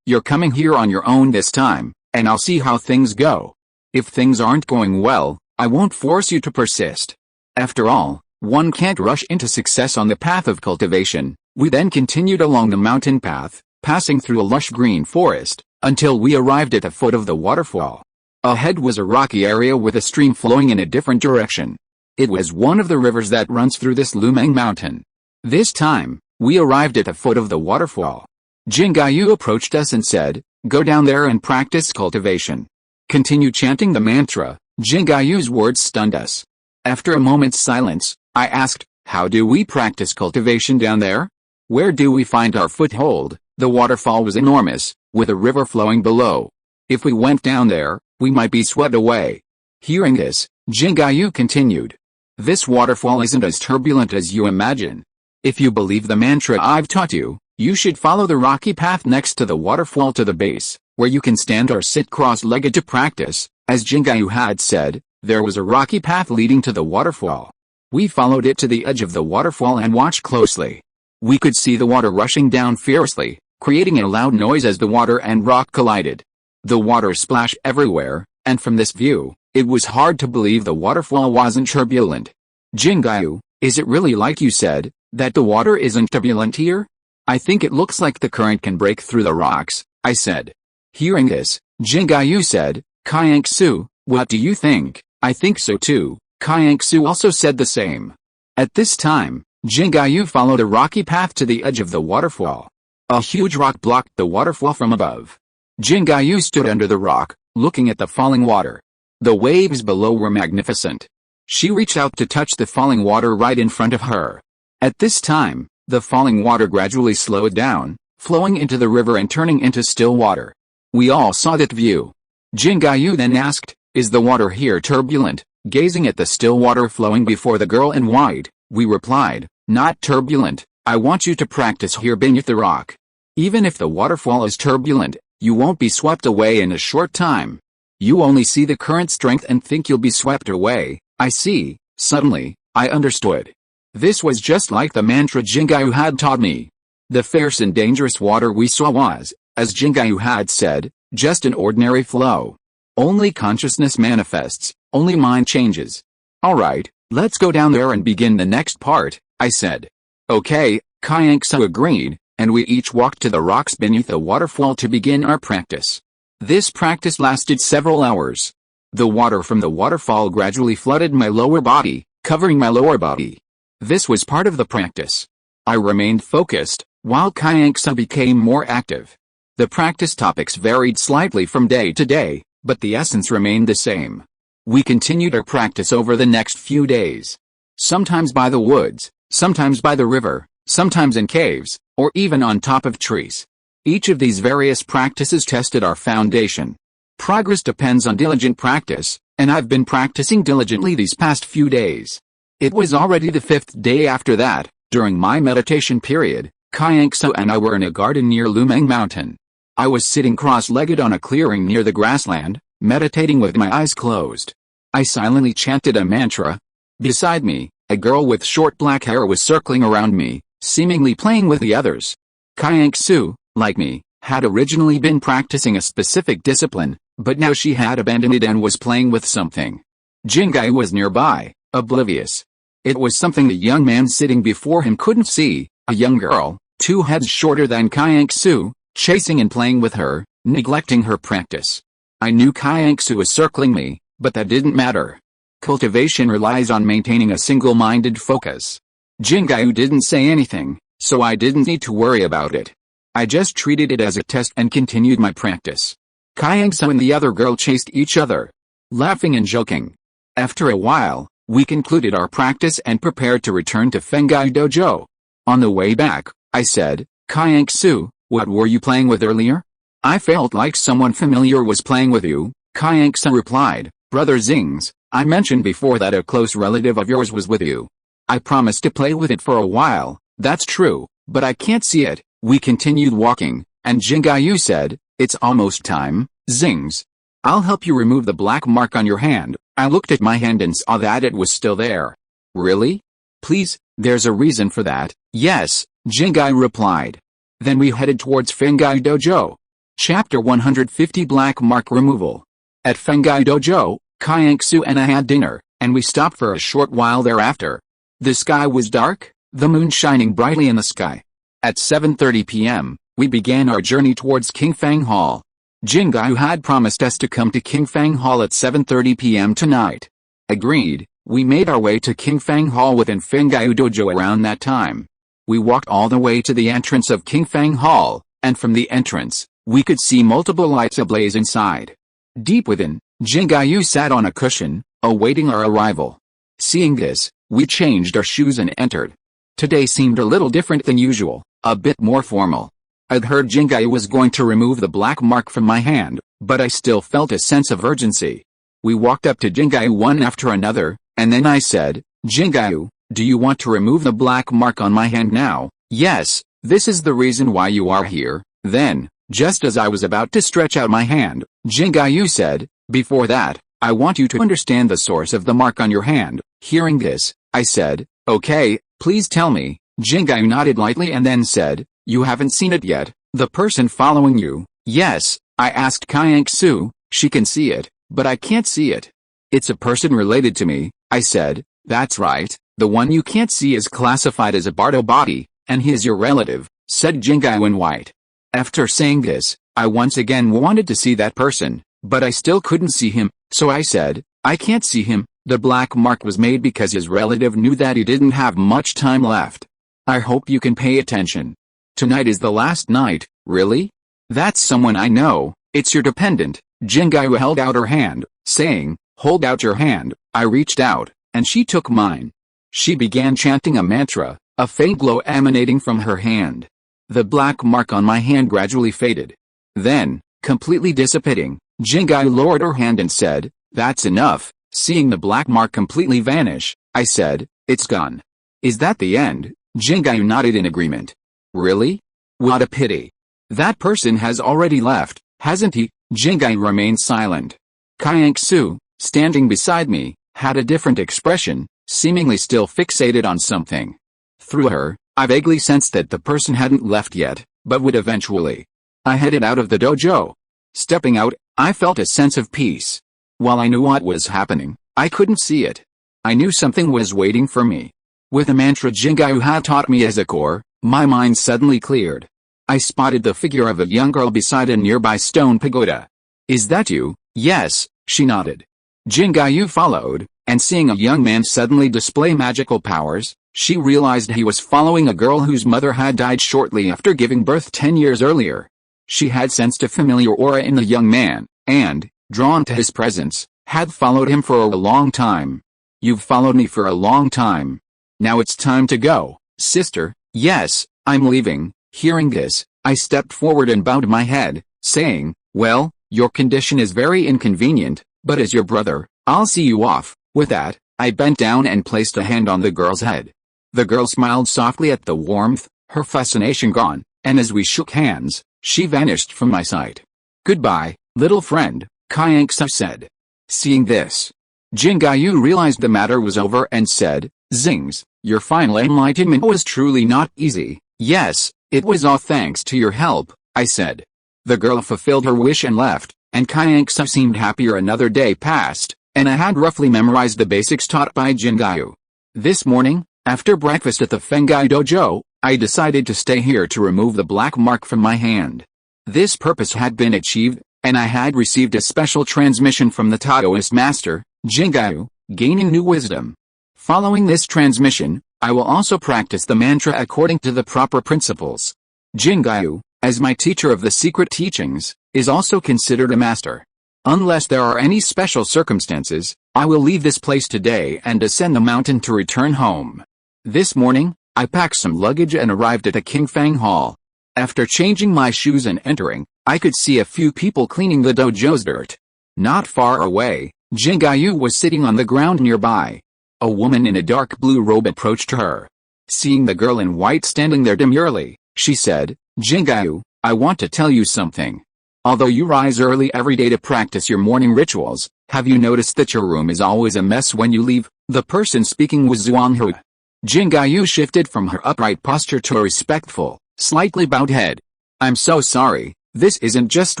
"You're coming here on your own this time, and I'll see how things go. If things aren't going well, I won't force you to persist. After all, one can't rush into success on the path of cultivation." We then continued along the mountain path, passing through a lush green forest, until we arrived at the foot of the waterfall. Ahead was a rocky area with a stream flowing in a different direction. It was one of the rivers that runs through this Lumang mountain. This time, we arrived at the foot of the waterfall. Xingze approached us and said, "Go down there and practice cultivation." Continue chanting the mantra. Xingze's words stunned us. After a moment's silence, I asked, "How do we practice cultivation down there? Where do we find our foothold?" The waterfall was enormous, with a river flowing below. If we went down there, we might be swept away. Hearing this, Xingze continued, "This waterfall isn't as turbulent as you imagine. If you believe the mantra I've taught you, you should follow the rocky path next to the waterfall to the base, where you can stand or sit cross-legged to practice." As Xingze had said, there was a rocky path leading to the waterfall. We followed it to the edge of the waterfall and watched closely. We could see the water rushing down fiercely, creating a loud noise as the water and rock collided. The water splashed everywhere, and from this view, it was hard to believe the waterfall wasn't turbulent. "Xingze, is it really like you said?" That the water isn't turbulent here? I think it looks like the current can break through the rocks, I said. Hearing this, Xingze said, Xingze, what do you think? I think so too. Xingze also said the same. At this time, Xingze followed a rocky path to the edge of the waterfall. A huge rock blocked the waterfall from above. Xingze stood under the rock, looking at the falling water. The waves below were magnificent. She reached out to touch the falling water right in front of her. At this time, the falling water gradually slowed down, flowing into the river and turning into still water. We all saw that view. Xingze then asked, "Is the water here turbulent?" Gazing at the still water flowing before the girl in white, we replied, "Not turbulent. I want you to practice here beneath the rock. Even if the waterfall is turbulent, you won't be swept away in a short time. You only see the current strength and think you'll be swept away." I see. Suddenly, I understood. This was just like the mantra Xingze had taught me. The fierce and dangerous water we saw was, as Xingze had said, just an ordinary flow. Only consciousness manifests, only mind changes. Alright, let's go down there and begin the next part, I said. Okay, Xingze agreed, and we each walked to the rocks beneath the waterfall to begin our practice. This practice lasted several hours. The water from the waterfall gradually flooded my lower body, covering my lower body. This was part of the practice. I remained focused, while Xingze became more active. The practice topics varied slightly from day to day, but the essence remained the same. We continued our practice over the next few days. Sometimes by the woods, sometimes by the river, sometimes in caves, or even on top of trees. Each of these various practices tested our foundation. Progress depends on diligent practice, and I've been practicing diligently these past few days. It was already the 5th day after that, during my meditation period, Xingze and I were in a garden near Lumang Mountain. I was sitting cross-legged on a clearing near the grassland, meditating with my eyes closed. I silently chanted a mantra. Beside me, a girl with short black hair was circling around me, seemingly playing with the others. Xingze, like me, had originally been practicing a specific discipline, but now she had abandoned it and was playing with something. Xingze was nearby, oblivious. It was something the young man sitting before him couldn't see, a young girl, 2 heads shorter than Xingze, chasing and playing with her, neglecting her practice. I knew Xingze was circling me, but that didn't matter. Cultivation relies on maintaining a single-minded focus. Xingze didn't say anything, so I didn't need to worry about it. I just treated it as a test and continued my practice. Xingze and the other girl chased each other, laughing and joking. After a while, we concluded our practice and prepared to return to Fengai Dojo. On the way back, I said, Xingze, what were you playing with earlier? I felt like someone familiar was playing with you. Xingze replied, Brother Xingze, I mentioned before that a close relative of yours was with you. I promised to play with it for a while, that's true, but I can't see it. We continued walking, and Xingze said, it's almost time, Xingze. I'll help you remove the black mark on your hand. I looked at my hand and saw that it was still there. Really? Please, there's a reason for that. Yes, Xingze replied. Then we headed towards Fengai Dojo. Chapter 150 Black Mark Removal. At Fengai Dojo, Xingze and I had dinner, and we stopped for a short while thereafter. The sky was dark, the moon shining brightly in the sky. At 7:30 p.m., we began our journey towards Qingfang Hall. Xingze had promised us to come to Qingfang Hall at 7:30 p.m. tonight. Agreed, we made our way to Qingfang Hall within Fengai Dojo around that time. We walked all the way to the entrance of Qingfang Hall, and from the entrance, we could see multiple lights ablaze inside. Deep within, Xingze sat on a cushion, awaiting our arrival. Seeing this, we changed our shoes and entered. Today seemed a little different than usual, a bit more formal. I'd heard Xingze was going to remove the black mark from my hand, but I still felt a sense of urgency. We walked up to Xingze one after another, and then I said, Xingze, do you want to remove the black mark on my hand now? Yes, this is the reason why you are here. Then, just as I was about to stretch out my hand, Xingze said, before that, I want you to understand the source of the mark on your hand. Hearing this, I said, okay, please tell me. Xingze nodded lightly and then said, you haven't seen it yet, the person following you? Yes, I asked Xingze, she can see it, but I can't see it. It's a person related to me, I said. That's right, The one you can't see is classified as a Bardo body, and he is your relative, said Xingze in white. After saying this, I once again wanted to see that person, but I still couldn't see him, so I said, I can't see him. The black mark was made because his relative knew that he didn't have much time left. I hope you can pay attention. Tonight is the last night. Really? That's someone I know. It's your dependent. Xingze held out her hand, saying, hold out your hand. I reached out, and she took mine. She began chanting a mantra, a faint glow emanating from her hand. The black mark on my hand gradually faded. Then, completely dissipating, Xingze lowered her hand and said, that's enough. Seeing the black mark completely vanish, I said, it's gone. Is that the end? Xingze nodded in agreement. Really? What a pity. That person has already left, hasn't he? Xingze remained silent. Xingze, standing beside me, had a different expression, seemingly still fixated on something. Through her, I vaguely sensed that the person hadn't left yet, but would eventually. I headed out of the dojo. Stepping out, I felt a sense of peace. While I knew what was happening, I couldn't see it. I knew something was waiting for me. With the mantra Xingze had taught me as a core, my mind suddenly cleared. I spotted the figure of a young girl beside a nearby stone pagoda. Is that you? Yes, she nodded. Xingze followed, and seeing a young man suddenly display magical powers, she realized he was following a girl whose mother had died shortly after giving birth 10 years earlier. She had sensed a familiar aura in the young man, and, drawn to his presence, had followed him for a long time. You've followed me for a long time. Now it's time to go, sister. Yes, I'm leaving. Hearing this, I stepped forward and bowed my head, saying, well, your condition is very inconvenient, but as your brother, I'll see you off. With that, I bent down and placed a hand on the girl's head. The girl smiled softly at the warmth, her fascination gone, and as we shook hands, she vanished from my sight. Goodbye, little friend, Xingze said. Seeing this, Xingze realized the matter was over and said, Xingze, your final enlightenment was truly not easy. Yes, it was all thanks to your help, I said. The girl fulfilled her wish and left, and Xingze seemed happier. Another day passed, and I had roughly memorized the basics taught by Xingze. This morning, after breakfast at the Fengai dojo, I decided to stay here to remove the black mark from my hand. This purpose had been achieved, and I had received a special transmission from the Taoist master, Xingze, gaining new wisdom. Following this transmission, I will also practice the mantra according to the proper principles. Xingze, as my teacher of the secret teachings, is also considered a master. Unless there are any special circumstances, I will leave this place today and ascend the mountain to return home. This morning, I packed some luggage and arrived at the Qingfang Hall. After changing my shoes and entering, I could see a few people cleaning the dojo's dirt. Not far away, Xingze was sitting on the ground nearby. A woman in a dark blue robe approached her. Seeing the girl in white standing there demurely, she said, Xingze, I want to tell you something. Although you rise early every day to practice your morning rituals, have you noticed that your room is always a mess when you leave? The person speaking was Xuanhu. Xingze shifted from her upright posture to a respectful, slightly bowed head. I'm so sorry, this isn't just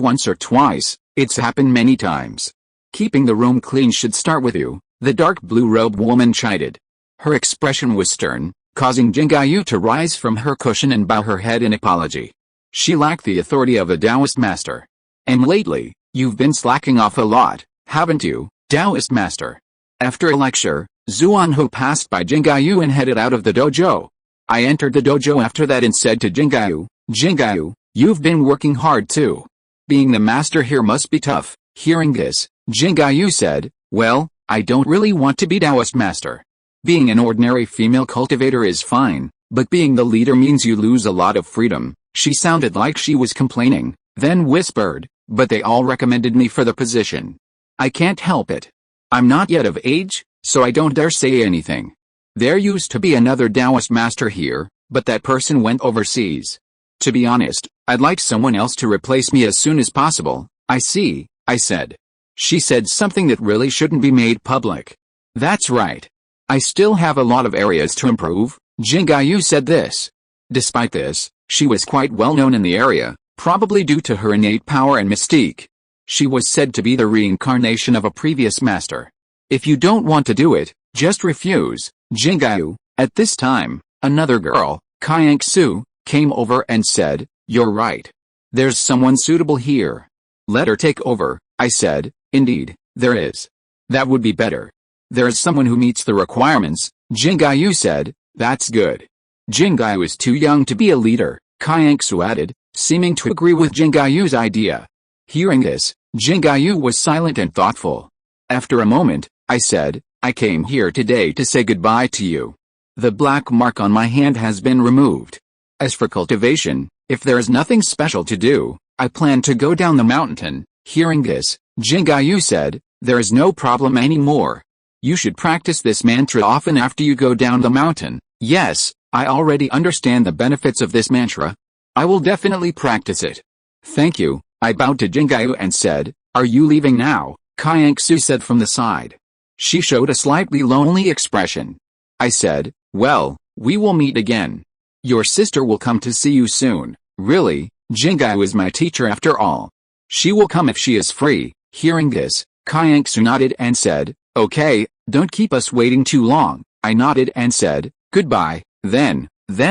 once or twice, it's happened many times. Keeping the room clean should start with you, the dark blue-robed woman chided. Her expression was stern, causing Xingze to rise from her cushion and bow her head in apology. She lacked the authority of a Taoist master. And lately, you've been slacking off a lot, haven't you, Taoist master? After a lecture, Xuanhu passed by Xingze and headed out of the dojo. I entered the dojo after that and said to Xingze, Xingze, you've been working hard too. Being the master here must be tough. Hearing this, Xingze said, well, I don't really want to be Taoist master. Being an ordinary female cultivator is fine, but being the leader means you lose a lot of freedom. She sounded like she was complaining, then whispered, but they all recommended me for the position. I can't help it. I'm not yet of age, so I don't dare say anything. There used to be another Taoist master here, but that person went overseas. To be honest, I'd like someone else to replace me as soon as possible. I see, I said. She said something that really shouldn't be made public. That's right. I still have a lot of areas to improve. Xingze said this. Despite this, she was quite well known in the area, probably due to her innate power and mystique. She was said to be the reincarnation of a previous master. If you don't want to do it, Just refuse, Xingze. At this time, another girl, Xingze, came over and said, "You're right. There's someone suitable here. Let her take over," I said. "Indeed, there is. That would be better. There is someone who meets the requirements," Xingze said. "That's good." Xingze is too young to be a leader, Xingze added, seeming to agree with Xingze's idea. Hearing this, Xingze was silent and thoughtful. After a moment, I said, "I came here today to say goodbye to you. The black mark on my hand has been removed. As for cultivation, if there is nothing special to do, I plan to go down the mountain." Hearing this, Xingze said, "There is no problem anymore. You should practice this mantra often after you go down the mountain." "Yes, I already understand the benefits of this mantra. I will definitely practice it." "Thank you," I bowed to Xingze and said. "Are you leaving now?" Xingze said from the side. She showed a slightly lonely expression. I said, "Well, we will meet again. Your sister will come to see you soon." "Really? Xingze is my teacher after all. She will come if she is free." Hearing this, Xingze nodded and said, "Okay, don't keep us waiting too long." I nodded and said, "Goodbye." Then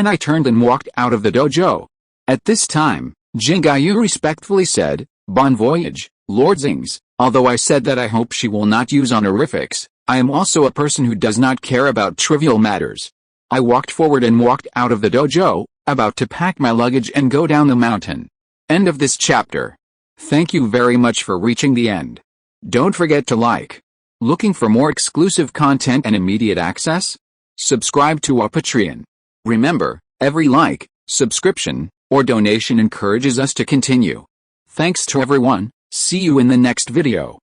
I turned and walked out of the dojo. At this time, Xingze respectfully said, "Bon voyage, Lord Xingze." Although I said that I hope she will not use honorifics, I am also a person who does not care about trivial matters. I walked forward and walked out of the dojo, about to pack my luggage and go down the mountain. End of this chapter. Thank you very much for reaching the end. Don't forget to like. Looking for more exclusive content and immediate access? Subscribe to our Patreon. Remember, every like, subscription, or donation encourages us to continue. Thanks to everyone. See you in the next video.